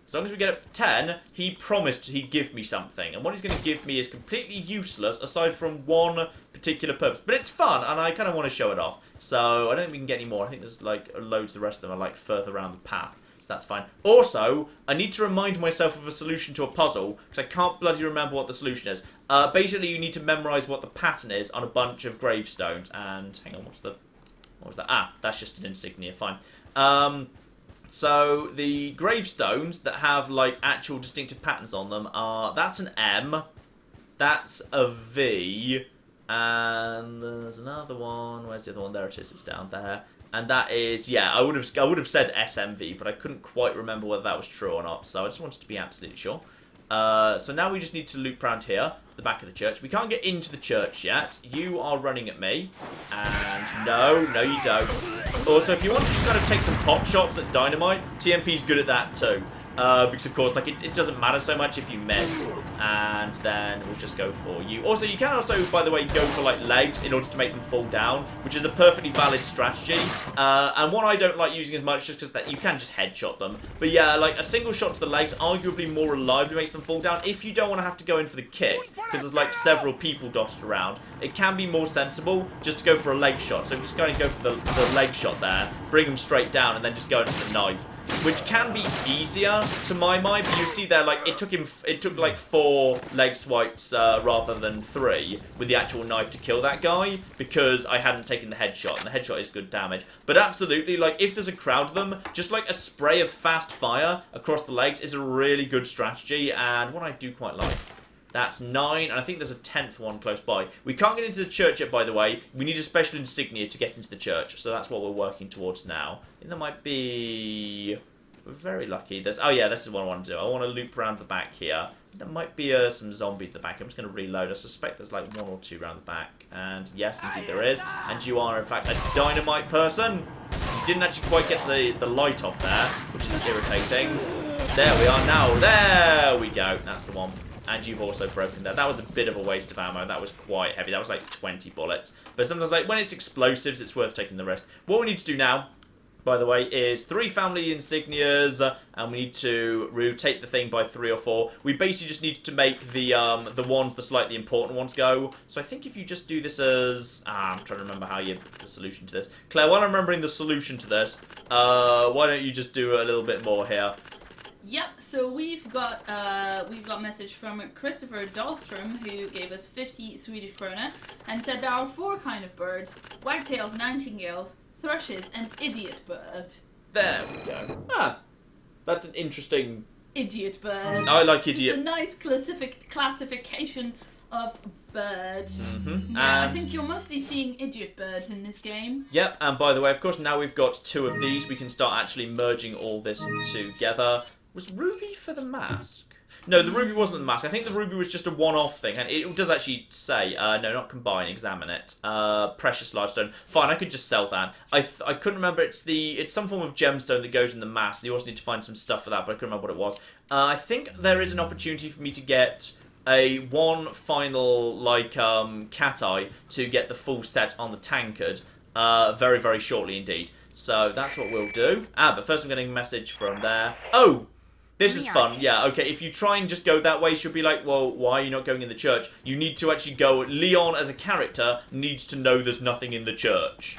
As long as we get up to 10, he promised he'd give me something. And what he's going to give me is completely useless, aside from one particular purpose. But it's fun, and I kind of want to show it off. So, I don't think we can get any more. I think there's, like, loads of the rest of them are, like, further around the path. So that's fine. Also, I need to remind myself of a solution to a puzzle, because I can't bloody remember what the solution is. Basically, you need to memorise what the pattern is on a bunch of gravestones. And, hang on, what was that? Ah, that's just an insignia, fine. So, the gravestones that have, like, actual distinctive patterns on them are... That's an M. That's a V. And there's another one. Where's the other one? There it is. It's down there. And that is... Yeah, I would have said SMV, but I couldn't quite remember whether that was true or not. So, I just wanted to be absolutely sure. So, now we just need to loop around here. The back of the church. We can't get into the church yet. You are running at me. And no, you don't. Also, if you want to just kind of take some pot shots at dynamite, TMP's good at that too. Because of course, like it doesn't matter so much if you miss, and then we'll just go for you. Also, you can also, by the way, go for like legs in order to make them fall down, which is a perfectly valid strategy. And one I don't like using as much, just because that you can just headshot them. But yeah, like a single shot to the legs, arguably more reliably makes them fall down. If you don't want to have to go in for the kick, because there's like several people dotted around, it can be more sensible just to go for a leg shot. So just going to go for the leg shot there, bring them straight down, and then just go into the knife. Which can be easier to my mind, but you see there, like, it took like 4 leg swipes rather than 3 with the actual knife to kill that guy, because I hadn't taken the headshot, and the headshot is good damage. But absolutely, like, if there's a crowd of them, just like a spray of fast fire across the legs is a really good strategy, and one I do quite like. That's 9, and I think there's a 10th one close by. We can't get into the church yet, by the way. We need a special insignia to get into the church, so that's what we're working towards now. I think there might be... We're very lucky. Oh yeah, this is what I want to do. I want to loop around the back here. There might be some zombies at the back. I'm just going to reload. I suspect there's like 1 or 2 around the back. And yes, indeed there is. And you are, in fact, a dynamite person. You didn't actually quite get the light off there, which is irritating. There we are now. There we go. That's the one. And you've also broken that. That was a bit of a waste of ammo. That was quite heavy. That was like 20 bullets. But sometimes, like, when it's explosives, it's worth taking the risk. What we need to do now, by the way, is 3 family insignias, and we need to rotate the thing by 3 or 4. We basically just need to make the ones that's like the important ones go. So I think if you just do this as... I'm trying to remember the solution to this. Claire, while I'm remembering the solution to this, why don't you just do a little bit more here? Yep, so we've got a message from Christopher Dahlström, who gave us 50 Swedish krona and said there are 4 kind of birds: wagtails, nightingales, thrushes, and idiot bird. There we go. Ah, that's an interesting... Idiot bird. I like idiot. Just a nice classification of birds. Mm-hmm. Yeah, I think you're mostly seeing idiot birds in this game. Yep, and by the way, of course, now we've got 2 of these, we can start actually merging all this together. Was Ruby for the mask? No, the Ruby wasn't the mask. I think the Ruby was just a one-off thing. And it does actually say, no, not combine, examine it. Precious large stone. Fine, I could just sell that. I couldn't remember. It's some form of gemstone that goes in the mask. You also need to find some stuff for that, but I couldn't remember what it was. I think there is an opportunity for me to get one final, like, cat eye to get the full set on the tankard very, very shortly indeed. So that's what we'll do. But first I'm getting a message from there. Oh! This is fun. Yeah, okay, if you try and just go that way, she'll be like, well, why are you not going in the church? You need to actually go... Leon, as a character, needs to know there's nothing in the church.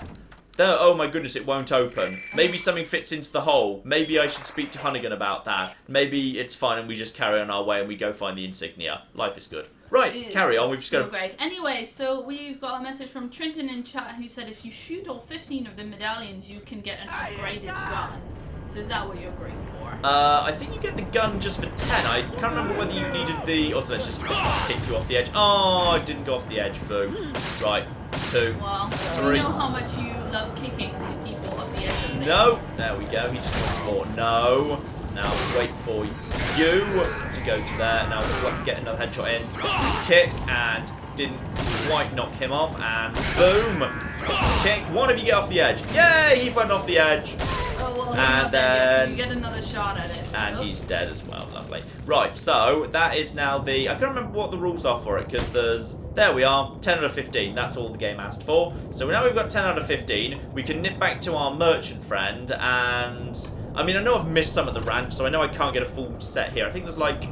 There, oh my goodness, it won't open. Maybe something fits into the hole. Maybe I should speak to Hunnigan about that. Maybe it's fine and we just carry on our way and we go find the insignia. Life is good. Right, carry on. We've just got to... Great. Anyway, so we've got a message from Trenton in chat who said if you shoot all 15 of the medallions, you can get an upgraded gun. So is that what you're going for? I think you get the gun just for 10. I can't remember whether you needed the... Also, let's just kick you off the edge. Oh, I didn't go off the edge. Boo. Right. 2. Well, 3. We know how much you love kicking people off the edge of things. No. There we go. He just wants 4. No. Now wait for you to go to there. Now get another headshot in. Kick and didn't quite knock him off, and boom! Kick. One of you get off the edge. Yay! He went off the edge. Oh, well, he's And not dead yet, so then- you get another shot at it. And Oh. he's dead as well. Lovely. Right, so that is now the... I can't remember what the rules are for it, because there's... There we are. 10 out of 15. That's all the game asked for. So now we've got 10 out of 15. We can nip back to our merchant friend, and... I mean, I know I've missed some at the ranch, so I know I can't get a full set here. I think there's like...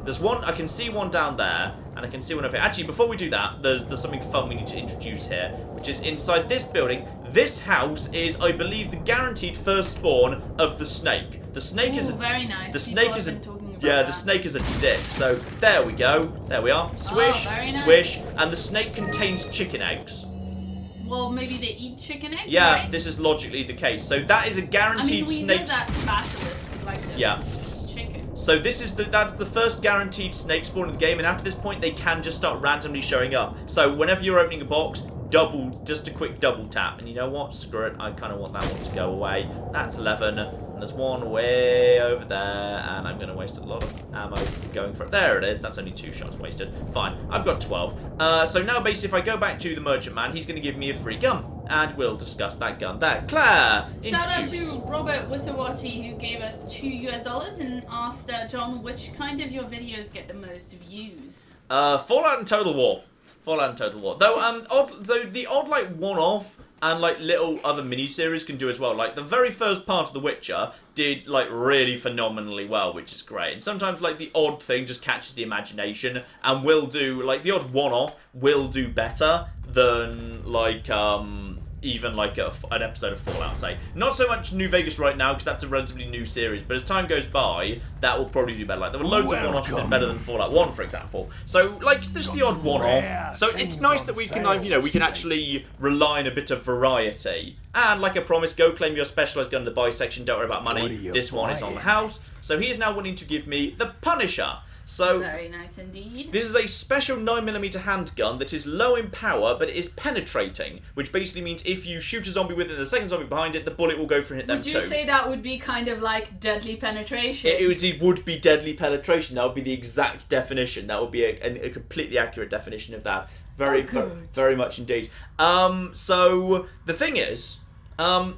There's one... I can see one down there, and I can see one over here. Actually, before we do that, there's something fun we need to introduce here, which is inside this building. This house is, I believe, the guaranteed first spawn of the snake. The snake is... Ooh, very nice. The People snake have is a... been talking about Yeah, the that. snake is a dick. So, there we go. There we are. Swish, very nice. swish. And the snake contains chicken eggs. Well, maybe they eat chicken eggs, Yeah, right? this is logically the case. So that is a I mean, guaranteed we know snake... that basilisks like to Yeah. eat chicken. So this is that's the first guaranteed snake spawn in the game, and after this point they can just start randomly showing up. So whenever you're opening a box, just a quick double tap. And you know what? Screw it. I kind of want that one to go away. That's 11. And there's one way over there, and I'm going to waste a lot of ammo going for it. There it is. That's only 2 shots wasted. Fine. I've got 12. So now basically if I go back to the merchant man, he's going to give me a free gun. And we'll discuss that gun there. Claire, Shout out introduce. to Robert Wisawati, who gave us $2 and asked John which kind of your videos get the most views. Fallout and Total War. Fallout and Total War. Though, the odd, like, one-off and, like, little other mini-series can do as well. Like, the very first part of The Witcher did, like, really phenomenally well, which is great. And sometimes, like, the odd thing just catches the imagination and will do, like, the odd one-off will do better than, like, even like an episode of Fallout, say. Not so much New Vegas right now, because that's a relatively new series, but as time goes by, that will probably do better. Like, there were loads of one-offs that did better than Fallout 1, for example. So, like, there's the odd one-off. So it's nice that we can, like, you know, we can actually rely on a bit of variety. And, like I promised, go claim your specialised gun in the buy section, don't worry about money. This one is on the house. So he is now wanting to give me the Punisher. So, Very nice indeed. this is a special 9mm handgun that is low in power, but it is penetrating, which basically means if you shoot a zombie with it and the second zombie behind it, the bullet will go for and hit them Would too. you say that would be kind of like deadly penetration? It would be deadly penetration. That would be the exact definition. That would be a completely accurate definition of that. Very much indeed. So, the thing is,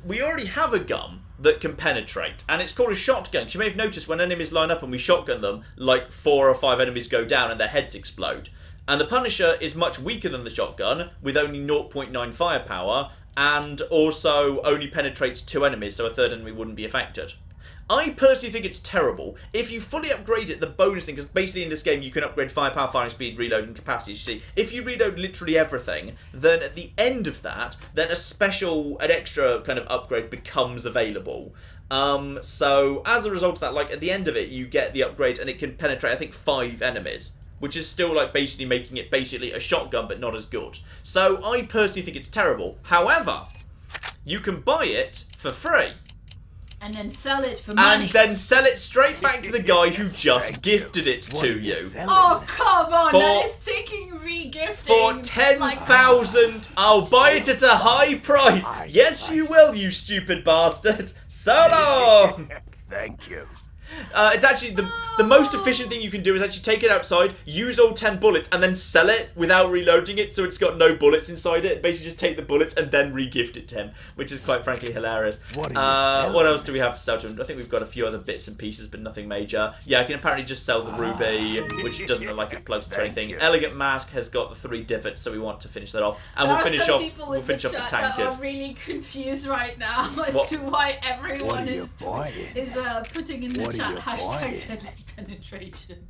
we already have a gun that can penetrate, and it's called a shotgun. You may have noticed when enemies line up and we shotgun them, like 4 or 5 enemies go down and their heads explode. And the Punisher is much weaker than the shotgun, with only 0.9 firepower, and also only penetrates 2 enemies, so a 3rd enemy wouldn't be affected. I personally think it's terrible. If you fully upgrade it, the bonus thing, because basically in this game you can upgrade firepower, firing speed, reloading capacity. You see, if you reload literally everything, then at the end of that, then an extra kind of upgrade becomes available. So as a result of that, like at the end of it, you get the upgrade and it can penetrate, I think, 5 enemies. Which is still like basically making it basically a shotgun, but not as good. So I personally think it's terrible. However, you can buy it for free. And then sell it for money. And then sell it straight back to the guy who just gifted it to you. Oh, come on, For- that is taking re-gifting. For 10,000, I'll buy it at a high price. Yes, you will, you stupid bastard. So long. Thank you. It's actually the most efficient thing you can do is actually take it outside, use all 10 bullets, and then sell it without reloading it, so it's got no bullets inside it. Basically, just take the bullets and then re-gift it to him, which is quite frankly hilarious. What are you what else do we have to sell to him? I think we've got a few other bits and pieces, but nothing major. Yeah, I can apparently just sell the ruby, which doesn't look like it plugs to anything. you. Elegant Mask has got the 3 divots, so we want to finish that off, and There we'll are finish some off. people We'll in finish the off the chat that tankard. are really confused right now as What? to why everyone What are you buying? is putting in the What are chat you hashtag buying? deadly penetration.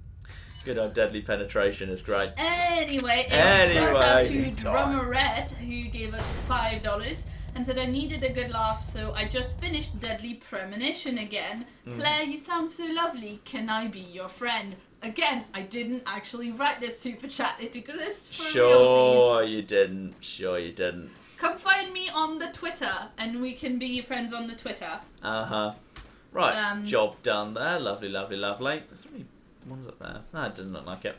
Good old deadly penetration is great. Anyway, shout out to Anyway. Drummerette who gave us $5 and said I needed a good laugh, so I just finished Deadly Premonition again. Claire, you sound so lovely. Can I be your friend? Again, I didn't actually write this super chat. It exists for realsies. Sure you didn't. Sure you didn't. Come find me on the Twitter, and we can be friends on the Twitter. Uh-huh. Right, job done there. Lovely, lovely, lovely. There's only ones up there. That doesn't look like it.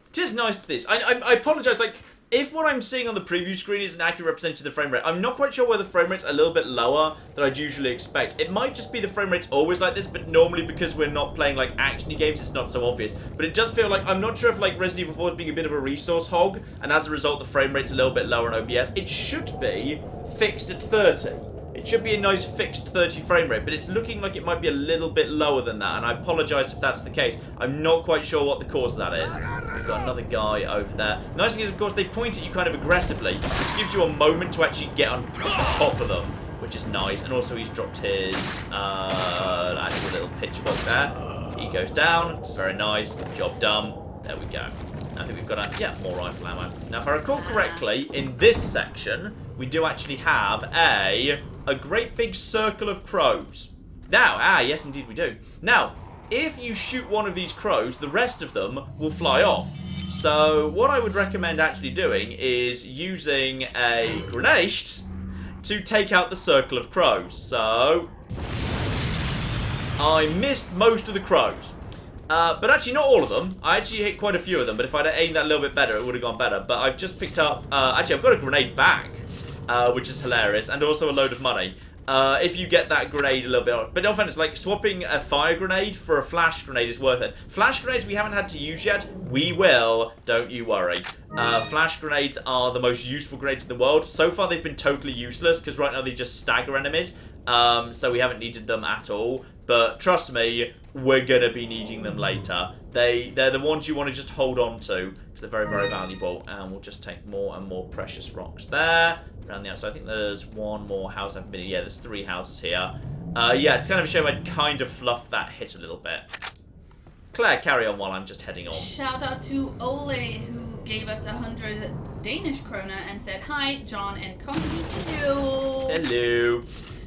It is nice to this. I apologise, like, if what I'm seeing on the preview screen is an accurate representation of the frame rate, I'm not quite sure whether the frame rate's a little bit lower than I'd usually expect. It might just be the frame rate's always like this, but normally because we're not playing like action-y games, it's not so obvious. But it does feel like, I'm not sure if like Resident Evil 4 is being a bit of a resource hog, and as a result the frame rate's a little bit lower in OBS. It should be fixed at 30. It should be a nice fixed 30 frame rate, but it's looking like it might be a little bit lower than that, and I apologise if that's the case. I'm not quite sure what the cause of that is. We've got another guy over there. The nice thing is, of course, they point at you kind of aggressively, which gives you a moment to actually get on top of them, which is nice. And also he's dropped his actual little pitchfork there. He goes down. Very nice. Job done. There we go. I think we've got more rifle ammo. Now, if I recall correctly, in this section, we do actually have a great big circle of crows. Now, yes, indeed we do. Now, if you shoot one of these crows, the rest of them will fly off. So, what I would recommend actually doing is using a grenade to take out the circle of crows. So, I missed most of the crows. But actually not all of them. I actually hit quite a few of them, but if I'd aimed that a little bit better, it would have gone better. But I've just picked up... actually, I've got a grenade back, which is hilarious, and also a load of money. If you get that grenade a little bit off. But in all fairness, like, swapping a fire grenade for a flash grenade is worth it. Flash grenades we haven't had to use yet. We will, don't you worry. Flash grenades are the most useful grenades in the world. So far, they've been totally useless, because right now they just stagger enemies. So we haven't needed them at all. But trust me, we're going to be needing them later. They're the ones you want to just hold on to, because they're very, very valuable. And we'll just take more and more precious rocks there. Around the outside, I think there's one more house I've been in. Yeah, there's 3 houses here. Yeah, it's kind of a shame I'd kind of fluffed that hit a little bit. Claire, carry on while I'm just heading on. Shout out to Ole, who gave us 100 Danish krona and said, "Hi, John and company." Hello. Hello.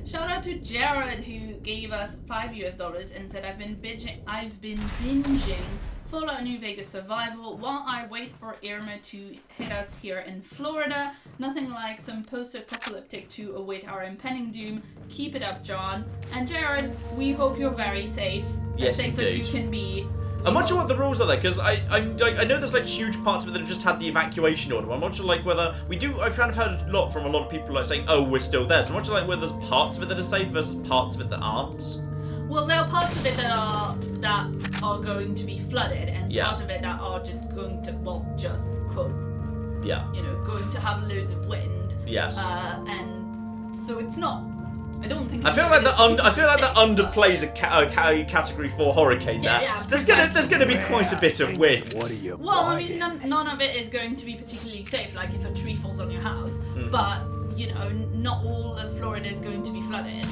Shout out to Jared, who gave us $5 and said, I've been binging Fallout New Vegas Survival while I wait for Irma to hit us here in Florida. Nothing like some post-apocalyptic to await our impending doom. Keep it up, John. And Jared, we hope you're very safe. Yes, as safe indeed. as you can be. I'm not sure what the rules are there, because I know there's like huge parts of it that have just had the evacuation order. I'm not sure like whether I've kind of heard a lot from a lot of people like saying, oh, we're still there. So I'm not sure like whether there's parts of it that are safe versus parts of it that aren't. Well, there are parts of it that are going to be flooded, and Yeah. part of it that are just going to, well, just quote, Yeah. you know, going to have loads of wind. Yes. And so it's not. I don't think. I feel like that underplays a category 4 hurricane there. Yeah, there's gonna be quite a bit of wind. What are you Well, I buying? mean, none of it is going to be particularly safe. Like if a tree falls on your house, Mm. but you know, not all of Florida is going to be flooded.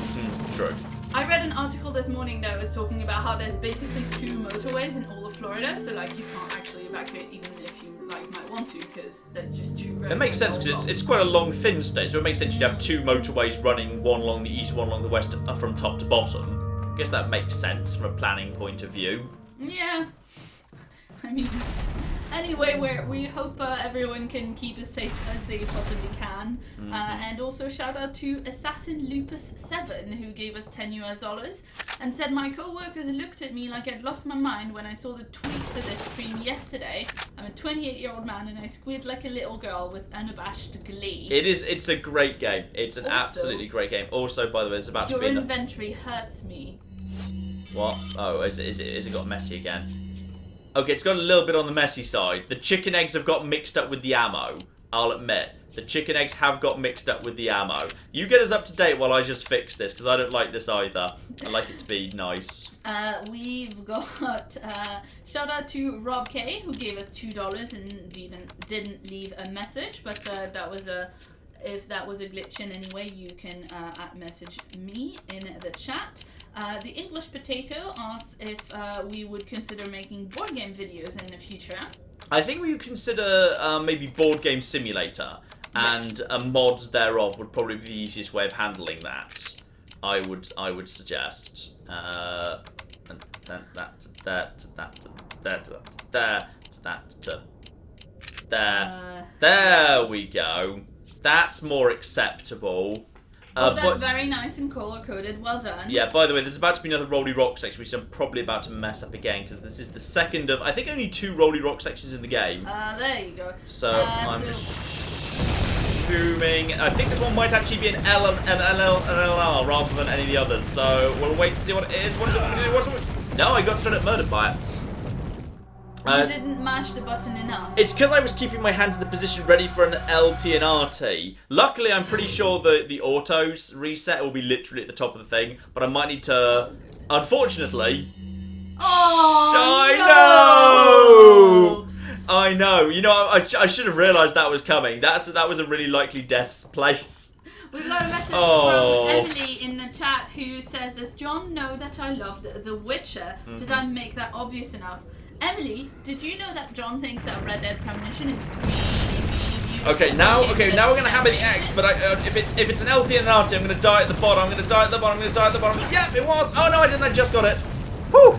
True. I read an article this morning that was talking about how there's basically 2 motorways in all of Florida, so like you can't actually evacuate even if you like might want to, because there's just 2 roads. It makes sense because it's quite a long, thin state, so it makes sense you'd have 2 motorways running, one along the east, one along the west, from top to bottom. I guess that makes sense from a planning point of view. Yeah. I mean, anyway, we hope everyone can keep as safe as they possibly can. And also shout out to Assassin Lupus 7, who gave us $10 and said, my co-workers looked at me like I'd lost my mind when I saw the tweet for this stream yesterday. I'm a 28-year-old man and I squealed like a little girl with unabashed glee. It's a great game. It's an Also, absolutely great game. Also, by the way, there's about to Your be inventory hurts me. What? Oh, is it got messy again? Okay, it's got a little bit on the messy side. The chicken eggs have got mixed up with the ammo. I'll admit. The chicken eggs have got mixed up with the ammo. You get us up to date while I just fix this, because I don't like this either. I like it to be nice. We've got shout out to Rob K, who gave us $2 and didn't leave a message, but if that was a glitch in any way, you can message me in the chat. The English Potato asks if we would consider making board game videos in the future. I think we would consider maybe Board Game Simulator, and mods thereof would probably be the easiest way of handling that. I would suggest. There we go. That's more acceptable. Oh, that's but, very nice and color-coded. Well done. yeah, by the way, there's about to be another Rolly Rock section, which I'm probably about to mess up again, because this is the second of, I think, only 2 Rolly Rock sections in the game. There you go. So, I'm assuming, I think this one might actually be an L and an LR rather than any of the others, so we'll wait to see what it is. What is it going to do? No, I got straight up murdered by it. You didn't mash the button enough. It's because I was keeping my hands in the position ready for an LT and RT. Luckily, I'm pretty sure the autos reset will be literally at the top of the thing, but I might need to, unfortunately... Oh, I know. You know, I should have realised that was coming. That was a really likely death's place. We've got a message Oh. from Emily in the chat who says, does John know that I love The Witcher? Did I make that obvious enough? Emily, did you know that John thinks that Red Dead Premonition is really, really beautiful? Okay, now we're gonna hammer the X, but if it's an LT and an RT, I'm gonna die at the bottom. I'm gonna die at the bottom. I'm gonna die at the bottom. Yep, it was. Oh no, I didn't. I just got it. Whew.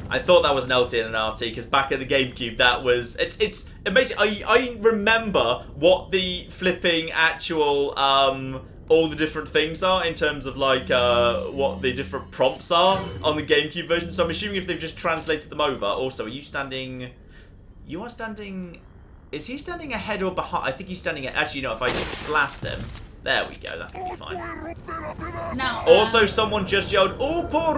I thought that was an LT and an RT because back at the GameCube, that was it's basically I remember what the flipping actual all the different things are in terms of like what the different prompts are on the GameCube version. So I'm assuming if they've just translated them over. Also, are you standing? You are standing. Is he standing ahead or behind? I think he's standing. Actually, no. If I just blast him, there we go. That will be fine. Now, Also, someone just yelled "Oh, por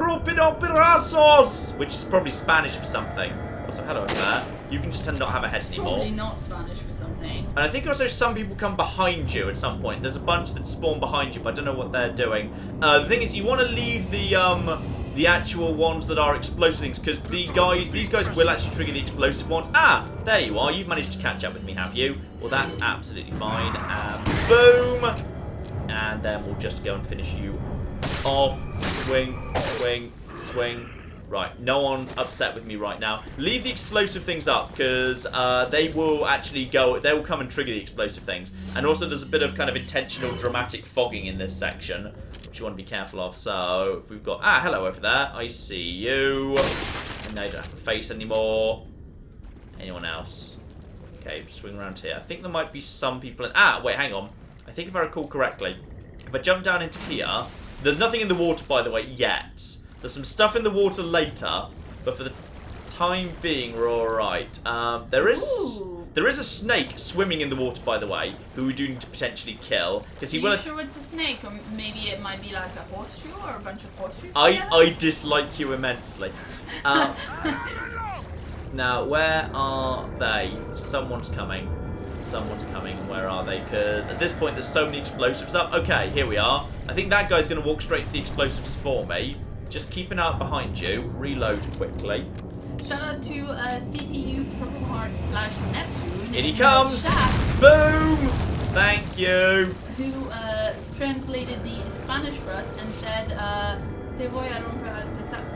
which is probably Spanish for something. Also, hello there. You can just tend to not have a head anymore. probably not Spanish for something. And I think also some people come behind you at some point. There's a bunch that spawn behind you, but I don't know what they're doing. The thing is, you want to leave the actual ones that are explosive things, because these guys will actually trigger the explosive ones. Ah, there you are. You've managed to catch up with me, have you? Well, that's absolutely fine. Boom. And then we'll just go and finish you off. Swing, swing, swing. Right, no one's upset with me right now. Leave the explosive things up, because they will actually go, they will come and trigger the explosive things. And also there's a bit of kind of intentional dramatic fogging in this section, which you want to be careful of. So, if we've got, hello over there, I see you. And now you don't have a face anymore. Anyone else? Okay, swing around here. I think there might be some people in, wait, hang on. I think if I recall correctly, if I jump down into here, there's nothing in the water, by the way, yet. There's some stuff in the water later, but for the time being, we're alright. There is a snake swimming in the water, by the way, who we do need to potentially kill. Because he Are will. you sure it's a snake, or maybe it might be like a horseshoe or a bunch of horseshoes? I dislike you immensely. Now, where are they? Someone's coming. Someone's coming. Where are they? Because at this point, there's so many explosives up. Okay, here we are. I think that guy's going to walk straight to the explosives for me. Just keep an eye out behind you. Reload quickly. Shout out to CPU Purple Heart / Neptune. In he comes. Boom. Thank you. Who translated the Spanish for us and said, "Te voy a romper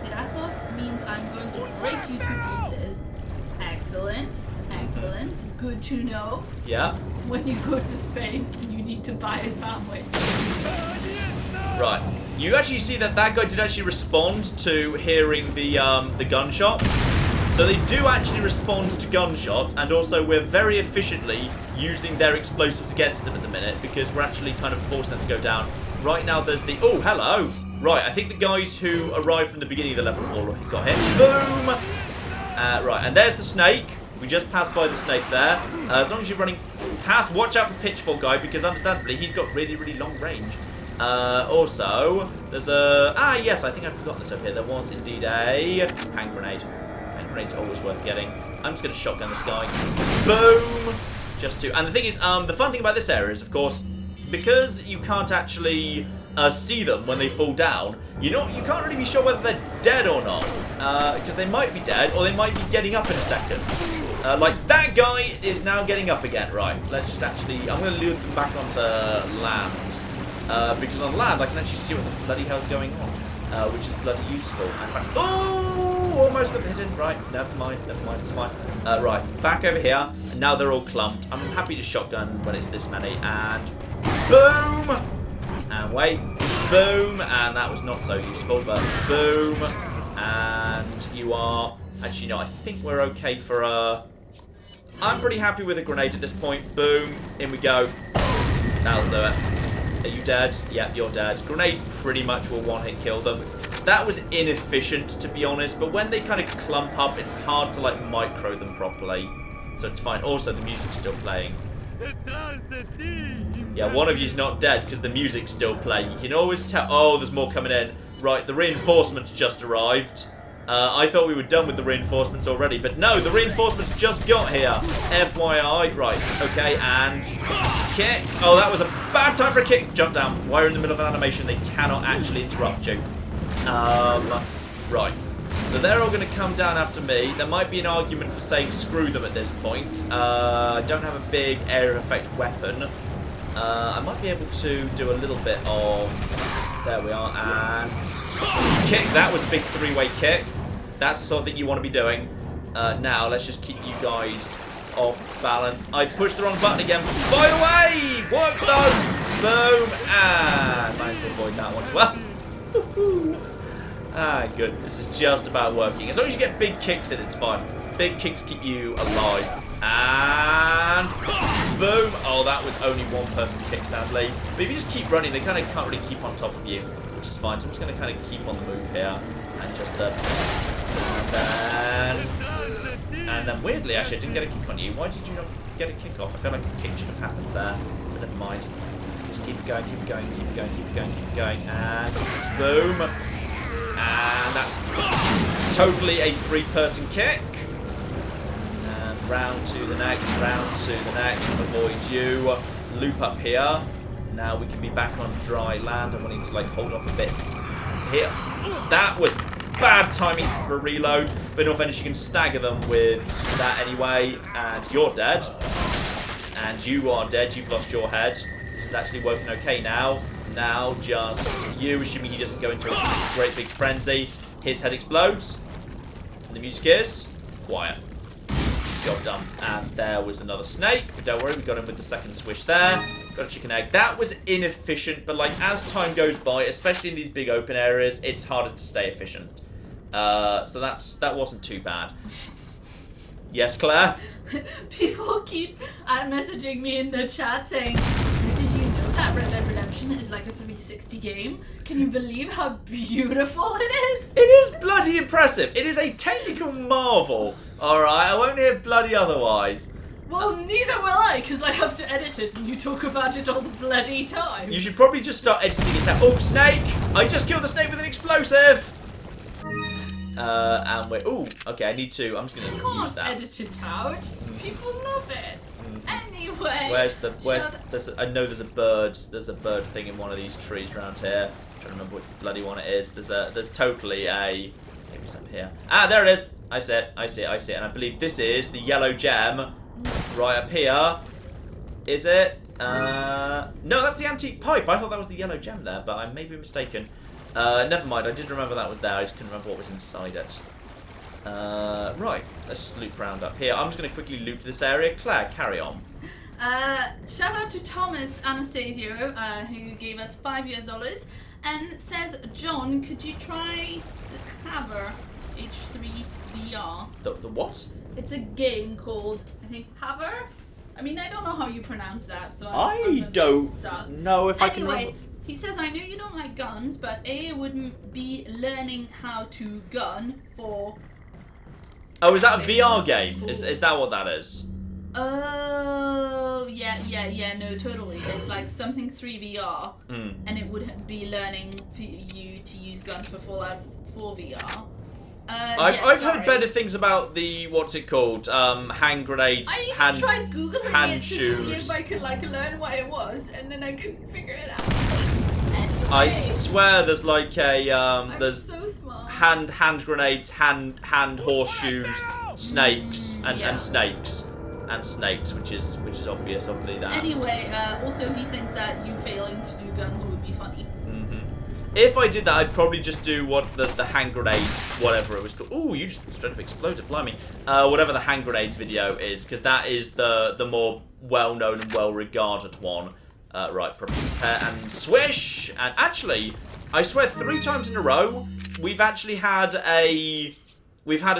pedazos" means I'm going to break you to pieces. Excellent. Excellent. Good to know. Yeah. When you go to Spain, you need to buy a sandwich. Right. You actually see that guy did actually respond to hearing the gunshot. So they do actually respond to gunshots, and also we're very efficiently using their explosives against them at the minute, because we're actually kind of forcing them to go down. Right now there's the... Oh, hello! Right, I think the guys who arrived from the beginning of the level all got hit. Boom! Right, and there's the snake. We just passed by the snake there. As long as you're running past, watch out for Pitchfork guy, because understandably he's got really, really long range. Also, there's a... yes, I think I've forgotten this over here. There was indeed a hand grenade. Hand grenade's always worth getting. I'm just going to shotgun this guy. Boom! Just to... And the thing is, the fun thing about this area is, of course, because you can't actually see them when they fall down, you can't really be sure whether they're dead or not. Because they might be dead, or they might be getting up in a second. Like, that guy is now getting up again. Right, let's just actually... I'm going to lure them back onto land. Because on land, I can actually see what the bloody hell's going on. Which is bloody useful. Oh! Almost got the hit in. Right, never mind, it's fine. Right, back over here. And now they're all clumped. I'm happy to shotgun when it's this many. And boom! And wait. Boom! And that was not so useful, but boom! And you are... Actually, no, I think we're okay for I'm pretty happy with a grenade at this point. Boom. In we go. That'll do it. Are you dead? Yep, you're dead. Grenade pretty much will one-hit kill them. That was inefficient, to be honest, but when they kind of clump up, it's hard to, like, micro them properly. So it's fine. Also, the music's still playing. Yeah, one of you's not dead because the music's still playing. You can always tell... Oh, there's more coming in. Right, the reinforcements just arrived. I thought we were done with the reinforcements already, but no, the reinforcements just got here. FYI. Right, okay, and... Kick. Oh, that was a bad time for a kick. Jump down. While you're in the middle of an animation, they cannot actually interrupt you. Right. So they're all going to come down after me. There might be an argument for saying screw them at this point. I don't have a big area of effect weapon. I might be able to do a little bit of... There we are, and... Kick. That was a big three-way kick. That's the sort of thing you want to be doing. Now, let's just keep you guys off balance. I pushed the wrong button again. By the way! Works though! Boom! And managed to avoid that one as well. Ah, good. This is just about working. As long as you get big kicks in, it's fine. Big kicks keep you alive. And boom! Oh, that was only one person kick, sadly. But if you just keep running, they kind of can't really keep on top of you, which is fine. So I'm just going to kind of keep on the move here. And just and then weirdly, actually, I didn't get a kick on you. Why did you not get a kick off? I feel like a kick should have happened there. But never mind. Just keep it going, keep it going, keep it going, keep it going, keep it going. And boom! And that's totally a three-person kick. And round to the next, round to the next. Avoid you. Loop up here. Now we can be back on dry land. I'm wanting to like hold off a bit here. That was bad timing for a reload. But in all fairness, you can stagger them with that anyway. And you're dead. And you are dead. You've lost your head. This is actually working okay now. Now just you, assuming he doesn't go into a great big frenzy. His head explodes. And the music is quiet. Job done. And there was another snake. But don't worry, we got him with the second swish there. Got a chicken egg. That was inefficient, but like as time goes by, especially in these big open areas, it's harder to stay efficient. So that wasn't too bad. Yes, Claire? People keep messaging me in the chat saying, did you know that Red Dead Redemption is like a 360 game? Can you believe how beautiful it is? It is bloody impressive. It is a technical marvel. Alright, I won't hear bloody otherwise. Well, neither will I, because I have to edit it and you talk about it all the bloody time. You should probably just start editing it out. Oh, snake! I just killed the snake with an explosive! And we're... Ooh, okay, I need to... I'm just going to use that. Edit it out. People love it. Anyway. I know there's a bird. There's a bird thing in one of these trees around here. I'm trying to remember which bloody one it is. There's totally a... Maybe it's up here. Ah, there it is! I see it. And I believe this is the yellow gem right up here. Is it? No, that's the antique pipe. I thought that was the yellow gem there, but I may be mistaken. Never mind, I did remember that was there, I just couldn't remember what was inside it. Right, let's just loop around up here. I'm just going to quickly loop this area. Claire, carry on. Shout out to Thomas Anastasio, who gave us $5 and says, John, could you try the Haver H3 VR? The what? It's a game called, I think, Haver? I mean, I don't know how you pronounce that, so I don't know if I can remember. Anyway, he says, I know you don't like guns, but A would be learning how to gun for... Oh, is that a VR game? Is that what that is? Oh, yeah, no, totally. It's like something 3VR, and it would be learning for you to use guns for Fallout 4 VR. I've heard better things about the, what's it called, hand grenades, I even tried Googling hand it to shoes. see if I could like learn what it was, and then I couldn't figure it out. Anyway, I swear there's like a, there's so smart. hand grenades, hand horseshoes, snakes, and snakes. And snakes, which is obvious, obviously that. Anyway, also he thinks that you failing to do guns would be funny. If I did that, I'd probably just do what the hand grenade, whatever it was called. Ooh, you just straight up exploded, blimey. Whatever the hand grenades video is, because that is the more well-known and well-regarded one. Right, prepare and swish. And actually, I swear 3 times in a row, we've actually had a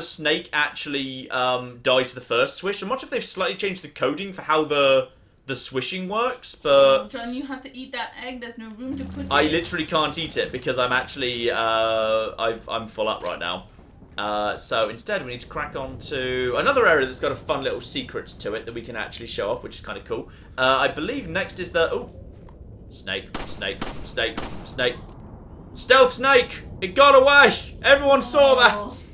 snake actually die to the first swish. I'm not sure if they've slightly changed the coding for how the the swishing works, but John, you have to eat that egg. There's no room to put it. I literally can't eat it because I'm actually I'm full up right now. So instead we need to crack on to another area that's got a fun little secret to it that we can actually show off, which is kind of cool. I believe next is the snake. Stealth snake! It got away! Everyone saw that!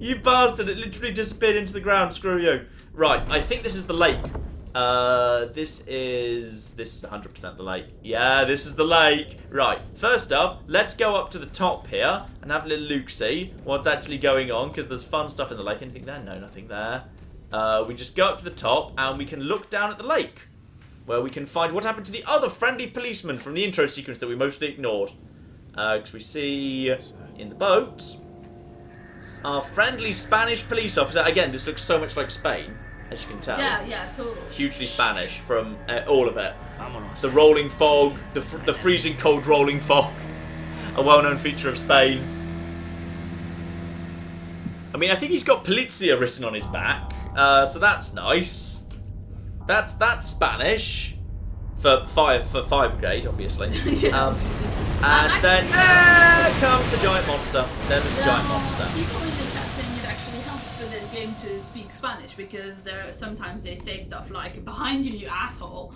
You bastard, it literally disappeared into the ground, screw you. Right, I think this is the lake. This is 100% the lake. Yeah, this is the lake. Right, first up, let's go up to the top here and have a little look-see what's actually going on, because there's fun stuff in the lake. Anything there? No, nothing there. We just go up to the top and we can look down at the lake, where we can find what happened to the other friendly policeman from the intro sequence that we mostly ignored. Because we see in the boat our friendly Spanish police officer. Again, this looks so much like Spain, as you can tell. Yeah, totally. Hugely Spanish from all of it. Vámonos. The rolling fog, the freezing cold rolling fog, a well-known feature of Spain. I mean, I think he's got Polizia written on his back, so that's nice. That's Spanish for fire brigade, obviously. And then there comes the giant monster. Then there's a giant monster. People in the chat saying it actually helps for this game to speak Spanish because sometimes they say stuff like "behind you, you asshole."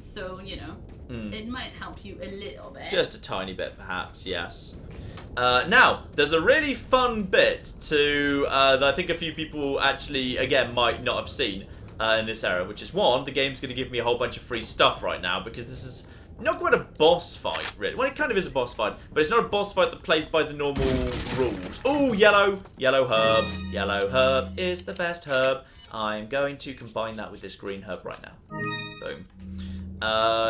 So you know, it might help you a little bit. Just a tiny bit, perhaps. Yes. Now, there's a really fun bit that I think a few people actually, again, might not have seen in this era, which is one, the game's going to give me a whole bunch of free stuff right now because this is not quite a boss fight, really. Well, it kind of is a boss fight, but it's not a boss fight that plays by the normal rules. Oh, yellow herb. Yellow herb is the best herb. I'm going to combine that with this green herb right now. Boom.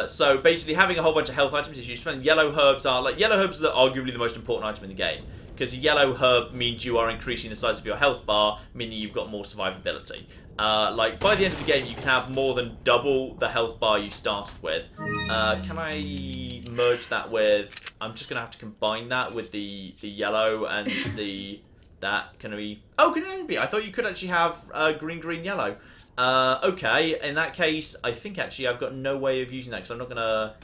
So basically, having a whole bunch of health items is useful. And yellow herbs are arguably the most important item in the game because a yellow herb means you are increasing the size of your health bar, meaning you've got more survivability. Like, by the end of the game, you can have more than double the health bar you started with. Can I merge that with... I'm just going to have to combine that with the yellow and that. Can we... Oh, can it be? I thought you could actually have green, yellow. Okay, in that case, I think actually I've got no way of using that because I'm not going to...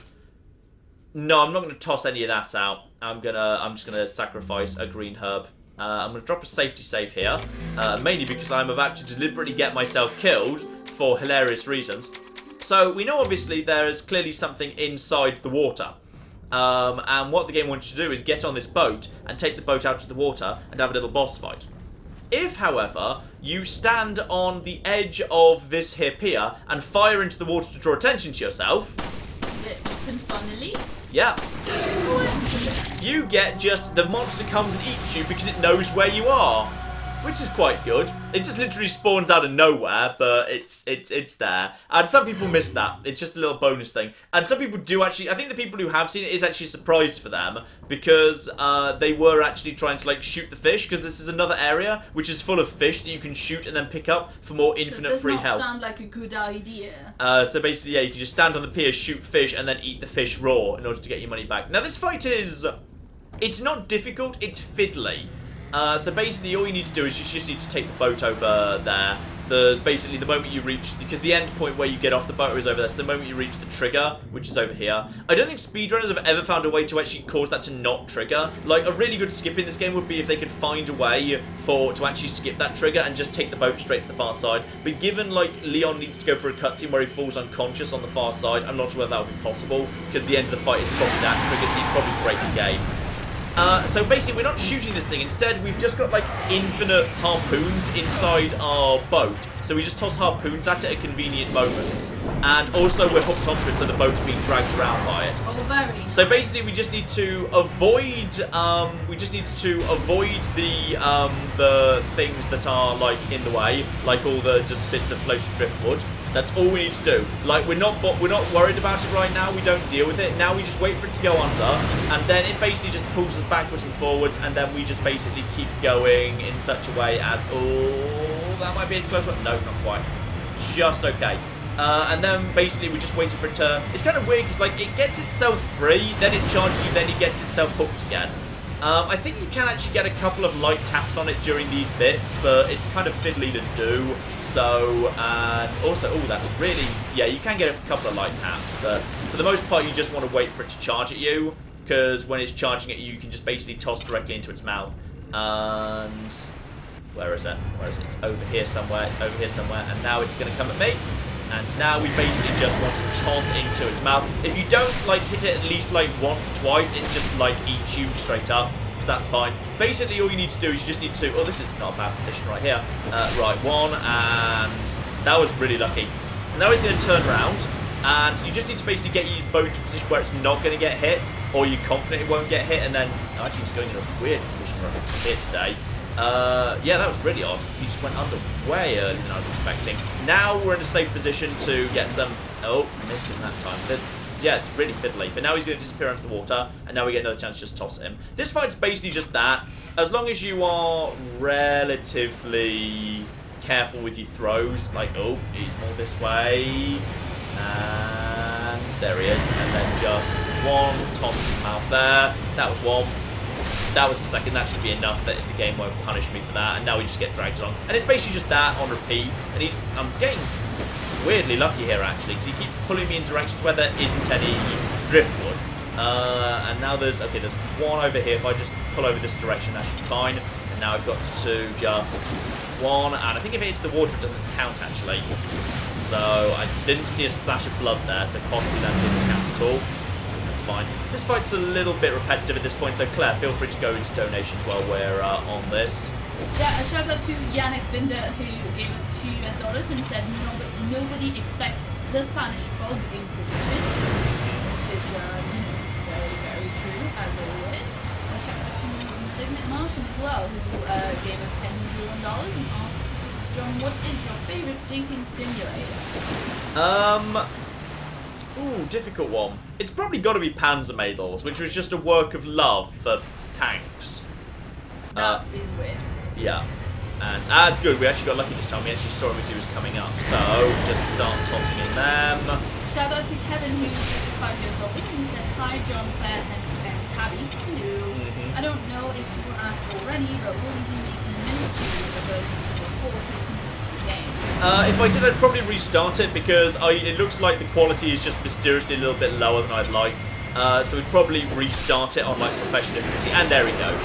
No, I'm not going to toss any of that out. I'm just going to sacrifice a green herb. I'm going to drop a safety save here, mainly because I'm about to deliberately get myself killed for hilarious reasons. So we know obviously there is clearly something inside the water. And what the game wants you to do is get on this boat and take the boat out to the water and have a little boss fight. If, however, you stand on the edge of this here pier and fire into the water to draw attention to yourself... Funnily? Yeah. You get the monster comes and eats you because it knows where you are, which is quite good. It just literally spawns out of nowhere, but it's there. And some people miss that. It's just a little bonus thing. And some people do actually. I think the people who have seen it is actually a surprise for them because they were actually trying to like shoot the fish because this is another area which is full of fish that you can shoot and then pick up for more infinite free health. That does not sound like a good idea. So basically, yeah, you can just stand on the pier, shoot fish, and then eat the fish raw in order to get your money back. Now this fight is. It's not difficult, it's fiddly. So basically all you need to do is you just need to take the boat over there. There's basically the moment you reach, because the end point where you get off the boat is over there, so the moment you reach the trigger, which is over here. I don't think speedrunners have ever found a way to actually cause that to not trigger. Like, a really good skip in this game would be if they could find a way to actually skip that trigger and just take the boat straight to the far side. But given, like, Leon needs to go for a cutscene where he falls unconscious on the far side, I'm not sure whether that would be possible, because the end of the fight is probably that trigger, so you'd probably break the game. So basically we're not shooting this thing, instead we've just got like infinite harpoons inside our boat. So we just toss harpoons at it at convenient moments. And also we're hooked onto it so the boat's being dragged around by it. Oh, very. So basically we just need to avoid the things that are like in the way, like all the just bits of floating driftwood. That's all we need to do. Like, we're not worried about it right now. We don't deal with it. Now we just wait for it to go under, and then it basically just pulls us backwards and forwards, and then we just basically keep going in such a way as, oh, that might be a close one. No, not quite. Just okay. And then basically we're just waiting for it to... It's kind of weird because, like, it gets itself free, then it charges you, then it gets itself hooked again. I think you can actually get a couple of light taps on it during these bits, but it's kind of fiddly to do. So, and also, oh, that's really, yeah, you can get a couple of light taps, but for the most part, you just want to wait for it to charge at you, because when it's charging at you, you can just basically toss directly into its mouth. And where is it? Where is it? It's over here somewhere. It's over here somewhere, and now it's going to come at me. And now we basically just want to toss it into its mouth. If you don't, like, hit it at least, like, once or twice, it just, like, eats you straight up. So that's fine. Basically, all you need to do is you just need to... Oh, this is not a bad position right here. Right, one, and that was really lucky. Now he's going to turn around, and you just need to basically get your bow to a position where it's not going to get hit, or you're confident it won't get hit, and then... Oh, actually, he's going in a weird position right here today. Yeah, that was really odd. He just went under way earlier than I was expecting. Now we're in a safe position to get some... Oh, missed him that time. Yeah, it's really fiddly. But now he's going to disappear under the water, and now we get another chance to just toss him. This fight's basically just that. As long as you are relatively careful with your throws, like, oh, he's more this way, and there he is. And then just one toss in his mouth there. That was one. That was the second. That should be enough that the game won't punish me for that. And now we just get dragged on. And it's basically just that on repeat. And I'm getting weirdly lucky here, actually, because he keeps pulling me in directions where there isn't any driftwood. And now there's one over here. If I just pull over this direction, that should be fine. And now I've got to just one. And I think if it hits the water, it doesn't count, actually. So I didn't see a splash of blood there, so possibly that didn't count at all. That's fine. This fight's a little bit repetitive at this point, so Claire, feel free to go into donations while we're on this. Yeah, a shout out to Yannick Binder, who gave us $2 and said nobody expects the Spanish for the Inquisition, which is very, very true, as always. A shout out to Malignant Martian as well, who gave us $10 million and asked, John, what is your favourite dating simulator? Ooh, difficult one. It's probably got to be Panzermädels, which was just a work of love for tanks. That is weird. Yeah. And, good, we actually got lucky this time. We actually saw him as he was coming up. So, just start tossing in them. Shout out to Kevin, who is 5 years old, and said, hi, John, Claire, and Tabby. Hello. I don't know if you were asked already, but will you be making a mini-series of those before so you can game? If I did, I'd probably restart it, because it looks like the quality is just mysteriously a little bit lower than I'd like. So we'd probably restart it on, like, professional difficulty. And there he goes.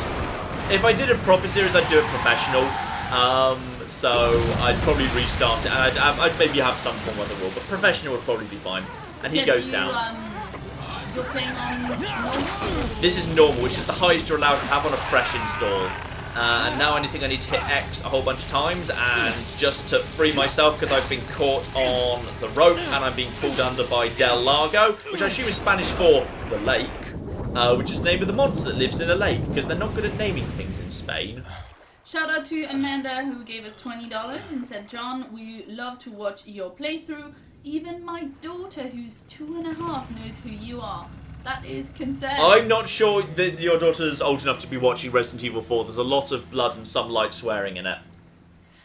If I did a proper series, I'd do it professional. So I'd probably restart it, and I'd maybe have some form of the rule, but professional would probably be fine. And he goes down. You're playing on normal? This is normal, which is the highest you're allowed to have on a fresh install. And now I think I need to hit X a whole bunch of times, and just to free myself, because I've been caught on the rope, and I'm being pulled under by Del Lago, which I assume is Spanish for the lake, which is the name of the monster that lives in a lake, because they're not good at naming things in Spain. Shout out to Amanda, who gave us $20 and said, John, we love to watch your playthrough. Even my daughter, who's 2.5, knows who you are. That is concerning. I'm not sure that your daughter's old enough to be watching Resident Evil 4. There's a lot of blood and some light swearing in it.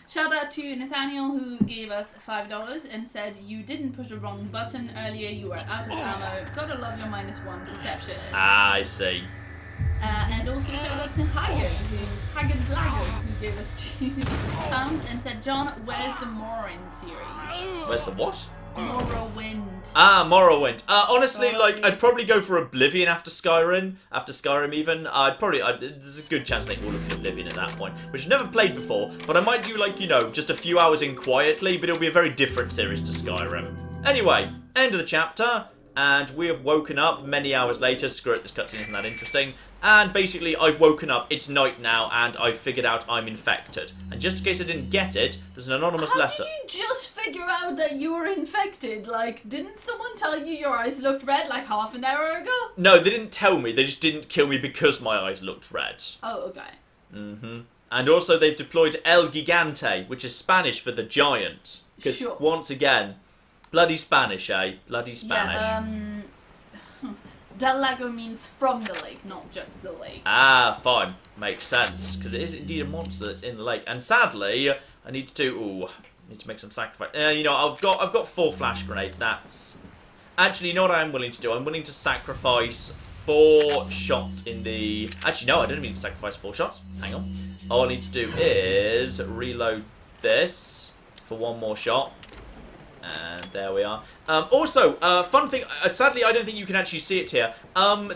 Shout out to Nathaniel, who gave us $5 and said, you didn't push the wrong button earlier, you were out of ammo. Gotta love your -1 perception. Ah, I see. And also shout out to Haggard who gave us £2 and said, John, where's the Morrowind series? Where's the what? Morrowind. Ah, Morrowind. Honestly, like, I'd probably go for Oblivion after Skyrim even. There's a good chance they will look at Oblivion at that point, which I've never played before, but I might do, like, just a few hours in quietly, but it'll be a very different series to Skyrim. Anyway, end of the chapter. And we have woken up many hours later. Screw it, this cutscene isn't that interesting. And basically, I've woken up, it's night now, and I've figured out I'm infected. And just in case I didn't get it, there's an anonymous letter. How did you just figure out that you were infected? Like, didn't someone tell you your eyes looked red like half an hour ago? No, they didn't tell me, they just didn't kill me because my eyes looked red. Oh, okay. And also, they've deployed El Gigante, which is Spanish for the giant. Because, Sure. once again... Bloody Spanish, eh? Bloody Spanish. Yeah, Del Lago means from the lake, not just the lake. Ah, fine. Makes sense. Because it is indeed a monster that's in the lake. And sadly, I need to make some sacrifice. I've got 4 flash grenades. That's... Actually, you know what I am willing to do? I'm willing to sacrifice 4 shots in the... Actually, no, I don't need to sacrifice 4 shots. Hang on. All I need to do is reload this for 1 more shot. And there we are. Also, fun thing, sadly I don't think you can actually see it here.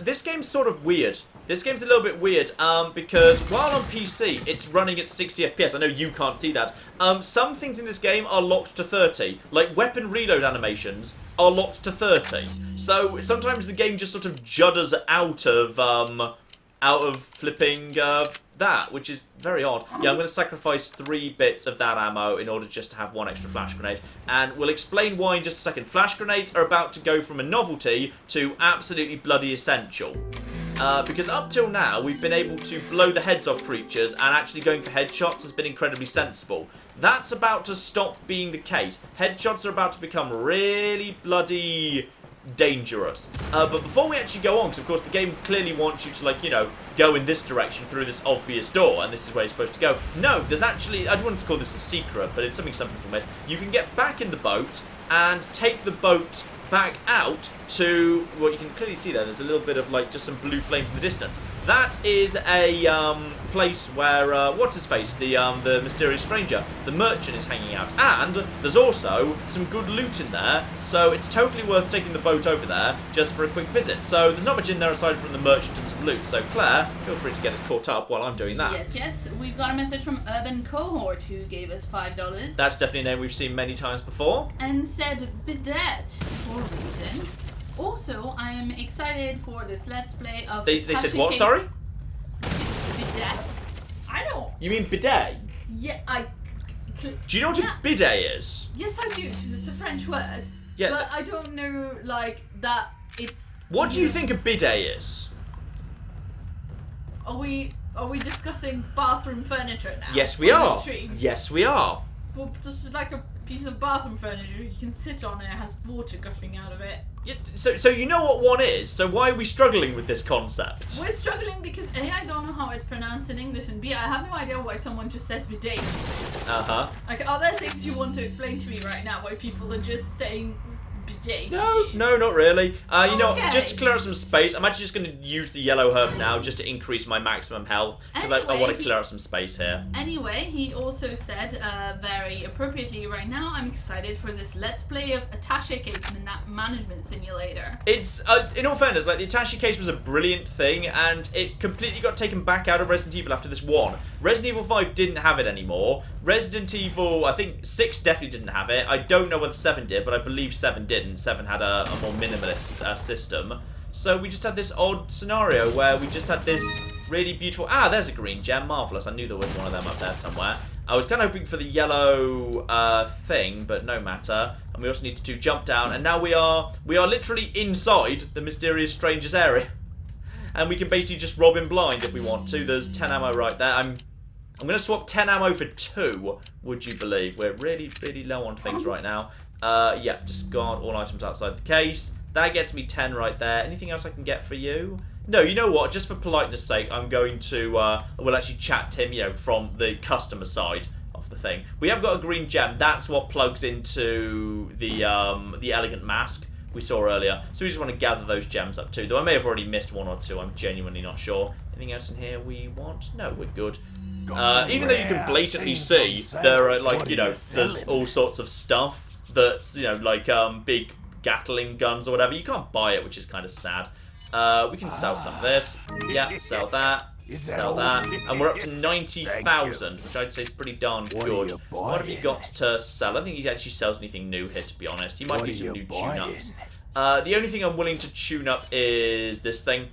This game's sort of weird. This game's a little bit weird, because while on PC, it's running at 60 FPS. I know you can't see that. Some things in this game are locked to 30. Like, weapon reload animations are locked to 30. So, sometimes the game just sort of judders out of flipping, that, which is very odd. Yeah, I'm going to sacrifice 3 bits of that ammo in order just to have 1 extra flash grenade. And we'll explain why in just a second. Flash grenades are about to go from a novelty to absolutely bloody essential. Because up till now, we've been able to blow the heads off creatures, and actually going for headshots has been incredibly sensible. That's about to stop being the case. Headshots are about to become really bloody dangerous. But before we actually go on, because of course the game clearly wants you to, like, you know, go in this direction through this obvious door, and this is where you're supposed to go. No, there's actually, I don't want to call this a secret, but it's something some people miss. You can get back in the boat and take the boat back out to, well, you can clearly see there's a little bit of, like, just some blue flames in the distance. That is a place where, what's-his-face, the mysterious stranger, the merchant, is hanging out. And there's also some good loot in there, so it's totally worth taking the boat over there just for a quick visit. So there's not much in there aside from the merchant and some loot. So Claire, feel free to get us caught up while I'm doing that. Yes. We've got a message from Urban Cohort, who gave us $5. That's definitely a name we've seen many times before. And said bidet for a reason. Also, I am excited for this Let's Play of... They said what, sorry? Bidet. I don't... You mean bidet? Yeah, Do you know what a bidet is? Yes, I do, because it's a French word. Yeah. But I don't know, like, that it's... What do you think a bidet is? Are we discussing bathroom furniture now? Yes, we on the are. stream? Yes, we are. Well, just like a piece of bathroom furniture you can sit on and it has water gushing out of it. Yeah, so you know what one is, so why are we struggling with this concept? We're struggling because A, I don't know how it's pronounced in English, and B, I have no idea why someone just says bidet. Uh-huh. Like, are there things you want to explain to me right now why people are just saying bidet? No, not really. You know, Okay. just to clear up some space, I'm actually just going to use the yellow herb now just to increase my maximum health, because I Anyway, want to clear up some space here. Anyway, he also said, very appropriately right now, I'm excited for this Let's Play of Attaché Case Management Simulator. It's, in all fairness, like, the attaché case was a brilliant thing, and it completely got taken back out of Resident Evil after this one. Resident Evil 5 didn't have it anymore. Resident Evil, I think 6 definitely didn't have it. I don't know whether 7 did, but I believe 7 didn't. 7 had a more minimalist system. So we just had this odd scenario where we just had this really beautiful... Ah, there's a green gem. Marvellous. I knew there was one of them up there somewhere. I was kind of hoping for the yellow thing, but no matter. And we also needed to jump down. And now we are literally inside the mysterious stranger's area. And we can basically just rob him blind if we want to. There's 10 ammo right there. I'm going to swap 10 ammo for 2, would you believe? We're really, really low on things right now. Yeah, discard all items outside the case. That gets me 10 right there. Anything else I can get for you? No, you know what? Just for politeness sake, I'm going to, we'll actually chat to him, you know, from the customer side of the thing. We have got a green gem. That's what plugs into the elegant mask we saw earlier. So we just want to gather those gems up too. Though I may have already missed 1 or 2. I'm genuinely not sure. Anything else in here we want? No, we're good. Even though you can blatantly see there are, like, you know, there's all sorts of stuff that's, you know, like big Gatling guns or whatever. You can't buy it, which is kind of sad. We can sell some of this. Yeah, sell that. Sell that. And we're up to 90,000, which I'd say is pretty darn good. What have you got to sell? I don't think he actually sells anything new here, to be honest. He might do some new tune-ups. The only thing I'm willing to tune up is this thing.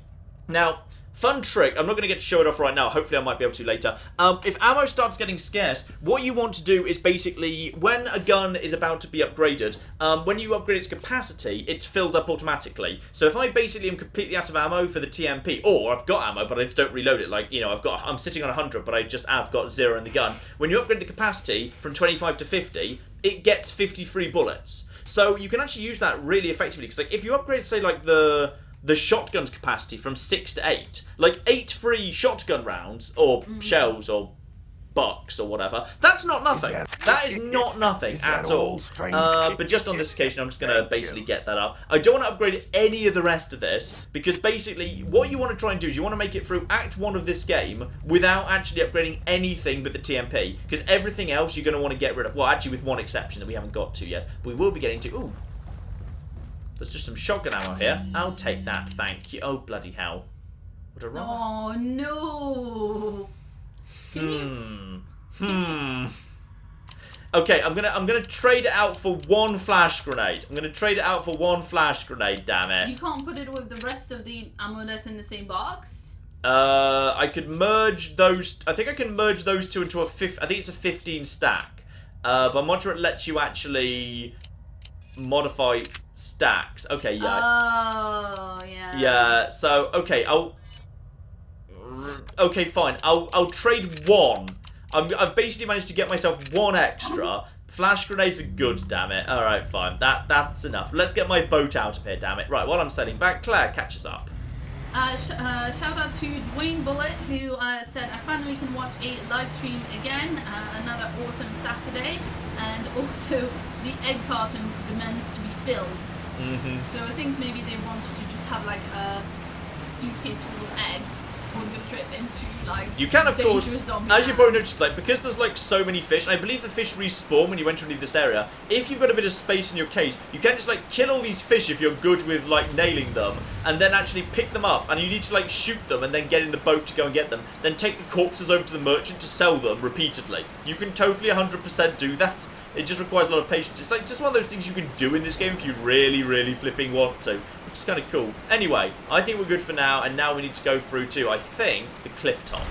Now, fun trick. I'm not going to get to show it off right now. Hopefully I might be able to later. If ammo starts getting scarce, what you want to do is basically, when a gun is about to be upgraded, when you upgrade its capacity, it's filled up automatically. So if I basically am completely out of ammo for the TMP, or I've got ammo but I just don't reload it, like, you know, I'm sitting on 100 but I just have got 0 in the gun. When you upgrade the capacity from 25 to 50, it gets 53 bullets. So you can actually use that really effectively, because, like, if you upgrade, say, like, the shotgun's capacity from 6 to 8. Like, 8 free shotgun rounds, or shells, or bucks or whatever. That's not nothing. That is not nothing at all. But just on this occasion, I'm just going to basically get that up. I don't want to upgrade any of the rest of this, because basically what you want to try and do is you want to make it through Act 1 of this game without actually upgrading anything but the TMP, because everything else you're going to want to get rid of. Well, actually with one exception that we haven't got to yet. But we will be getting to... Ooh. There's just some shotgun ammo here. I'll take that, thank you. Oh, bloody hell. What a rubber. Oh, no. Can you... Okay, I'm gonna trade it out for one flash grenade. I'm gonna trade it out for one flash grenade, damn it. You can't put it with the rest of the ammo that's in the same box? I could merge those... I think I can merge those two into a... I think it's a 15 stack. But I'm not sure it lets you actually modify stacks. Okay, yeah. Oh, yeah. Yeah, so, okay, okay, fine. I'll trade one. I've basically managed to get myself one extra. Flash grenades are good, damn it. Alright, fine. That's enough. Let's get my boat out of here, damn it. Right, while I'm sailing back, Claire, catch us up. Shout out to Dwayne Bullet, who said, I finally can watch a live stream again. Another awesome Saturday. And also, the egg carton demands to be filled. So I think maybe they wanted to just have like a suitcase full of eggs for the trip into like you can, of course, zombie as you land. probably noticed, like, because there's like so many fish, and I believe the fish respawn when you enter into this area. If you've got a bit of space in your case, you can just like kill all these fish if you're good with like nailing them, and then actually pick them up, and you need to like shoot them and then get in the boat to go and get them, then take the corpses over to the merchant to sell them repeatedly. You can totally 100% do that. It just requires a lot of patience. It's like just one of those things you can do in this game if you really, really flipping want to, which is kind of cool. Anyway, I think we're good for now, and now we need to go through to, I think, the cliff top.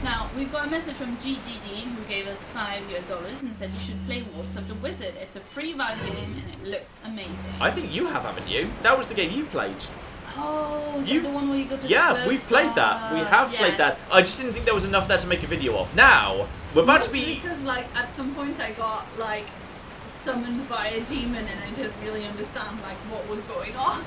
Now, we've got a message from GDD, who gave us $5 and said you should play Walks of the Wizard. It's a free vibe game and it looks amazing. I think you have, haven't you? That was the game you played. Oh, is that the one where you go to Yeah, we've played that. We have played that. I just didn't think there was enough there to make a video of. Now, we're about to be... because, like, at some point I got, like, summoned by a demon and I didn't really understand, like, what was going on.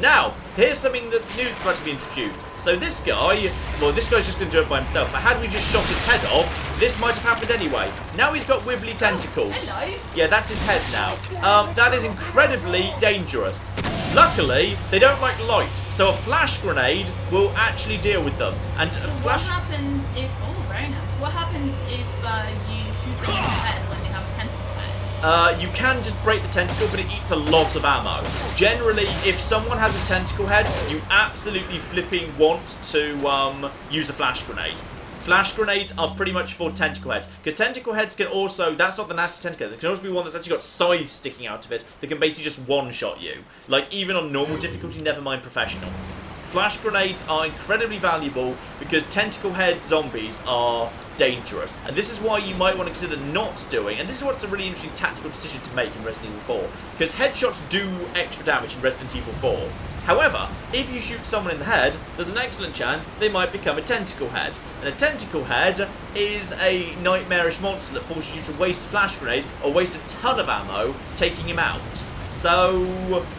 Now, here's something that's new that's about to be introduced. So this guy, well, this guy's just going to do it by himself, but had we just shot his head off, this might have happened anyway. Now he's got wibbly tentacles. Oh, hello. Yeah, that's his head now. That is incredibly dangerous. Luckily, they don't like light, so a flash grenade will actually deal with them. And So a flash... what happens if... Oh, very nice. What happens if you shoot them in the head when they have a tentacle head? You can just break the tentacle, but it eats a lot of ammo. Generally, if someone has a tentacle head, you absolutely flipping want to use a flash grenade. Flash grenades are pretty much for tentacle heads, because tentacle heads can also, that's not the nasty tentacle head, there can also be one that's actually got scythes sticking out of it that can basically just one-shot you. Like, even on normal difficulty, never mind professional. Flash grenades are incredibly valuable because tentacle head zombies are dangerous. And this is why you might want to consider not doing, and this is what's a really interesting tactical decision to make in Resident Evil 4, because headshots do extra damage in Resident Evil 4. However, if you shoot someone in the head, there's an excellent chance they might become a tentacle head. And a tentacle head is a nightmarish monster that forces you to waste a flash grenade or waste a ton of ammo taking him out. So,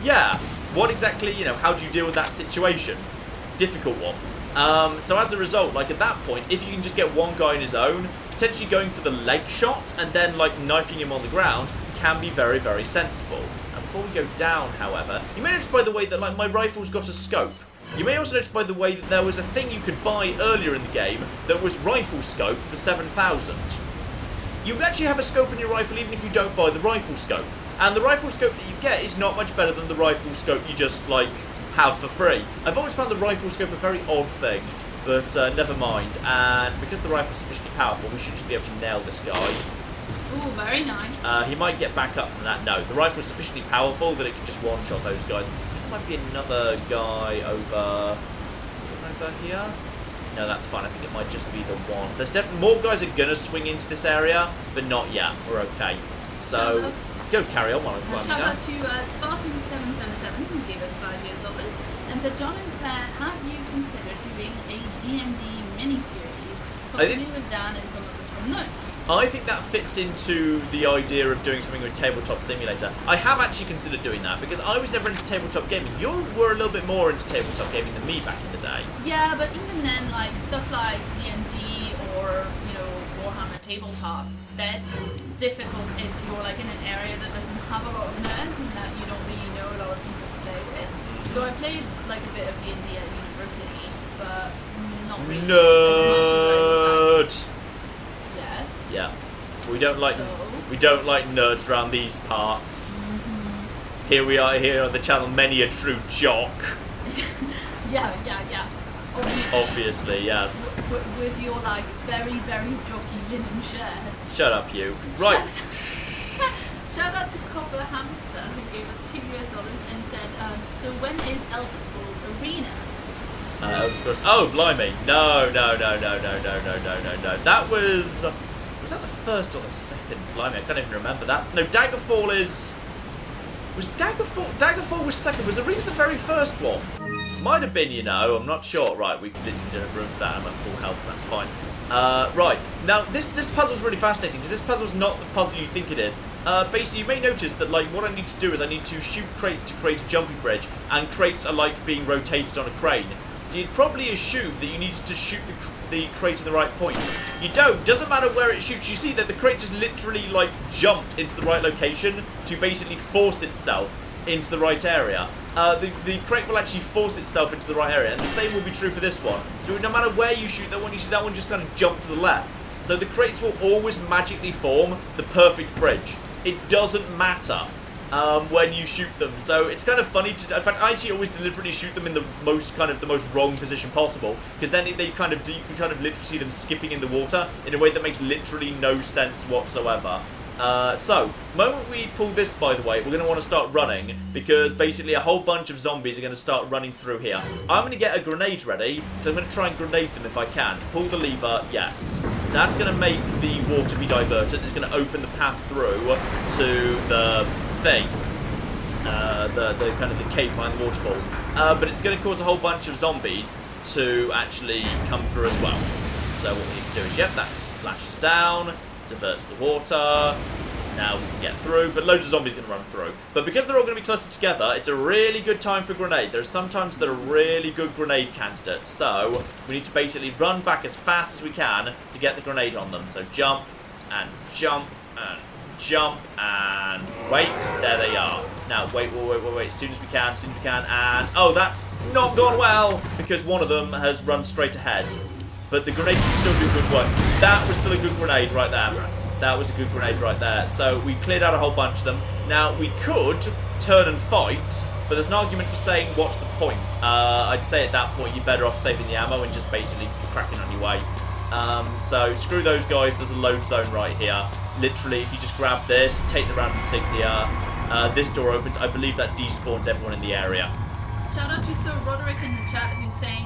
yeah. What exactly, how do you deal with that situation? Difficult one. So as a result, like at that point, if you can just get one guy on his own, potentially going for the leg shot and then like knifing him on the ground can be very, very sensible. And before we go down, however, you may notice by the way that like my rifle's got a scope. You may also notice by the way that there was a thing you could buy earlier in the game that was rifle scope for 7,000. You actually have a scope in your rifle even if you don't buy the rifle scope. And the rifle scope that you get is not much better than the rifle scope you just, like, have for free. I've always found the rifle scope a very odd thing, but never mind. And because the rifle's sufficiently powerful, we should just be able to nail this guy. Ooh, very nice. He might get back up from that. No, the rifle's sufficiently powerful that it can just one-shot those guys. There might be another guy over... Is there one over here? No, that's fine. I think it might just be the one. There's definitely more guys are going to swing into this area, but not yet. We're okay. So... Go carry on while I'm climbing Shout down. out to Spartan777 who gave us $5 and said, John and Claire, have you considered doing a D&D mini-series, possibly with Dan and some of us from Nook? I think that fits into the idea of doing something with Tabletop Simulator. I have actually considered doing that because I was never into tabletop gaming. You were a little bit more into tabletop gaming than me back in the day. Yeah, but even then, like stuff like D&D or tabletop. They're difficult if you're like in an area that doesn't have a lot of nerds and that you don't really know a lot of people to play with. So I played like a bit of D&D at university, but not really Nerd. as much as I Yes. Yeah. We don't like nerds around these parts. Here we are here on the channel, many a true jock. Yeah. Obviously, yes. With your like very, very jockey linen shirts. Shut up, you. Right. Shout out to Copper Hamster who gave us $2 and said, so when is Elder Scrolls Arena? Elder Scrolls. Oh, blimey. No. That was that the first or the second? Blimey, I can't even remember that. No, Daggerfall is... Was Daggerfall was second. Was Arena the very first one? Might have been, you know. I'm not sure. Right, we literally didn't have room for that. I'm at full health, so that's fine. Right. Now, this puzzle's really fascinating, because this puzzle's not the puzzle you think it is. Basically, you may notice that, like, what I need to do is I need to shoot crates to create a jumping bridge, and crates are, like, being rotated on a crane. So you'd probably assume that you needed to shoot the crate in the right point. You don't. Doesn't matter where it shoots. You see that the crate just literally, like, jumped into the right location to basically force itself into the right area. The crate will actually force itself into the right area, and the same will be true for this one. So no matter where you shoot that one, you see that one just kind of jump to the left. So the crates will always magically form the perfect bridge. It doesn't matter when you shoot them. So it's kind of funny to... In fact, I actually always deliberately shoot them in the most wrong position possible, because then you can literally see them skipping in the water in a way that makes literally no sense whatsoever. So, the moment we pull this, by the way, we're going to want to start running, because basically a whole bunch of zombies are going to start running through here. I'm going to get a grenade ready, because I'm going to try and grenade them if I can. Pull the lever, yes. That's going to make the water be diverted. It's going to open the path through to the thing. The kind of the cave behind the waterfall. But it's going to cause a whole bunch of zombies to actually come through as well. So what we need to do is, yep, that splashes down. Diverts the water. Now we can get through, but loads of zombies are going to run through. But because they're all going to be clustered together, it's a really good time for a grenade. There are sometimes that are really good grenade candidates, so we need to basically run back as fast as we can to get the grenade on them. So jump, and jump, and jump, and wait. There they are. Now wait, as soon as we can, and oh, that's not gone well, because one of them has run straight ahead. But the grenade can still do good work. That was still a good grenade right there. That was a good grenade right there. So we cleared out a whole bunch of them. Now, we could turn and fight, but there's an argument for saying, what's the point? I'd say at that point, you're better off saving the ammo and just basically cracking on your way. So screw those guys. There's a load zone right here. Literally, if you just grab this, take the random insignia, this door opens. I believe that despawns everyone in the area. Shout out to Sir Roderick in the chat who's saying,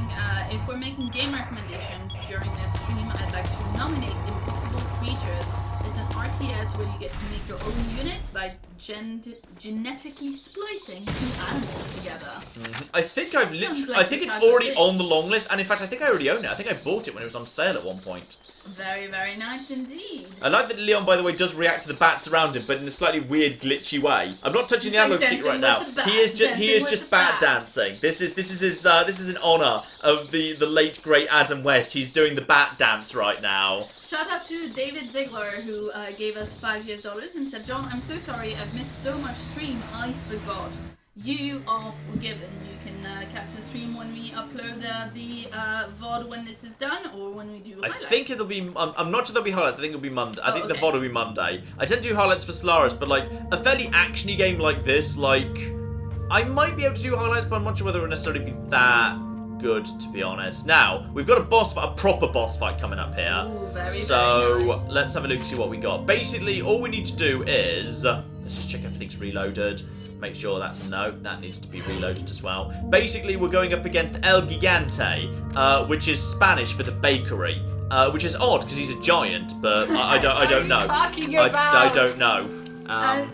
if we're making game recommendations during this stream, I'd like to nominate Impossible Creatures. It's an RTS where you get to make your own units by genetically splicing two animals together. I think it's already on the long list, and in fact, I think I already own it. I think I bought it when it was on sale at one point. Very, very nice indeed. I like that Leon, by the way, does react to the bats around him, but in a slightly weird, glitchy way. I'm not touching the analog stick right now. He is just bat dancing. This is in honour of the late great Adam West. He's doing the bat dance right now. Shout out to David Ziegler who gave us $5 and said, John, I'm so sorry, I've missed so much stream, I forgot. You are forgiven. You can catch the stream when we upload the VOD when this is done, or when we do highlights. I think it'll be... I'm not sure there'll be highlights. I think it'll be Monday. I think the VOD will be Monday. I tend to do highlights for Solaris, but like a fairly actiony game like this, like I might be able to do highlights, but I'm not sure whether it will necessarily be that good, to be honest. Now we've got a proper boss fight coming up here. Ooh, very nice. Let's have a look and see what we got. Basically, all we need to do is let's just check everything's reloaded. Make sure that's a no. That needs to be reloaded as well. Basically, we're going up against El Gigante, which is Spanish for the bakery, which is odd because he's a giant, but I don't know. I don't know.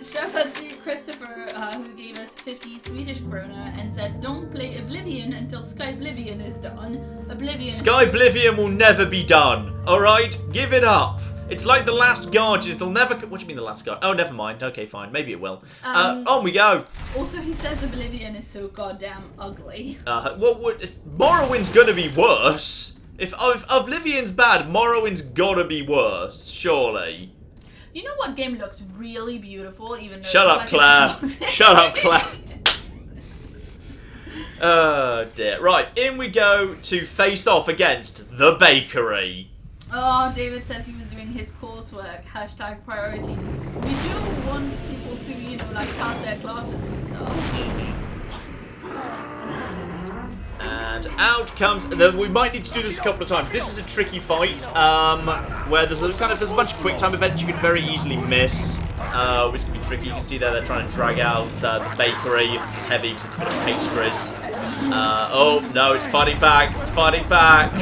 Shout out to Christopher, who gave us 50 Swedish krona and said, "Don't play Oblivion until Skyblivion is done. Skyblivion will never be done. All right, give it up." It's like The Last Guardian. It'll never... What do you mean The Last Guardian? Oh, never mind. Okay, fine. Maybe it will. On we go. Also, he says Oblivion is so goddamn ugly. Morrowind's gonna be worse. If Oblivion's bad, Morrowind's gotta be worse, surely. You know what game looks really beautiful, even though Shut up, it's Claire. like Shut up, Claire. Oh dear. Right, in we go to face off against the bakery. Oh, David says he was doing his coursework. # priorities. We do want people to, you know, like pass their classes and stuff. And out comes. We might need to do this a couple of times. This is a tricky fight, where there's a bunch of quick time events you can very easily miss, which can be tricky. You can see there they're trying to drag out the bakery. It's heavy because it's full of pastries. Oh no, it's fighting back. It's fighting back.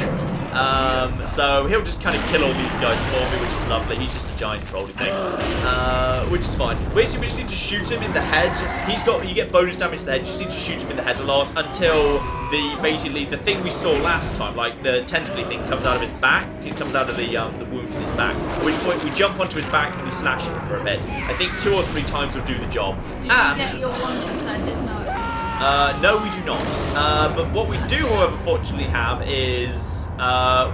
So he'll just kind of kill all these guys for me, which is lovely. He's just a giant trolly thing, which is fine. Basically, we just need to shoot him in the head. You get bonus damage to the head. You just need to shoot him in the head a lot until the thing we saw last time, like the tentacly thing, comes out of his back. It comes out of the wound in his back. At which point we jump onto his back and we slash him for a bit. I think 2 or 3 times will do the job. Did you get your wand inside his nose? No, we do not. But what we do, however, fortunately have is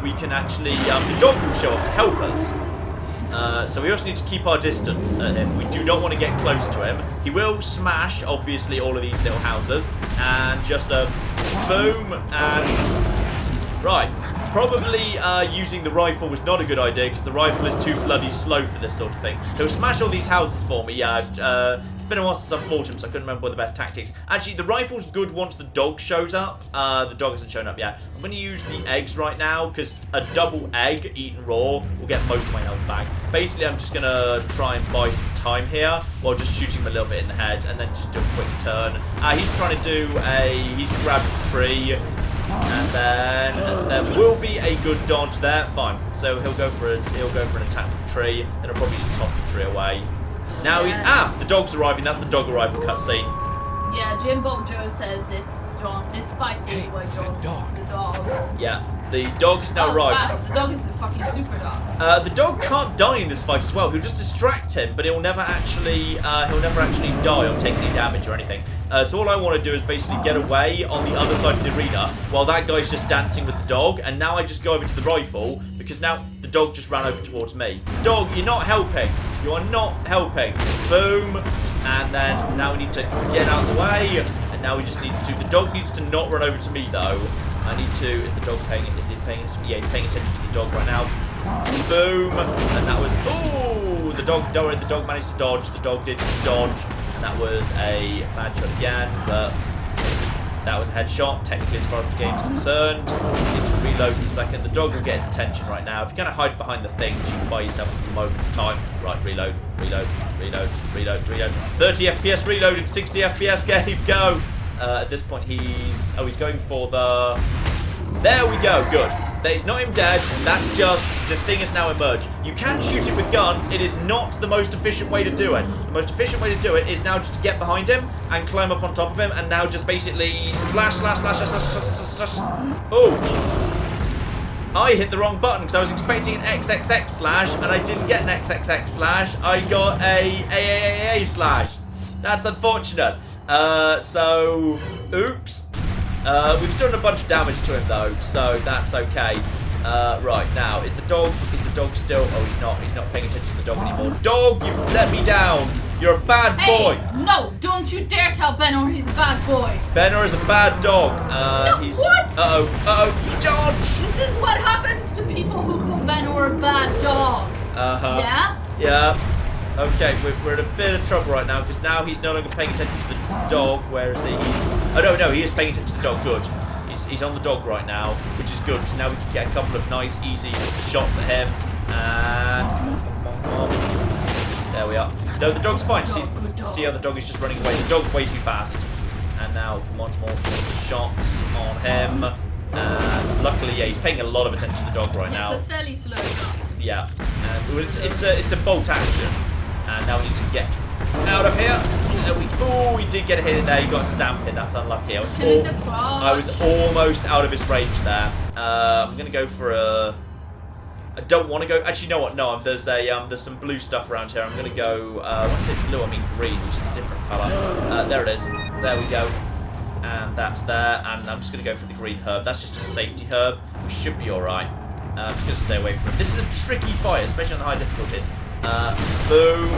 we can actually the dog will show up to help us. So we also need to keep our distance at him. We do not want to get close to him. He will smash, obviously, all of these little houses, and just boom and right. Probably using the rifle was not a good idea because the rifle is too bloody slow for this sort of thing. He'll smash all these houses for me. It's been a while since I've fought him, so I couldn't remember what the best tactics. Actually, the rifle's good once the dog shows up. The dog hasn't shown up yet. I'm going to use the eggs right now because a double egg eaten raw will get most of my health back. Basically, I'm just going to try and buy some time here while just shooting him a little bit in the head and then just do a quick turn. He's trying to do he's grabbed a tree. And then there will be a good dodge there. Fine. So he'll go for an attack with the tree. Then he'll probably just toss the tree away. Now he's the dog's arriving. That's the dog arrival cutscene. Yeah, Jim Bob Joe says this fight is where John gets the dog. Yeah, the dog is now arrived. Wow, the dog is a fucking super dog. The dog can't die in this fight as well. He'll just distract him, but he'll never actually die or take any damage or anything. So all I want to do is basically get away on the other side of the arena while that guy's just dancing with the dog. And now I just go over to the rifle because now the dog just ran over towards me. Dog, you're not helping. You are not helping. Boom. And then now we need to get out of the way. And now we just need to. The dog needs to not run over to me though. I need to. Is the dog paying? Is he paying? Yeah, he's paying attention to the dog right now. Boom. And that was. Oh, the dog. Don't worry, the dog managed to dodge. The dog did dodge. And that was a bad shot again, but that was a headshot. Technically, as far as the game's concerned, you need to reload in a second. The dog will get his attention right now. If you're going to hide behind the things, you can buy yourself a moment's time. Right, reload, reload, reload, reload, reload. 30 FPS reloaded, 60 FPS game, go. At this point, he's going for the. There we go. Good. It's not him dead. That's just the thing has now emerged. You can shoot it with guns. It is not the most efficient way to do it. The most efficient way to do it is now just to get behind him and climb up on top of him, and now just basically slash, slash, slash, slash, slash, slash, slash. Oh. I hit the wrong button because I was expecting an XXX slash and I didn't get an XXX slash. I got a slash. That's unfortunate. So, oops. We've still done a bunch of damage to him though, so that's okay. Right, now, is the dog still? Oh, he's not paying attention to the dog anymore. Dog, you've let me down. You're a bad boy. Hey, no, don't you dare tell Benor he's a bad boy. Benor is a bad dog. What? Uh-oh, dodge. This is what happens to people who call Benor a bad dog. Uh-huh. Yeah? Yeah. Okay, we're in a bit of trouble right now because now he's no longer paying attention to the dog. Where is he? Oh no, he is paying attention to the dog. Good. He's on the dog right now, which is good because now we can get a couple of nice, easy shots at him. And come on. There we are. No, the dog's fine. See how the dog is just running away. The dog's way too fast. And now, come on, some more shots on him. And luckily, yeah, he's paying a lot of attention to the dog right now. It's a fairly slow dog. Yeah, and it's a bolt action. And now we need to get out of here. Oh, we did get a hit in there. He got a stamp in. That's unlucky. I was almost out of his range there. I'm gonna go for a. I don't want to go. Actually, you know what? No, there's some blue stuff around here. I'm gonna go. When I say blue, I mean green, which is a different colour. There it is. There we go. And that's there. And I'm just gonna go for the green herb. That's just a safety herb. We should be alright. I'm just going to stay away from him. This is a tricky fight, especially on the high difficulties. Boom.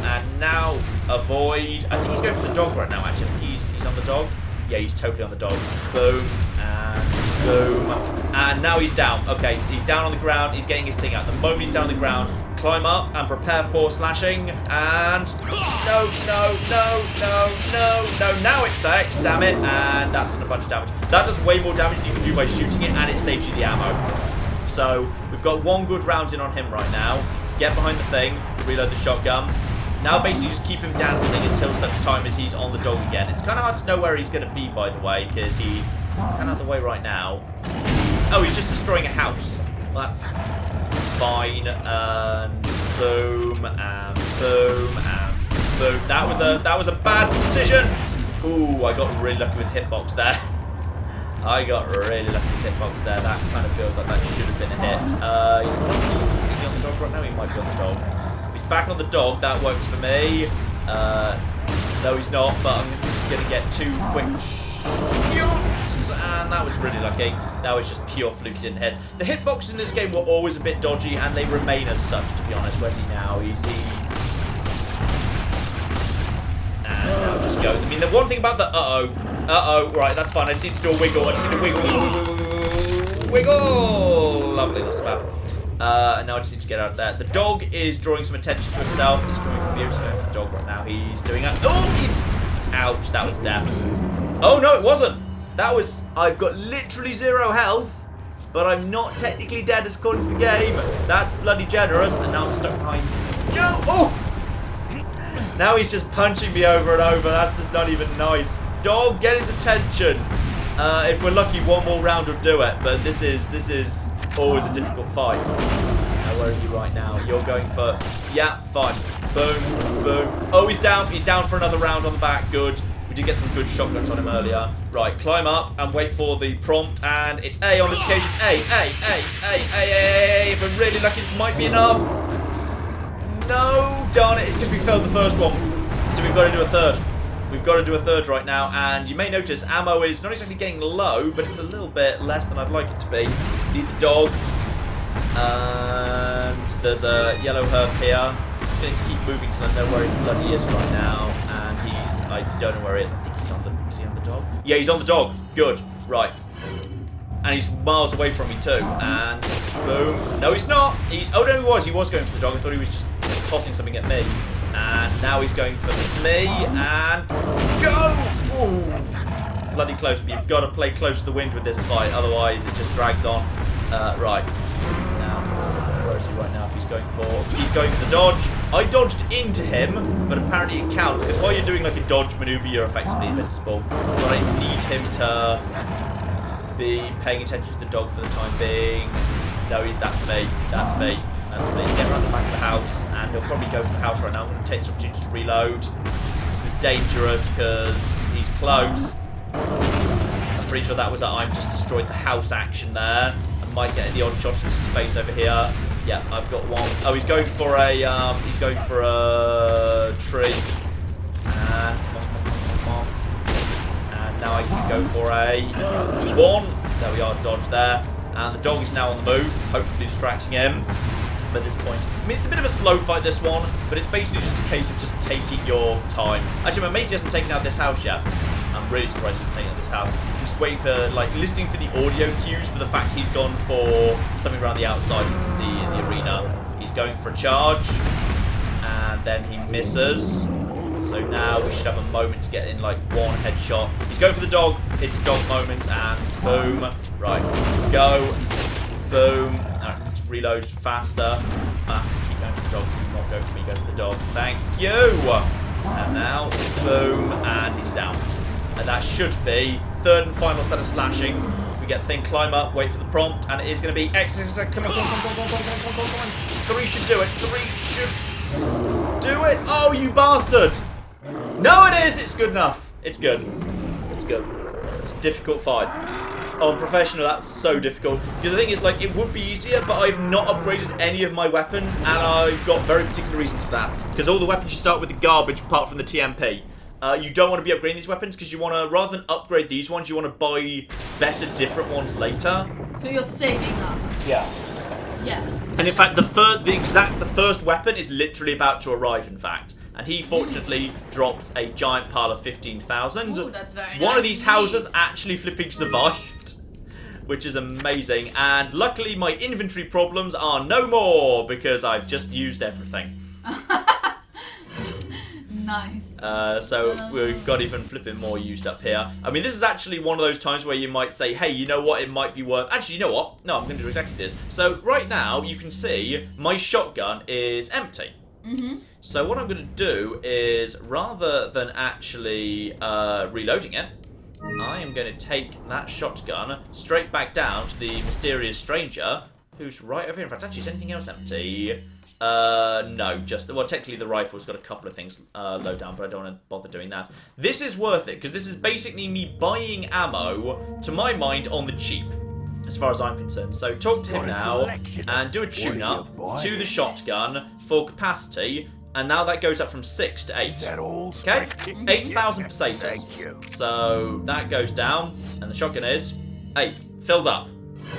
And now avoid. I think he's going for the dog right now, actually. He's on the dog. Yeah, he's totally on the dog. Boom. And boom. And now he's down. Okay, he's down on the ground. He's getting his thing out. The moment he's down on the ground, climb up and prepare for slashing. And no. Now it's X, damn it. And that's done a bunch of damage. That does way more damage than you can do by shooting it, and it saves you the ammo. So we've got one good round in on him right now. Get behind the thing, reload the shotgun. Now basically just keep him dancing until such time as he's on the dog again. It's kind of hard to know where he's going to be, by the way, because he's kind of out of the way right now. He's just destroying a house. Well, that's fine. And boom, and boom, and boom. That was a bad decision. Ooh, I got really lucky with hitbox there. I got really lucky with hitbox there. That kind of feels like that should have been a hit. Is he on the dog right now? He might be on the dog. He's back on the dog. That works for me. No, he's not, but I'm going to get 2 quick shots. And that was really lucky. That was just pure fluke. He didn't hit. The hitboxes in this game were always a bit dodgy, and they remain as such, to be honest. Where's he now? And now just go. I mean, the one thing about the right, that's fine. I just need to do a wiggle. I just need to wiggle. Lovely, not so bad. And now I just need to get out of there. The dog is drawing some attention to himself. He's coming from here. He's going for the dog right now. He's doing that. Oh, he's... Ouch, that was death. Oh, no, it wasn't. That was... I've got literally 0 health, but I'm not technically dead as according to the game. That's bloody generous. And now I'm stuck behind... No! Oh! Now he's just punching me over and over. That's just not even nice. Dog, get his attention. If we're lucky, one more round will do it. But this is always a difficult fight. Now, where are you right now? You're going for... Yeah, fine. Boom, boom. Oh, he's down. He's down for another round on the back. Good. We did get some good shotguns on him earlier. Right, climb up and wait for the prompt. And it's A on this occasion. A. If we're really lucky, this might be enough. No, darn it. It's because we failed the first one. So we've got to do a third. We've got to do a third right now, and you may notice ammo is not exactly getting low, but it's a little bit less than I'd like it to be. Need the dog, and there's a yellow herb here. I'm going to keep moving till I know where he bloody is right now, and I don't know where he is. I think is he on the dog? Yeah, he's on the dog. Good, right. And he's miles away from me too, and boom. No, he's not. Oh no, he was going for the dog. I thought he was just tossing something at me. And now he's going for me, and go! Ooh, bloody close, but you've got to play close to the wind with this fight, otherwise it just drags on. Right, now, where is he right now? If he's going for the dodge. I dodged into him, but apparently it counts, because while you're doing like a dodge maneuver, you're effectively invincible. But I need him to be paying attention to the dog for the time being. No, that's me. Get around the back of the house, and he'll probably go for the house right now. I'm going to take this opportunity to reload. This is dangerous because he's close. I'm pretty sure that was I'm just destroyed the house action there. I might get the odd shot into his face over here. Yeah, I've got one. Oh, he's going for a tree. And come on. And now I can go for a one. There we are, dodge there. And the dog is now on the move, hopefully distracting him. At this point, I mean, it's a bit of a slow fight, this one, but it's basically just a case of just taking your time. Actually, I'm amazed he hasn't taken out this house yet. I'm really surprised he hasn't taken out this house. I'm just waiting for, like, listening for the audio cues for the fact he's gone for something around the outside of the arena. He's going for a charge, and then he misses. So now we should have a moment to get in, like, one headshot. He's going for the dog. It's a dog moment, and boom. Right, go. Boom. Reload faster. Keep going for the dog. Do not go for me. Go for the dog. Thank you. And now, boom, and he's down. And that should be third and final set of slashing. If we get the thing, climb up, wait for the prompt, and it is going to be X. Come on. 3 should do it. 3 should do it. Oh, you bastard! No, it is. It's good enough. It's good. It's good. It's a difficult fight. On professional, that's so difficult. Because the thing is, like, it would be easier, but I've not upgraded any of my weapons, and I've got very particular reasons for that. Because all the weapons you start with are garbage, apart from the TMP. you don't want to be upgrading these weapons because you want to, rather than upgrade these ones, you want to buy better, different ones later. So you're saving up. Yeah. Yeah. And in fact, the first weapon is literally about to arrive, in fact. And he fortunately drops a giant pile of 15,000. Ooh, that's very One nice of these indeed. houses actually flipping survived, which is amazing. And luckily, my inventory problems are no more because I've just used everything. Nice. So we've got even flipping more used up here. I mean, this is actually one of those times where you might say, hey, you know what, it might be worth... Actually, you know what? No, I'm going to do exactly this. So right now, you can see my shotgun is empty. So what I'm going to do is, rather than actually reloading it, I am going to take that shotgun straight back down to the mysterious stranger who's right over here. In fact, actually, is anything else empty? No, just... Well, technically, the rifle's got a couple of things low down, but I don't want to bother doing that. This is worth it, because this is basically me buying ammo, to my mind, on the cheap, as far as I'm concerned. So talk to him What a now, selection. and do a tune-up to the shotgun for capacity, and now that goes up from 6 to 8. Is that all? Okay, 8,000 pesetas. Thank you. So that goes down, and the shotgun is 8, filled up.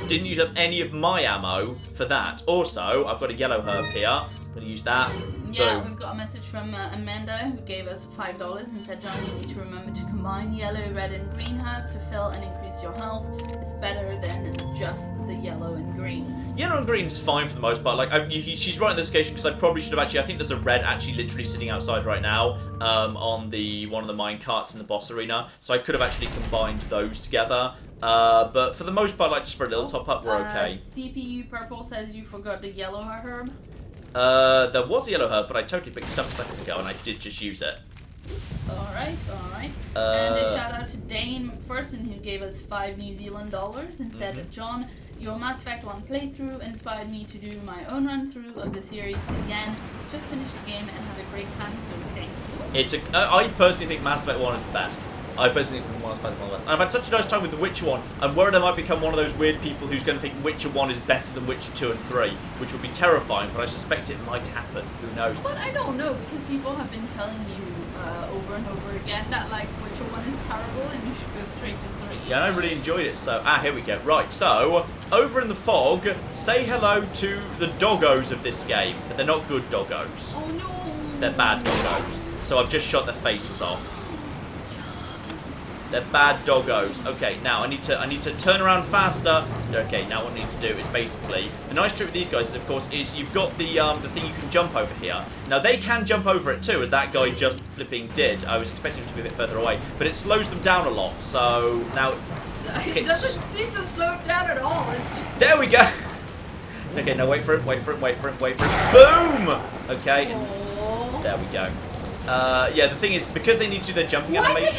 Didn't use up any of my ammo for that. Also, I've got a yellow herb here. I'm going to use that. Yeah, Boom. we've got a message from Amanda who gave us $5 and said, John, you need to remember to combine yellow, red, and green herb to fill and increase your health. It's better than just the yellow and green. Yellow and green's fine for the most part. Like, she's right on this occasion because I probably should have actually. I think there's a red actually literally sitting outside right now on one of the mine carts in the boss arena. So I could have actually combined those together. But for the most part, like just for a little top up, we're okay. CPU Purple says you forgot the yellow herb. There was a yellow herb, but I totally picked it up a second ago, and I did just use it. Alright. And a shout out to Dane McPherson who gave us $5 New Zealand and said, John, your Mass Effect 1 playthrough inspired me to do my own run through of the series again. Just finished the game and had a great time, so thank you. I personally think Mass Effect 1 is the best. I personally think Mass Effect 1 is the best. And I've had such a nice time with The Witcher 1. I'm worried I might become one of those weird people who's going to think Witcher 1 is better than Witcher 2 and 3, which would be terrifying, but I suspect it might happen. Who knows? But I don't know, because people have been telling you over and over again that like Witcher 1 is terrible and you should go straight to 3. Yeah, I really enjoyed it, so... here we go. Right, so, over in the fog, say hello to the doggos of this game. But they're not good doggos. Oh no! They're bad doggos. So I've just shot their faces off. They're bad doggos. Okay, now I need to turn around faster. Okay, now what I need to do is basically... The nice trick with these guys, of course, is you've got the thing you can jump over here. Now, they can jump over it too, as that guy just flipping did. I was expecting him to be a bit further away. But it slows them down a lot, so now... It doesn't seem to slow it down at all. It's just... There we go! Okay, now wait for it, wait for it, wait for it, wait for it. Boom! Okay, Oh. there we go. Yeah, the thing is, because they need to do their jumping animation...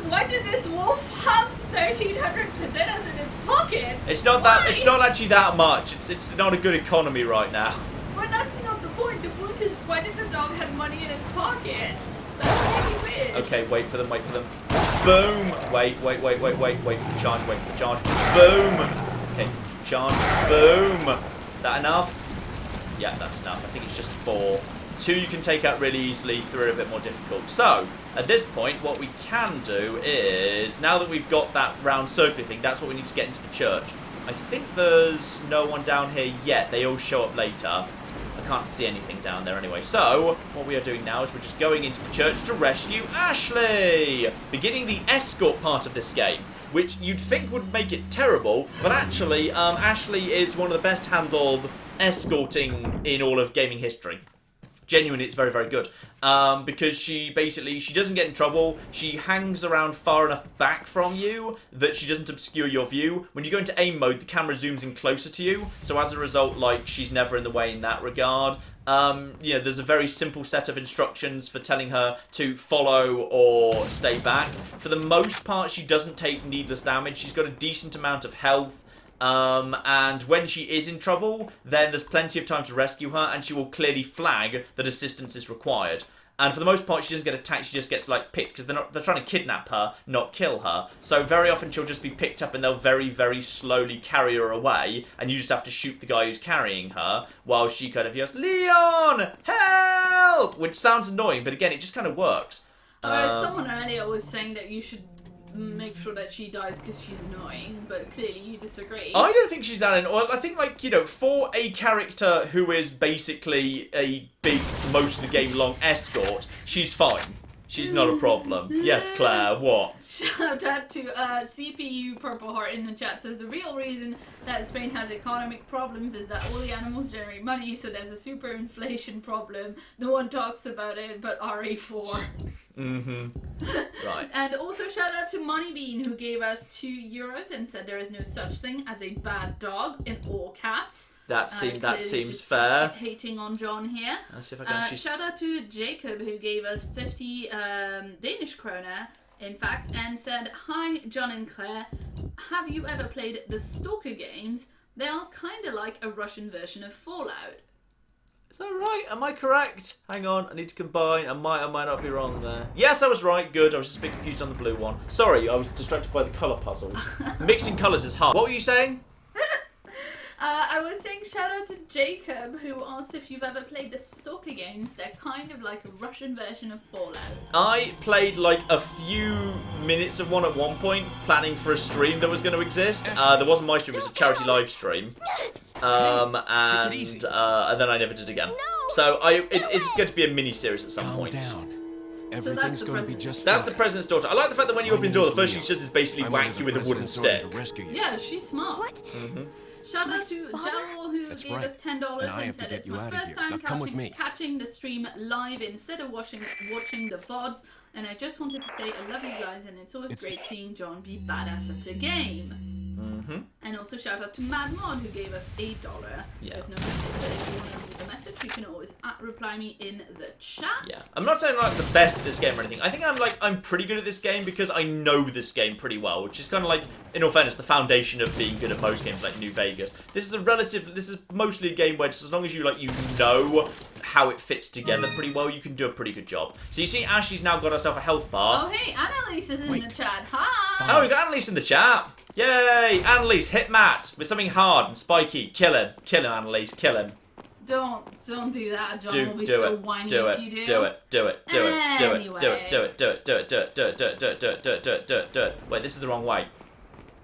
Why did this wolf have 1,300 pesetas in its pockets? It's not that. It's not actually that much. It's not a good economy right now. But that's not the point. The point is, why did the dog have money in its pockets? That's really weird. Okay, wait for them. Wait for them. Boom. Wait for the charge. Wait for the charge. Boom. Okay, charge. Boom. That enough? Yeah, that's enough. I think it's just 4. 2 you can take out really easily. 3 are a bit more difficult. So, at this point, what we can do is, now that we've got that round circular thing, that's what we need to get into the church. I think there's no one down here yet. They all show up later. I can't see anything down there anyway. So, what we are doing now is we're just going into the church to rescue Ashley! Beginning the escort part of this game, which you'd think would make it terrible, but actually, Ashley is one of the best handled escorting in all of gaming history. Genuinely, it's very, very good. Because she doesn't get in trouble. She hangs around far enough back from you that she doesn't obscure your view. When you go into aim mode, the camera zooms in closer to you. So as a result, like, she's never in the way in that regard. You know, there's a very simple set of instructions for telling her to follow or stay back. For the most part, she doesn't take needless damage. She's got a decent amount of health. And when she is in trouble, then there's plenty of time to rescue her, and she will clearly flag that assistance is required. And for the most part, she doesn't get attacked, she just gets, like, picked, because they're trying to kidnap her, not kill her. So very often she'll just be picked up and they'll very, very slowly carry her away, and you just have to shoot the guy who's carrying her, while she kind of yells, "Leon! Help!" Which sounds annoying, but again, it just kind of works. Someone Elliot was saying that you should make sure that she dies because she's annoying, but clearly you disagree. I don't think she's that annoying. Well, I think, like, you know, for a character who is basically a big, most of the game long escort, she's fine. She's not a problem. Yes, Claire, what? Shout out to CPU Purple Heart in the chat says the real reason that Spain has economic problems is that all the animals generate money, so there's a super inflation problem. No one talks about it, but RE4. Right. And also shout out to Moneybean who gave us €2 and said there is no such thing as a bad dog in all caps. That Clearly seems just fair. hating on John here. Let's see if I can Shout out to Jacob who gave us 50 Danish kroner, in fact, and said, "Hi John and Claire, have you ever played the Stalker games? They are kind of like a Russian version of Fallout." Is that right? Am I correct? Hang on, I need to combine. I might not be wrong there. Yes, I was right. Good. I was just a bit confused on the blue one. Sorry, I was distracted by the colour puzzle. Mixing colours is hard. What were you saying? I was saying shout out to Jacob who asked if you've ever played the Stalker games. They're kind of like a Russian version of Fallout. I played like a few minutes of one at one point, planning for a stream that was going to exist. There wasn't my stream; it was a charity live stream. And then I never did again. So it's going to be a mini series at some point. Down. So Everything's going to be just That's the fine. president's daughter. I like the fact that when you open the door, the first thing she does is basically I'm whack you with a wooden stick. To rescue you. Yeah, she's smart. What? Shout out to Jowl who That's gave right. us $10 And I and have to said get it's you my out of first here. time Now come with me. catching the stream live instead of watching the VODs, and I just wanted to say I love you guys and it's always great seeing John be badass at a game. And also shout out to Mad Mod who gave us $8. Yeah. There's no message, but if you want to leave a message, you can always reply me in the chat. Yeah, I'm not saying I'm like the best at this game or anything. I think I'm pretty good at this game because I know this game pretty well, which is kind of like, in all fairness, the foundation of being good at most games like New Vegas. This is mostly a game where just as long as you know how it fits together pretty well, you can do a pretty good job. So you see, Ashley's now got herself a health bar. Oh hey, Annalise is in the chat. Hi. Oh, we got Annalise in the chat. Yay! Annalise, hit Matt with something hard and spiky. Kill him, Annalise, kill him. Don't do that. John will be Do so it. whiny Do if it. you do. Do it. Do it. Do it. Do it. Anyway. Do it. Do it. Do it. Do it. Do it. Do it. Do it. Do it. Do it. Do it. Do it. Do it. Do it. Wait, this is the wrong way.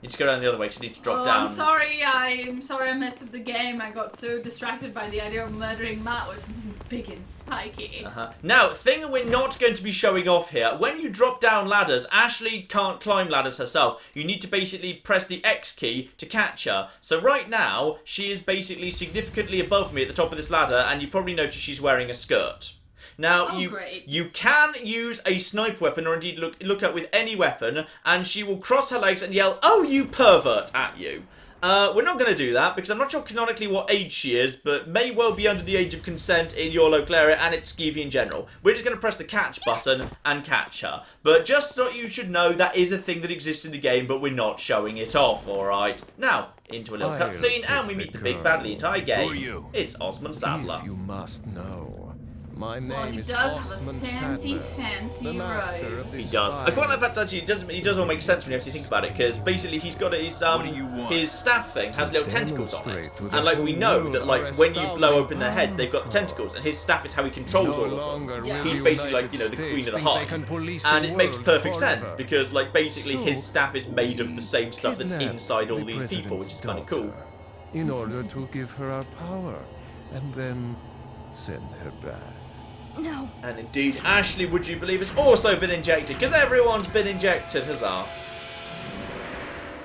You need to go down the other way because you need to drop down. I'm sorry I messed up the game. I got so distracted by the idea of murdering Matt with something big and spiky. Now, thing we're not going to be showing off here, when you drop down ladders, Ashley can't climb ladders herself. You need to basically press the X key to catch her. So right now, she is basically significantly above me at the top of this ladder, and you probably notice she's wearing a skirt. Now, you can use a sniper weapon, or indeed look at with any weapon, and she will cross her legs and yell, "Oh, you pervert," at you. We're not going to do that, because I'm not sure canonically what age she is, but may well be under the age of consent in your local area, and it's skeevy in general. We're just going to press the catch button and catch her. But just so you should know, that is a thing that exists in the game, but we're not showing it off, alright? Now, into a little cutscene, and we meet the big bad of the entire game. Who are you? It's Osmond Sadler. If you must know, my name Well, he is does Osmond have a fancy Sadler, the master robe. of this He does. I quite like that actually. He does all make sense when you actually think about it, because basically he's got his staff thing has little tentacles on it, demonstrate to and the like we whole know world that like our when you blow open their astounding heads, they've got power. tentacles, and his staff is how he controls No all of longer them. will He's the basically like United the queen of the States think they hive, can police and the it makes world perfect forever. sense because like basically his So, staff is made of the same stuff that's Kidnap inside all the these people, which is kind of president's cool. daughter in order to give her our power, and then send her back. No. And indeed, Ashley, would you believe, has also been injected, because everyone's been injected, huzzah.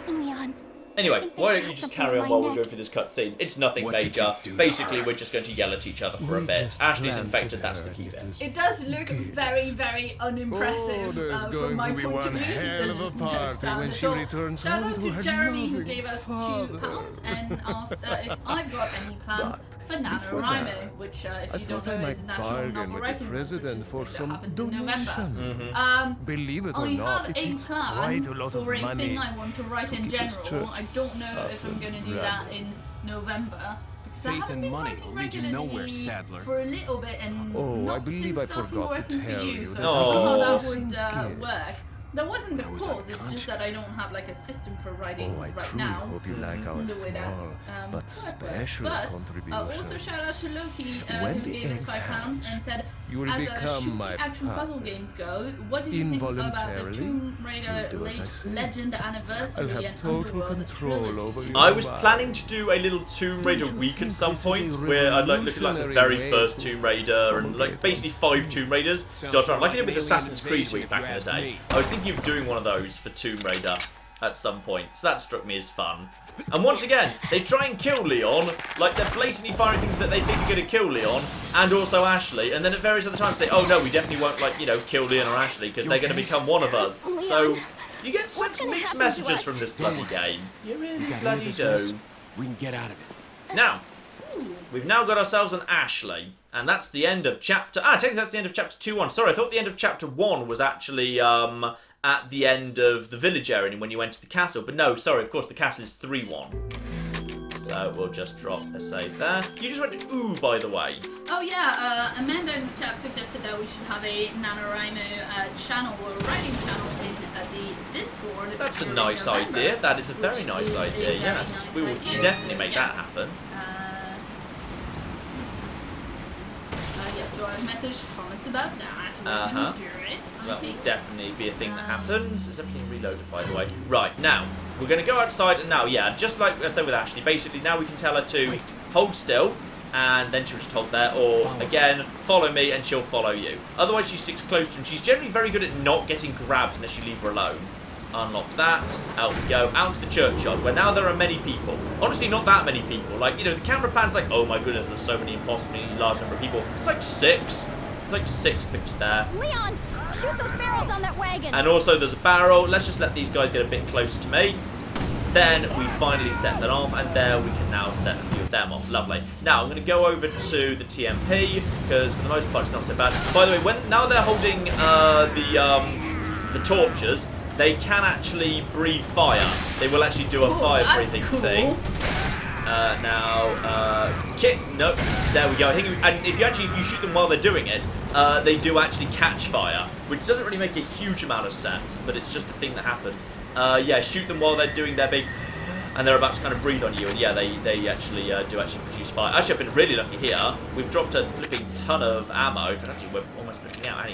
Leon. Anyway, why don't you just carry on while we're going neck. through this cutscene? It's nothing What did major. you do to Basically, her? we're just going to yell at each other for a We bit. just Ashley's planted infected, that's the her key little bit. It does look very, very unimpressive there's from going my to be point of one view. hell There's of a just no party sound when at she all. returns Shout home out to to her Jeremy who loving gave us father. £2 and asked if I've got any plans for before NaNoWriMo, that, which I if you don't thought I know is might National bargain Novel with Writing the Month, president which is for that some happens in November. donation. Believe it or I not, have it a takes plan quite a lot of for a money. thing I want to write in keep this general. church I don't know up if I'm going to and do that running. in November. Because I Faith haven't and been money writing will lead you regularly nowhere, Sadler. for a little bit, and Oh, not I believe since I starting forgot to working for tell you, you so that I don't know how Oh. that would gift work. That wasn't the I was cause, it's just that I don't have like a system for writing Oh, I right truly now. hope you like our The way that, small but work. special But contribution. also shout out to Loki When who the gave us eggs £5 hatch, and said, you will as become shooty my action puzzle partner. games go, what do you think about the Involuntarily, Tomb Raider you'll do as I say. Legend Anniversary I'll have and total Underworld control trilogy? over your I was mind. planning to do a little Tomb Raider Don't you week at think some this is point a where I'd like look at like the revolutionary very way first to Tomb Raider and like promulgate basically 5 Tomb Raiders. Sounds Dot around, like I like did with an Assassin's alien Creed week invasion, back if in you the ask day. me. I was thinking of doing one of those for Tomb Raider at some point, so that struck me as fun. And once again, they try and kill Leon, like they're blatantly firing things that they think are going to kill Leon, and also Ashley, and then at various other times say, oh no, we definitely won't, like, you know, kill Leon or Ashley, because they're going to become one of us. So, you get such mixed messages from this bloody game. You really Got rid of bloody this do. mess, we can get out of it. Now, we've now got ourselves an Ashley, and that's the end of chapter... technically that's the end of chapter 2-1. Sorry, I thought the end of chapter 1 was actually, at the end of the village area when you enter the castle. But no, sorry, of course, the castle is 3-1. So we'll just drop a save there. You just went to ooh, by the way. Oh yeah, Amanda in the chat suggested that we should have a NaNoWriMo channel or writing channel in the Discord. That's a during nice November, idea. That is a very which nice is a idea, very yes. nice We will idea. definitely make Yeah. that happen. Yeah, so I messaged Thomas about that. We're Uh-huh. gonna do it. That will Okay. definitely be a thing that happens. Is everything reloaded, by the way? Right, now, we're going to go outside, and now, yeah, just like I said with Ashley, basically now we can tell her to hold still, and then she'll just hold there, or, again, follow me, and she'll follow you. Otherwise, she sticks close to him. She's generally very good at not getting grabbed unless you leave her alone. Unlock that. Out we go. Out to the churchyard, where now there are many people. Honestly, not that many people. Like, you know, the camera pan's like, oh my goodness, there's so many impossibly large number of people. It's like 6. It's like 6 pictures there. Leon, shoot those barrels on that wagon. And also there's a barrel. Let's just let these guys get a bit closer to me. Then we finally set that off, and there we can now set a few of them off. Lovely. Now I'm going to go over to the TMP, because for the most part it's not so bad. By the way, now they're holding the torches, they can actually breathe fire. They will actually do a fire breathing thing. No, there we go. I think, and if you shoot them while they're doing it, they do actually catch fire, which doesn't really make a huge amount of sense, but it's just a thing that happens. Yeah, shoot them while they're doing their big, and they're about to kind of breathe on you, and yeah, they actually do actually produce fire. Actually, I've been really lucky here. We've dropped a flipping ton of ammo, but actually we're almost flipping out.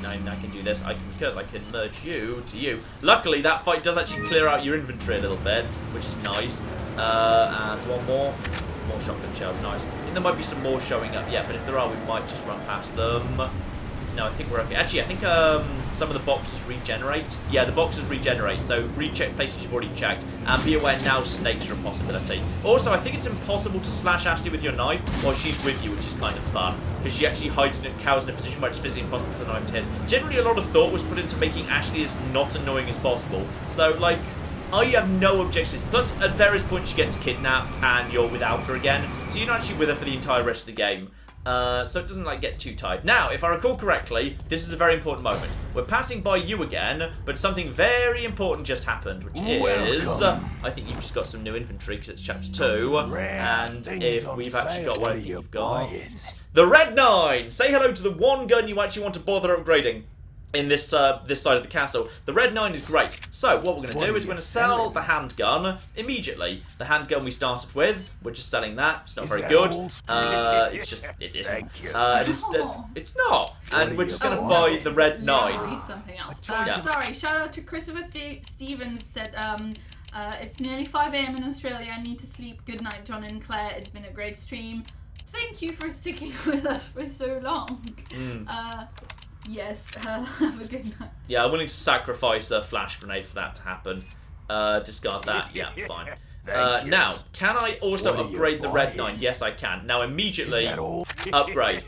No, I can do this. Because I can merge you to you. Luckily, that fight does actually clear out your inventory a little bit, which is nice. And one more shotgun shells, nice. I think there might be some more showing up yet, but if there are, we might just run past them. No, I think we're okay. Actually, I think some of the boxes regenerate. Yeah, the boxes regenerate, so recheck places you've already checked. And be aware now snakes are a possibility. Also, I think it's impossible to slash Ashley with your knife while she's with you, which is kind of fun. Because she actually cowers in a position where it's physically impossible for the knife to hit. Generally, a lot of thought was put into making Ashley as not annoying as possible. So, like, I have no objections. Plus, at various points she gets kidnapped and you're without her again. So you're not actually with her for the entire rest of the game. So it doesn't like get too tired. Now, if I recall correctly, this is a very important moment. We're passing by you again, but something very important just happened, which is I think you've just got some new inventory because it's chapter 2, and if we've actually got what I think you've got, the Red 9. Say hello to the one gun you actually want to bother upgrading in this this side of the castle. The Red 9 is great. So what we're going to do is we're going to sell the handgun immediately. The handgun we started with, we're just selling that. It's not very good. It isn't. It's not. And we're just going to buy the Red 9. Literally something else. Yeah. Sorry, shout out to Christopher Stevens said, it's nearly 5 AM in Australia. I need to sleep. Good night, John and Claire. It's been a great stream. Thank you for sticking with us for so long. Yes, have a good night. Yeah, I'm willing to sacrifice a flash grenade for that to happen. Discard that. Yeah, fine. Now, can I also upgrade the Red 9? Yes, I can. Now, immediately, upgrade.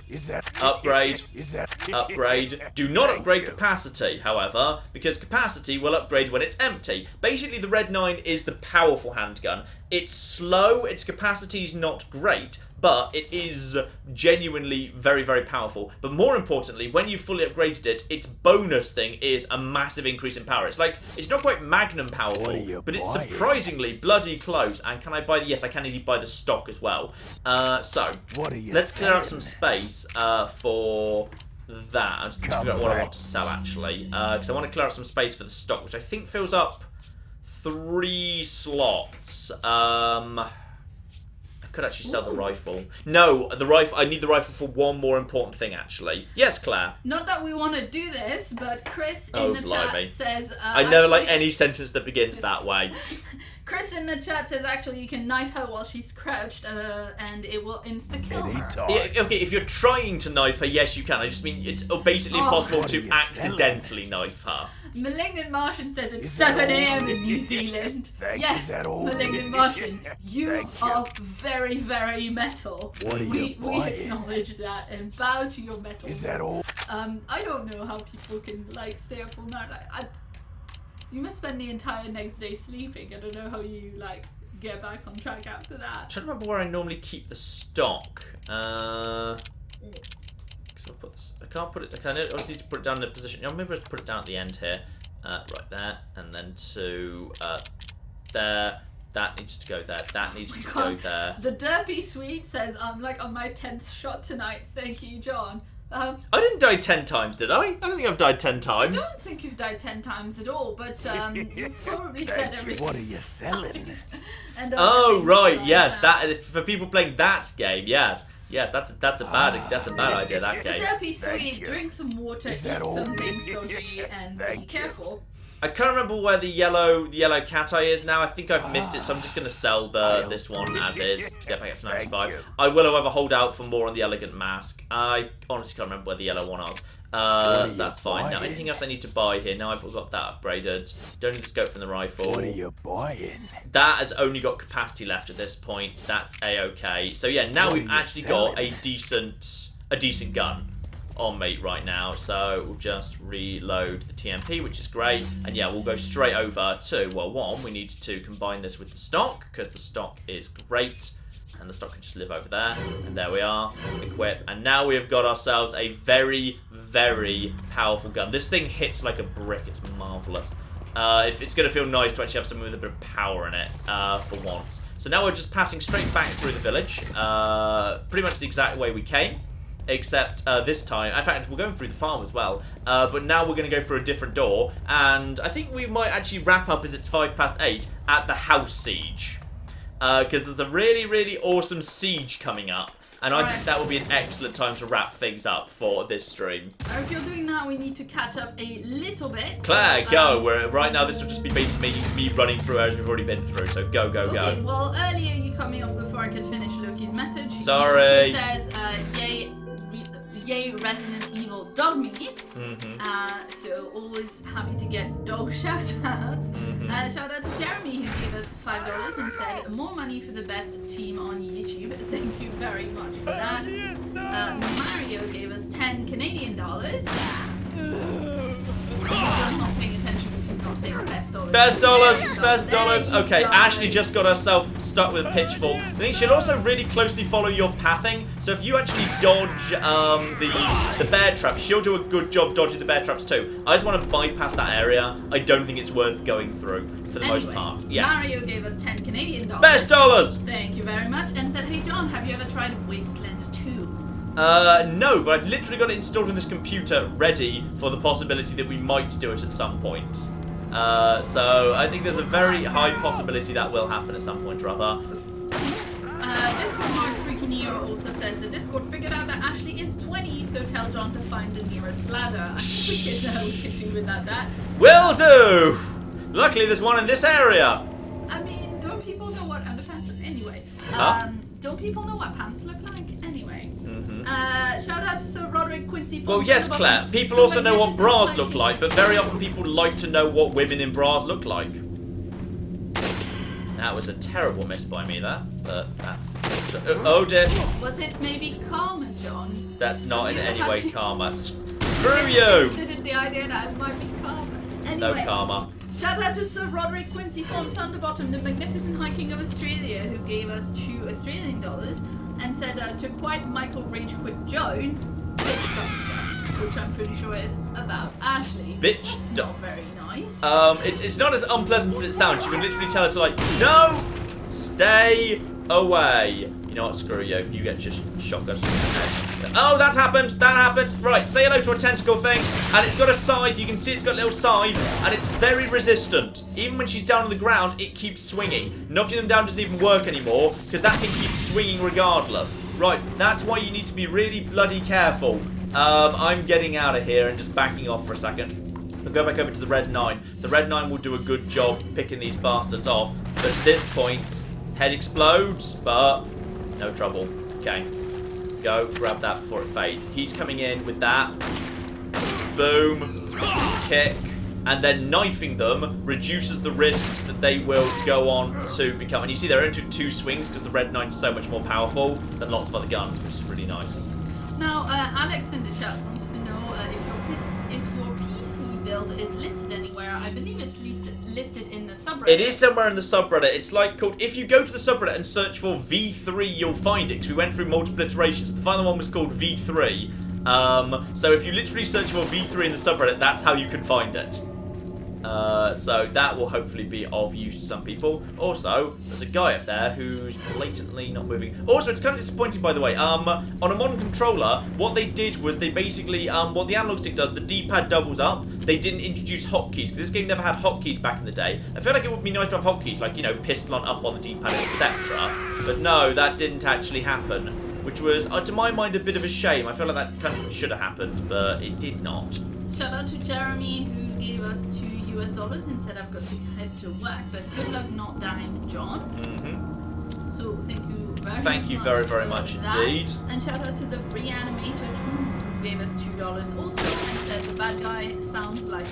Upgrade. Upgrade. Do not upgrade capacity, however, because capacity will upgrade when it's empty. Basically, the Red 9 is the powerful handgun. It's slow, its capacity is not great, but it is genuinely very, very powerful. But more importantly, when you've fully upgraded it, its bonus thing is a massive increase in power. It's like, it's not quite Magnum powerful, but it's surprisingly bloody close. And can I buy the, yes, I can easily buy the stock as well. So, let's clear out some space for that. I'm just figure out what I want to sell actually, because I want to clear out some space for the stock, which I think fills up 3 slots. I could actually sell the rifle. No, the rifle. I need the rifle for one more important thing actually. Yes, Claire. Not that we want to do this, but Chris in the chat says... I never like any sentence that begins that way. Chris in the chat says actually you can knife her while she's crouched and it will insta-kill her. Yeah, okay, if you're trying to knife her, yes you can. I just mean it's basically impossible to accidentally knife her. Malignant Martian says it's 7 a.m. in New Zealand. Yes, Malignant Martian, you are very, very metal. We acknowledge that and bow to your metal. Is that all? I don't know how people can like stay up all night. Like, you must spend the entire next day sleeping. I don't know how you like get back on track after that. I'm trying to remember where I normally keep the stock. I can't put it. I obviously need to put it down in a position. Maybe I'll put it down at the end here, right there, and then to there. That needs to go there. That needs to go there. The Derpy Swede says, "I'm like on my 10th shot tonight." Thank you, John. I didn't die 10 times, did I? I don't think I've died 10 times. I don't think you've died 10 times at all, but you've probably said everything. What are you selling? And, oh right, yes. That for people playing that game, yes. Yes, that's a bad idea. That game. Derpy Swede, drink some water, eat something dodgy, and be careful. I can't remember where the yellow cat eye is now. I think I've missed it, so I'm just going to sell this one as is to get back up to 95. I will, however, hold out for more on the elegant mask. I honestly can't remember where the yellow one was. So that's fine. Now, anything else I need to buy here? Now I've got that upgraded. Don't need the scope from the rifle. What are you buying? That has only got capacity left at this point. That's a-okay. So yeah, now we've actually got a decent gun on me right now, so we'll just reload the TMP, which is great, and yeah, we'll go straight over to, well, one, we need to combine this with the stock, because the stock is great, and the stock can just live over there, and there we are, equip, and now we have got ourselves a very, very powerful gun. This thing hits like a brick, it's marvellous. If it's going to feel nice to actually have something with a bit of power in it, for once. So now we're just passing straight back through the village, pretty much the exact way we came. Except this time, in fact, we're going through the farm as well, but now we're going to go through a different door, and I think we might actually wrap up as it's 8:05 at the house siege, because there's a really, really awesome siege coming up, and I think that will be an excellent time to wrap things up for this stream. If you're doing that, we need to catch up a little bit. Claire, go! Right now, this will just be basically me running through areas we've already been through, so go. Okay, well, earlier you cut me off before I could finish Loki's message. Sorry. He says, yay Resident Evil dog meat. So always happy to get dog shout outs. Shout out to Jeremy who gave us $5 and said more money for the best team on YouTube. Thank you very much for that. Mario gave us 10 Canadian dollars. I'm not paying attention if he's not saying best dollars. Best dollars. Okay, Ashley just got herself stuck with a pitchfork. I think you should also really closely follow your pathing. So if you actually dodge the bear traps, she'll do a good job dodging the bear traps too. I just want to bypass that area. I don't think it's worth going through for the most part. Yes. Mario gave us 10 Canadian dollars. Best dollars. Thank you very much. And said, hey John, have you ever tried Wasteland 2? No, but I've literally got it installed on this computer ready for the possibility that we might do it at some point. So I think there's a very high possibility that will happen at some point or other. Discord Mark Freaky Neo also says the Discord figured out that Ashley is 20, so tell John to find the nearest ladder. I think we could do without that. Will do! Luckily there's one in this area. I mean, don't people know what underpants look anyway? Don't people know what pants look like anyway? Shout out to Sir Roderick Quincy. Well, yes, Claire. People also know what bras look like, but very often people like to know what women in bras look like. That was a terrible miss by me, but that's... Oh dear. Was it maybe karma, John? That's not in any way karma. Screw you! Considered the idea that it might be karma. Anyway, no karma. Shout out to Sir Roderick Quincy from Thunderbottom, the magnificent High King of Australia, who gave us $2 Australian and said to quite Michael Rage Quit Jones, bitch dumpster, which I'm pretty sure is about Ashley. Bitch That's not very nice. It's not as unpleasant as it sounds. You can literally tell her to like, no, stay away. You know what? Screw you. You get just shotgun. Oh, that's happened. That happened. Right, say hello to a tentacle thing. And it's got a scythe. You can see it's got a little scythe. And it's very resistant. Even when she's down on the ground, it keeps swinging. Knocking them down doesn't even work anymore, because that thing keeps swinging regardless. Right, that's why you need to be really bloody careful. I'm getting out of here and just backing off for a second. We'll go back over to the Red 9. The Red 9 will do a good job picking these bastards off. But at this point, head explodes, but no trouble. Okay. Go, grab that before it fades. He's coming in with that. Boom. Kick. And then knifing them reduces the risk that they will go on to become... And you see they're only 2 swings because the Red 9 is so much more powerful than lots of other guns, which is really nice. Now, Alex in the chat wants to know if your PC build is listed anywhere. I believe it's listed in the subreddit. It is somewhere in the subreddit. It's like called... If you go to the subreddit and search for V3, you'll find it, because we went through multiple iterations. The final one was called V3. So if you literally search for V3 in the subreddit, that's how you can find it. So that will hopefully be of use to some people. Also, there's a guy up there who's blatantly not moving. Also, it's kind of disappointing, by the way. On a modern controller, what they did was they basically, what the analog stick does, the D-pad doubles up. They didn't introduce hotkeys, because this game never had hotkeys back in the day. I feel like it would be nice to have hotkeys, like, you know, pistol on up on the D-pad, etc. But no, that didn't actually happen, which was, to my mind, a bit of a shame. I feel like that kind of should have happened, but it did not. Shout out to Jeremy, who gave us $2 and said I've got to head to work, but good luck not dying, John. So thank you very much. Thank you very, very much indeed. And shout out to the Reanimator 2, who gave us $2 also and said the bad guy sounds like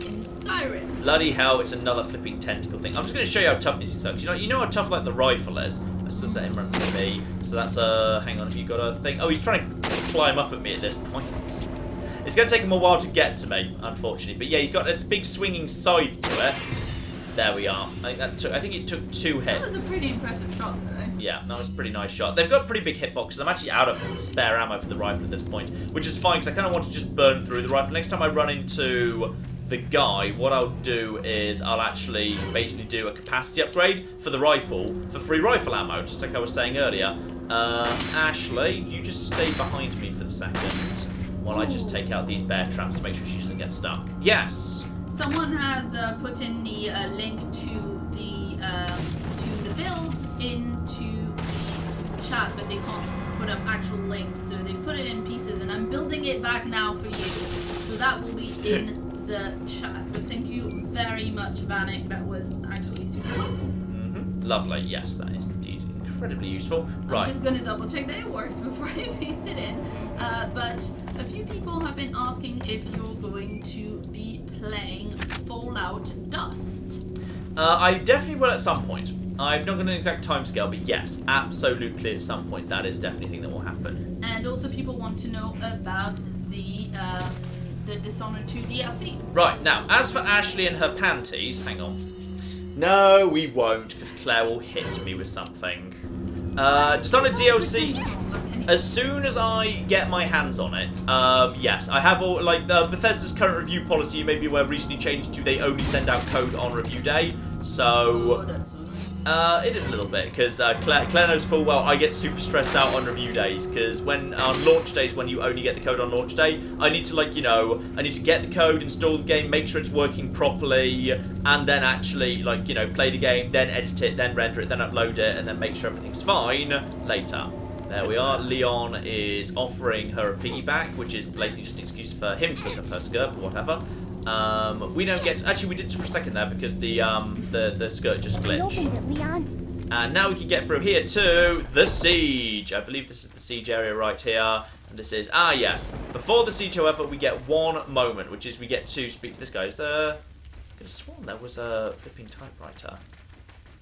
in Skyrim. Bloody hell, it's another flipping tentacle thing. I'm just going to show you how tough these things are, because you know how tough like the rifle is. Let's just let him run through me. So that's hang on, have you got a thing? Oh, he's trying to climb up at me at this point. It's going to take him a while to get to me, unfortunately. But yeah, he's got this big swinging scythe to it. There we are. I think it took 2 hits. That was a pretty impressive shot, though. Yeah, that was a pretty nice shot. They've got pretty big hitboxes. I'm actually out of spare ammo for the rifle at this point, which is fine, because I kind of want to just burn through the rifle. Next time I run into the guy, what I'll do is I'll actually basically do a capacity upgrade for the rifle for free rifle ammo, just like I was saying earlier. Ashley, you just stay behind me for the second while I just take out these bear traps to make sure she doesn't get stuck. Yes! Someone has put in the link to the build into the chat, but they can't put up actual links, so they put it in pieces, and I'm building it back now for you. So that will be in the chat. But thank you very much, Vanek. That was actually super helpful. Lovely. Yes, that is indeed incredibly useful. Right. I'm just going to double check that it works before I paste it in. But a few people have been asking if you're going to be playing Fallout Dust. I definitely will at some point. I've not got an exact timescale, but yes, absolutely at some point. That is definitely a thing that will happen. And also people want to know about the Dishonored 2 DLC. Right, now, as for Ashley and her panties, hang on. No, we won't, because Claire will hit me with something. Dishonored DLC, as soon as I get my hands on it, yes, I have all, like, Bethesda's current review policy, you may be aware, recently changed to they only send out code on review day, so... Oh, that's so nice. It is a little bit, because Claire knows full well I get super stressed out on review days, because when on launch days, when you only get the code on launch day, I need to, like, you know, I need to get the code, install the game, make sure it's working properly, and then actually, like, you know, play the game, then edit it, then render it, then upload it, and then make sure everything's fine later. There we are. Leon is offering her a piggyback, which is blatantly just an excuse for him to pick up her skirt, but whatever. We don't get... Actually, we did for a second there because the skirt just glitched. Opened it, Leon. And now we can get through here to the siege. I believe this is the siege area right here. And this is... Ah, yes. Before the siege, however, we get one moment, which is we get to speak to this guy. I could have sworn there was a flipping typewriter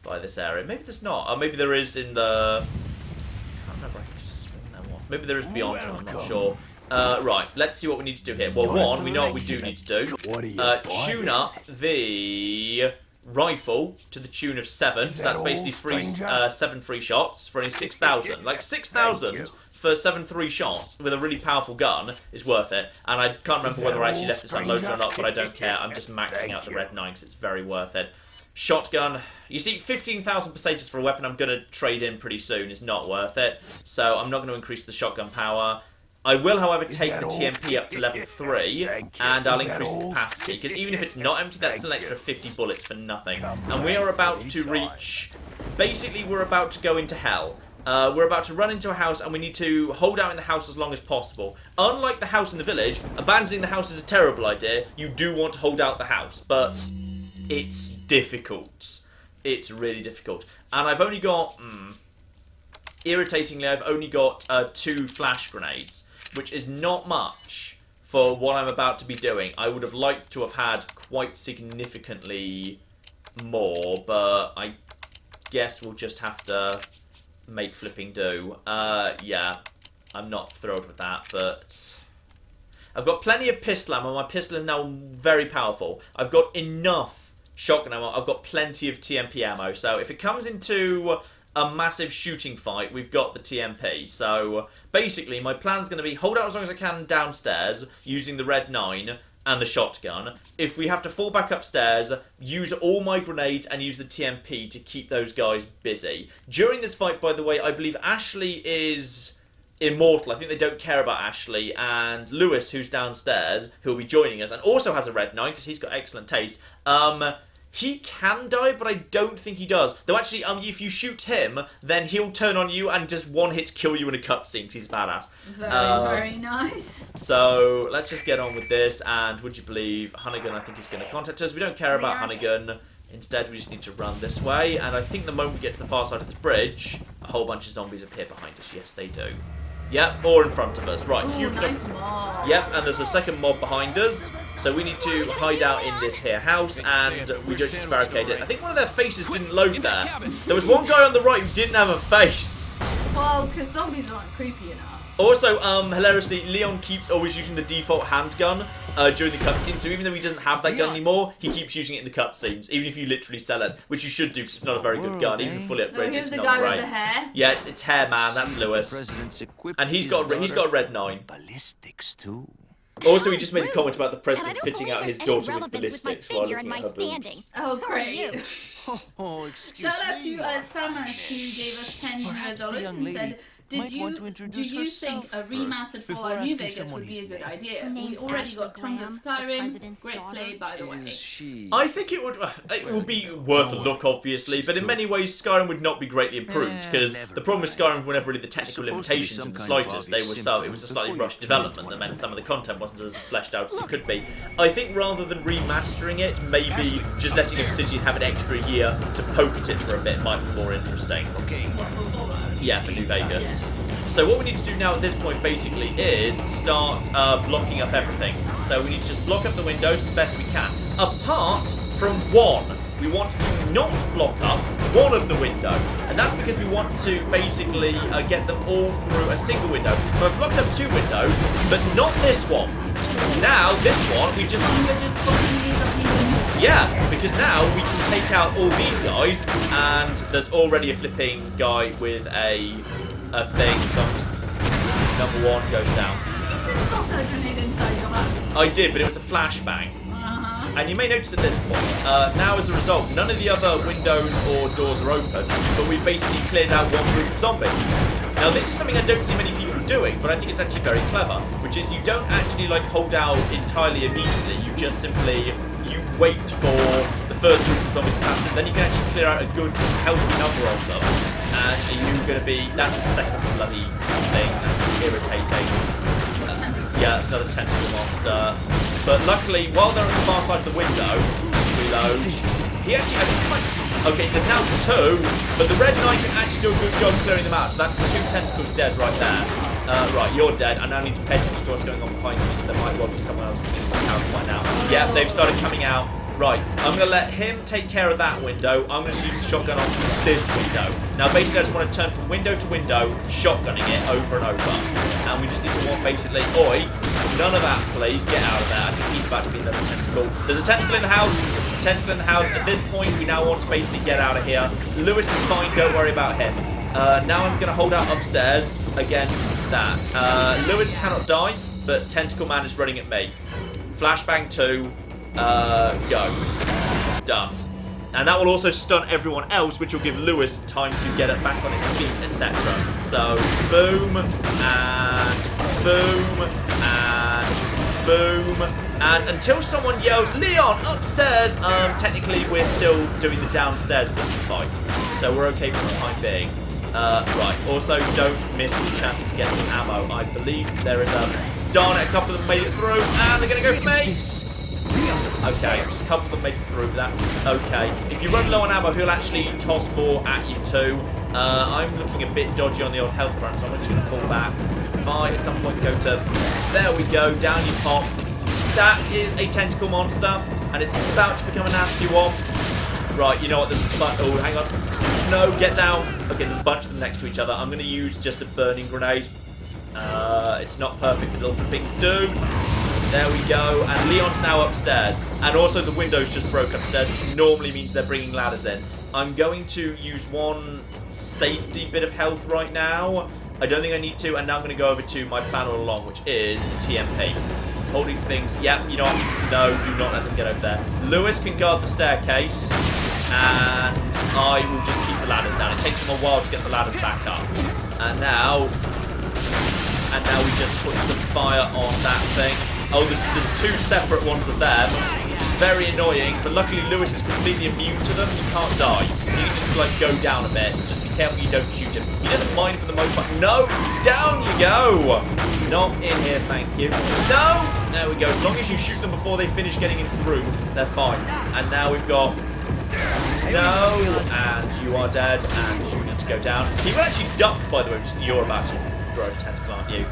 by this area. Maybe there's not. Or maybe there is in the... I can't remember. I could just swing there was. Maybe there is beyond. I'm not sure. Right, let's see what we need to do here. Well, one, we know what we do need to do. Tune up the rifle to the tune of 7. So that's basically 7 free shots for only 6,000. Like, 6,000 for 7 free shots with a really powerful gun is worth it. And I can't remember whether I actually left this unloaded or not, but I don't care. I'm just maxing out the Red 9 because it's very worth it. Shotgun. You see, 15,000 pesetas for a weapon I'm going to trade in pretty soon is not worth it. So I'm not going to increase the shotgun power. I will, however, take the that all TMP up to level 3, Thank you. and I'll Is that increase the all? capacity, because even if it's not empty, that's still an Thank extra you. 50 bullets for nothing. And we are about to reach... Basically, we're about to go into hell. We're about to run into a house, and we need to hold out in the house as long as possible. Unlike the house in the village, abandoning the house is a terrible idea. You do want to hold out the house, but it's difficult. It's really difficult. And I've only got... irritatingly, I've only got 2 flash grenades, which is not much for what I'm about to be doing. I would have liked to have had quite significantly more, but I guess we'll just have to make flipping do. Yeah, I'm not thrilled with that, but... I've got plenty of pistol ammo. My pistol is now very powerful. I've got enough shotgun ammo. I've got plenty of TMP ammo. So if it comes into a massive shooting fight, we've got the TMP. So basically, my plan's going to be hold out as long as I can downstairs using the Red 9 and the shotgun. If we have to fall back upstairs, use all my grenades and use the TMP to keep those guys busy. During this fight, by the way, I believe Ashley is immortal. I think they don't care about Ashley, and Lewis, who's downstairs, who'll be joining us, and also has a Red 9 because he's got excellent taste. He can die, but I don't think he does. Though actually, if you shoot him, then he'll turn on you and just one hit kill you in a cutscene because he's badass. Very nice. So let's just get on with this. And would you believe Hunnigan? I think is going to contact us. We don't care about Hunnigan. Instead, we just need to run this way. And I think the moment we get to the far side of this bridge, a whole bunch of zombies appear behind us. Yes, they do. Yep, or in front of us. Right, Ooh, huge nice enough. mob. Yep, and there's a second mob behind us. So we need to hide out in this here house, and we just need to barricade it. I think one of their faces didn't load there. There was one guy on the right who didn't have a face. Well, because zombies aren't creepy enough. Also, hilariously, Leon keeps always using the default handgun during the cutscene, so even though he doesn't have that gun anymore, he keeps using it in the cutscenes, even if you literally sell it, which you should do because it's not a very good gun, even fully No, upgraded, here's it's the not guy great. with the hair. Yeah, it's hair man, that's Lewis. And he's got a Red 9. Ballistics too. Also, he just made a comment about the And I president don't fitting believe out his there's any daughter with relevance with my ballistics while figure looking and at my her boobs. standing. Oh, Who are great. you? Oh, excuse Shout out me. to Sama, who gave us Perhaps the $10 young and lady said, might want to do introduce you think herself a first remastered before Fallout New asking Vegas someone would be a his good name. idea? Her We name's already Ashley got tons of Graham, the Skyrim. president's Great daughter. play, by the way. Is she? I think it would be worth a look, obviously, but in many ways Skyrim would not be greatly improved because the problem with Skyrim were never really the technical limitations in the slightest. They were it was a slightly rushed development that meant some of the content wasn't as fleshed out as it could be. I think rather than remastering it, maybe just letting Obsidian have an extra year to poke at it for a bit might be more interesting. Okay. Yeah, for New Vegas. So what we need to do now at this point basically is start blocking up everything. So we need to just block up the windows as best we can. Apart from one. We want to not block up one of the windows. And that's because we want to basically get them all through a single window. So I've blocked up 2 windows, but not this one. Now, this one, we just... We're just blocking these up even more. Yeah, because now we can take out all these guys, and there's already a flipping guy with a thing, so I'm just, number 1 goes down. You just tossed a grenade inside your house. I did, but it was a flashbang. And you may notice at this point, now as a result, none of the other windows or doors are open, but we've basically cleared out one group of zombies. Now this is something I don't see many people doing, but I think it's actually very clever, which is you don't actually like hold out entirely immediately, you just simply, you wait for the first group of zombies to pass, and then you can actually clear out a good, healthy number of them. And you're going to be, that's a second bloody thing, that's irritating. Yeah, that's another tentacle monster. But luckily, while they're on the far side of the window, reload. He actually, okay, there's now 2, but the Red Knight can actually do a good job clearing them out. So that's 2 tentacles dead right there. Right, you're dead. I now need to pay attention to what's going on behind me, because there might well be someone else coming into the house by now. Yeah, they've started coming out. Right, I'm going to let him take care of that window. I'm going to use the shotgun on this window. Now, basically, I just want to turn from window to window, shotgunning it over and over. And we just need to want, basically, oi, none of that, please. Get out of there. I think he's about to be another tentacle. There's a tentacle in the house. Tentacle in the house. At this point, we now want to basically get out of here. Lewis is fine. Don't worry about him. Now I'm going to hold out upstairs against that. Lewis cannot die, but Tentacle Man is running at me. Flashbang 2. Go. Done. And that will also stun everyone else, which will give Lewis time to get it back on his feet, etc. So, boom, and boom, and boom. And until someone yells, Leon, upstairs, technically we're still doing the downstairs boss fight. So we're okay for the time being. Right, also don't miss the chance to get some ammo. I believe there is a... Darn it, a couple of them made it through, and they're going to go for me. Okay, a couple of them made it through, that's okay. If you run low on ammo, he'll actually toss more at you too. I'm looking a bit dodgy on the old health front, so I'm just going to fall back. If I, at some point, go to... There we go, down you pop. That is a tentacle monster, and it's about to become a nasty one. Right, you know what, there's a bunch... Oh, hang on. No, get down. Okay, there's a bunch of them next to each other. I'm going to use just a burning grenade. It's not perfect, but it'll flipping do. There we go, and Leon's now upstairs. And also the windows just broke upstairs, which normally means they're bringing ladders in. I'm going to use one safety bit of health right now. I don't think I need to, and now I'm going to go over to my plan all along, which is the TMP. Holding things, yep, you know what? No, do not let them get over there. Lewis can guard the staircase, and I will just keep the ladders down. It takes them a while to get the ladders back up. And now we just put some fire on that thing. Oh, there's two separate ones of them. Very annoying, but luckily Lewis is completely immune to them. He can't die. You can just like go down a bit. Just be careful you don't shoot him. He doesn't mind for the most part. No, down you go. Not in here, thank you. No, there we go. As long as you shoot them before they finish getting into the room, they're fine. And now we've got no, and you are dead, and you need to go down. He will actually duck, by the way. You're about to grow a tentacle, aren't you?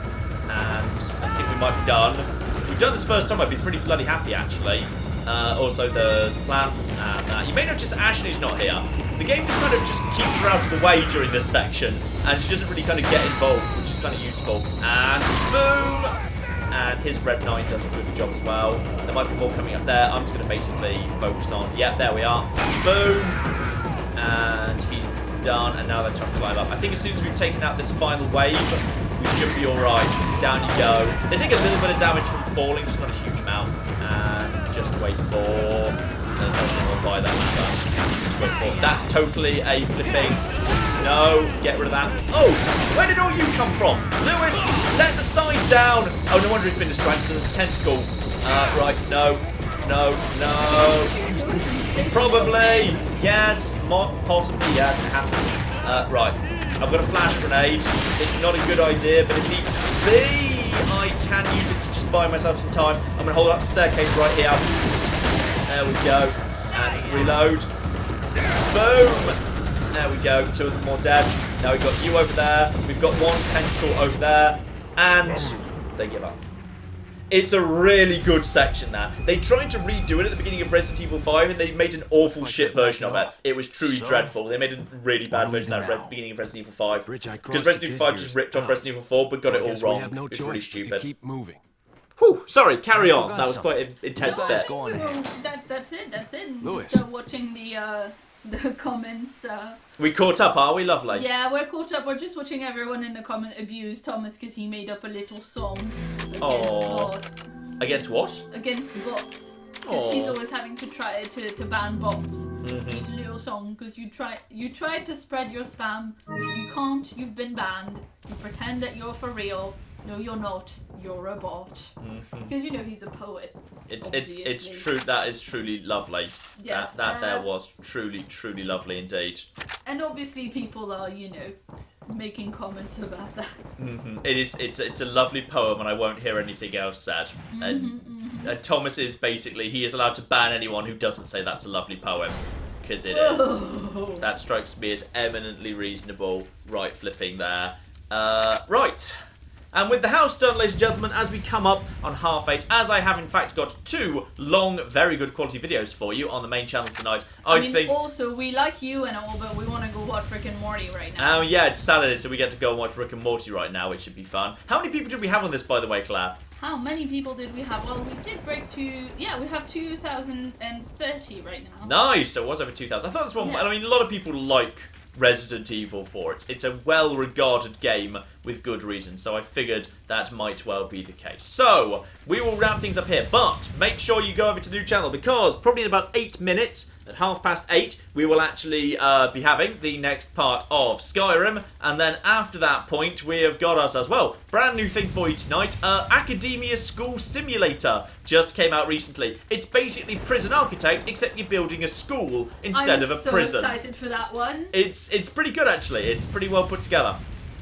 And I think we might be done. If we've done this first time, I'd be pretty bloody happy, actually. Also, there's plants and that. You may notice Ashley's not here. The game just kind of just keeps her out of the way during this section, and she doesn't really kind of get involved, which is kind of useful. And boom! And his Red 9 does a good job as well. There might be more coming up there. I'm just going to basically focus on... Yep, there we are. Boom! And he's done, and now they're trying to climb up. I think as soon as we've taken out this final wave, we should be alright. Down you go. They take a little bit of damage from falling, just not a huge amount. And just wait for... I'll buy that ladder. Just wait for... That's totally a flipping... No, get rid of that. Oh, where did all you come from? Lewis, let the side down. Oh, no wonder he's been distracted. There's a tentacle. Right, no. Probably. Yes, possibly, yes, it happened. Right, I've got a flash grenade. It's not a good idea, but if needs be, I can use it to just buy myself some time. I'm going to hold up the staircase right here. There we go. And reload. Boom. There we go, two of them more dead. Now we've got you over there. We've got one tentacle over there. And they give up. It's a really good section, that. They tried to redo it at the beginning of Resident Evil 5, and they made an awful shit version of it. It was truly dreadful. They made a really bad version of that at the beginning of Resident Evil 5. Because Resident Evil 5 just ripped off Resident Evil 4, but got it all wrong. It's really stupid. Keep moving. Whew, sorry, carry on. That was quite an intense bit. That's it. Lewis. Just watching the comments. We caught up, are we? Lovely. Yeah, we're caught up. We're just watching everyone in the comment abuse Thomas because he made up a little song against bots. Against what? Against bots. Because he's always having to try to ban bots. His little song, because you tried to spread your spam, but you can't. You've been banned. You pretend that you're for real. No, you're not. You're a bot. Because you know he's a poet. It's true. That is truly lovely. Yes, that there was truly lovely indeed. And obviously people are, making comments about that. It's a lovely poem, and I won't hear anything else said. And Thomas is basically, he is allowed to ban anyone who doesn't say that's a lovely poem, because it is. That strikes me as eminently reasonable. Right, flipping there. Right. And with the house done, ladies and gentlemen, as we come up on 8:30, as I have in fact got 2 long, very good quality videos for you on the main channel tonight, also, we like you and all, but we want to go watch Rick and Morty right now. Oh yeah, it's Saturday, so we get to go and watch Rick and Morty right now, which should be fun. How many people did we have on this, by the way, Claire? How many people did we have? Well, we did break to... Yeah, we have 2,030 right now. Nice, so it was over 2,000. I thought this one... Yeah. I mean, a lot of people like Resident Evil 4. It's a well-regarded game with good reason, so I figured that might well be the case. So, we will wrap things up here, but make sure you go over to the new channel, because probably in about 8 minutes, at 8:30, we will actually be having the next part of Skyrim, and then after that point, we have got ourselves, well, brand new thing for you tonight, Academia School Simulator. Just came out recently. It's basically Prison Architect, except you're building a school instead of a prison. I'm so excited for that one. It's pretty good, actually. It's pretty well put together.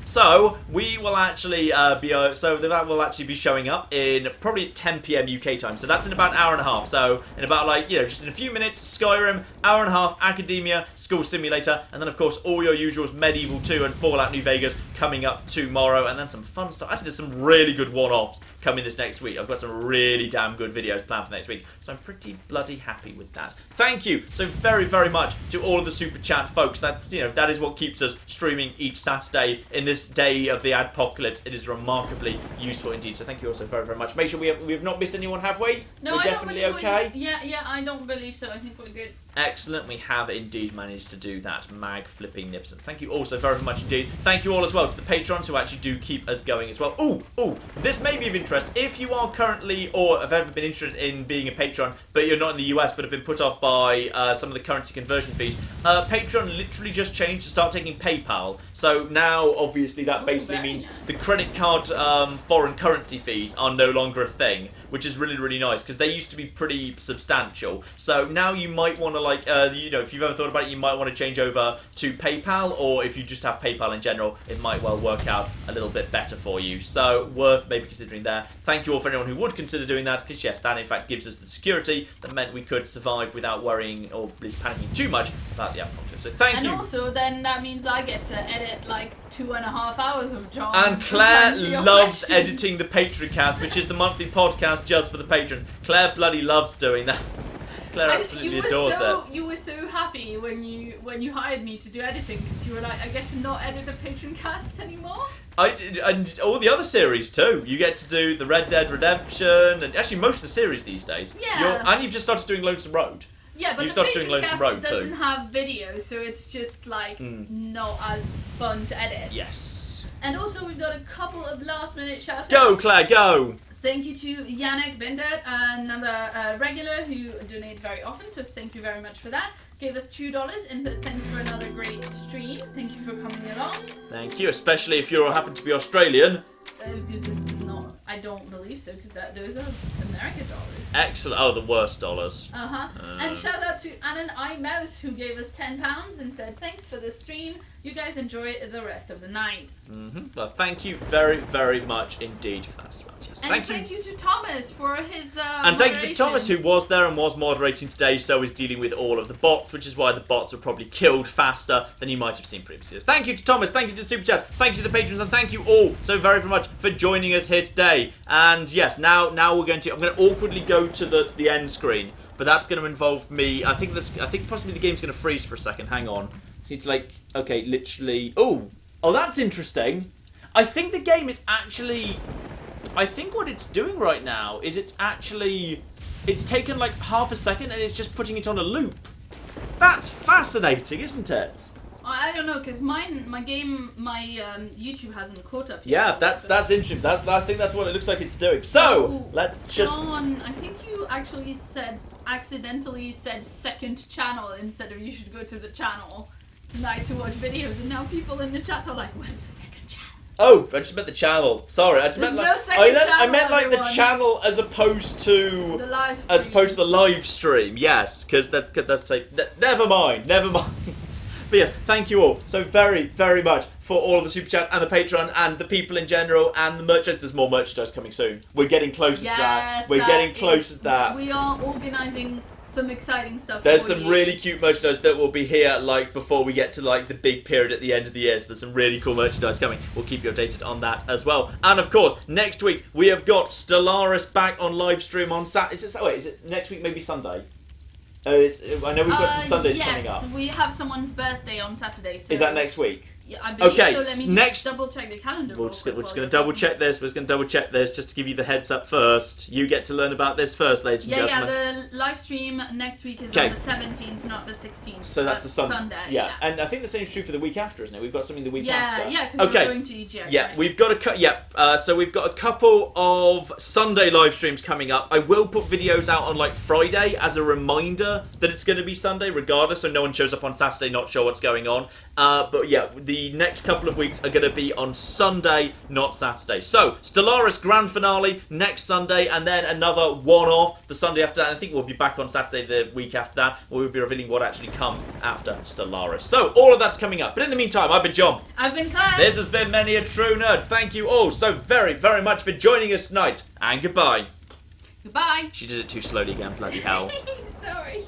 So we will actually so that will actually be showing up in probably 10 p.m. UK time. So that's in about an hour and a half. So in about just in a few minutes, Skyrim, hour and a half, Academia, School Simulator, and then of course all your usuals, Medieval 2 and Fallout New Vegas coming up tomorrow, and then some fun stuff. Actually, there's some really good one-offs coming this next week. I've got some really damn good videos planned for next week, so I'm pretty bloody happy with that. Thank you so very, very much to all of the super chat folks. That's that is what keeps us streaming each Saturday in this day of the apocalypse. It is remarkably useful indeed. So thank you also very, very much. Make sure we have not missed anyone halfway. No, we're I definitely don't okay. Yeah, I don't believe so. I think we're good. Excellent, we have indeed managed to do that. Mag-flipping-nificent. Thank you also very much indeed. Thank you all as well to the patrons who actually do keep us going as well. Ooh, this may be of interest. If you are currently or have ever been interested in being a patron, but you're not in the US but have been put off by some of the currency conversion fees, Patreon literally just changed to start taking PayPal. So now, obviously, that basically means the credit card foreign currency fees are no longer a thing, which is really, really nice because they used to be pretty substantial. So now you might want to if you've ever thought about it, you might want to change over to PayPal, or if you just have PayPal in general, it might well work out a little bit better for you. So worth maybe considering there. Thank you all for anyone who would consider doing that, because yes, that in fact gives us the security that meant we could survive without worrying or at least panicking too much about the apocalypse. So thank you. And also then that means I get to edit like 2.5 hours of John. And Claire loves questions. editing the Patreoncast, which is the monthly podcast just for the patrons. Claire bloody loves doing that. Claire absolutely adores it. You were so happy when you hired me to do editing, because you were like, I get to not edit a Patreoncast anymore. I did, and all the other series too. You get to do the Red Dead Redemption, and actually most of the series these days. Yeah. And you've just started doing Lonesome Road. Yeah, but you the started doing Lonesome Road Patreoncast doesn't too. have videos, so it's just like not as fun to edit. Yes. And also we've got a couple of last minute shout outs. Go Claire, go! Thank you to Yannick Binder, another regular who donates very often, so thank you very much for that. Gave us $2 and thanks for another great stream. Thank you for coming along. Thank you, especially if you happen to be Australian. It's not, I don't believe so, because those are American dollars. Excellent. Oh, the worst dollars. And shout out to Annan I Mouse, who gave us £10 and said thanks for the stream. You guys enjoy the rest of the night. Well, thank you very, very much indeed for that as well. Yes. And thank you to Thomas for his and thank you to Thomas, who was there and was moderating today, so is dealing with all of the bots, which is why the bots were probably killed faster than you might have seen previously. Thank you to Thomas, thank you to the Super Chat, thank you to the patrons, and thank you all so very, very much for joining us here today. And yes, now I'm going to awkwardly go to the end screen, but that's going to involve me. I think possibly the game's going to freeze for a second. Hang on. Need to literally. Oh, that's interesting. I think the game is actually. I think what it's doing right now is it's taken like half a second and it's just putting it on a loop. That's fascinating, isn't it? I don't know, because my YouTube hasn't caught up yet. Yeah, that's interesting. I think that's what it looks like it's doing. So let's just. John, I think you actually accidentally said second channel instead of you should go to the channel tonight to watch videos, and now people in the chat are like, where's the second channel? Oh, I just meant the channel. Sorry, I just There's meant no second channel, I meant like the everyone. channel as opposed to The live stream. as opposed to the live stream. Yes, because that's like never mind. But yes, thank you all so very, very much for all of the super chat and the Patreon and the people in general and the merchandise. There's more merchandise coming soon. We're getting closer to that. We're getting closer to that. We are organising some exciting stuff. There's for some you. really cute merchandise that will be here before we get to the big period at the end of the year. So there's some really cool merchandise coming. We'll keep you updated on that as well. And of course, next week we have got Stellaris back on live stream on Saturday. Is it next week? Maybe Sunday. I know we've got some Sundays coming up. Yes, we have someone's birthday on Saturday. So Is that next week? Yeah, I believe Okay, so. Let me next- just double check the calendar. We're just going to double check this. We're just going to double check this just to give you the heads up first. You get to learn about this first, ladies and Yeah, gentlemen. the live stream next week is Okay. on the 17th, not the 16th. So that's the Sunday. Yeah, and I think the same is true for the week after, isn't it? We've got something the week Yeah, after. yeah, because Okay. we're going to EGX. Yeah, right? we've got a so we've got a couple of Sunday live streams coming up. I will put videos out on like Friday as a reminder that it's going to be Sunday, regardless, so no one shows up on Saturday not sure what's going on. But yeah, the next couple of weeks are going to be on Sunday, not Saturday. So Stellaris Grand Finale next Sunday, and then another one-off the Sunday after that. And I think we'll be back on Saturday the week after that, where we'll be revealing what actually comes after Stellaris. So all of that's coming up. But in the meantime, I've been John. I've been Claire. This has been Many a True Nerd. Thank you all so very, very much for joining us tonight. And goodbye. Goodbye. She did it too slowly again, bloody hell. Sorry.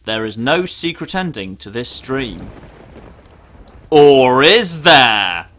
there is no secret ending to this stream. Or is there?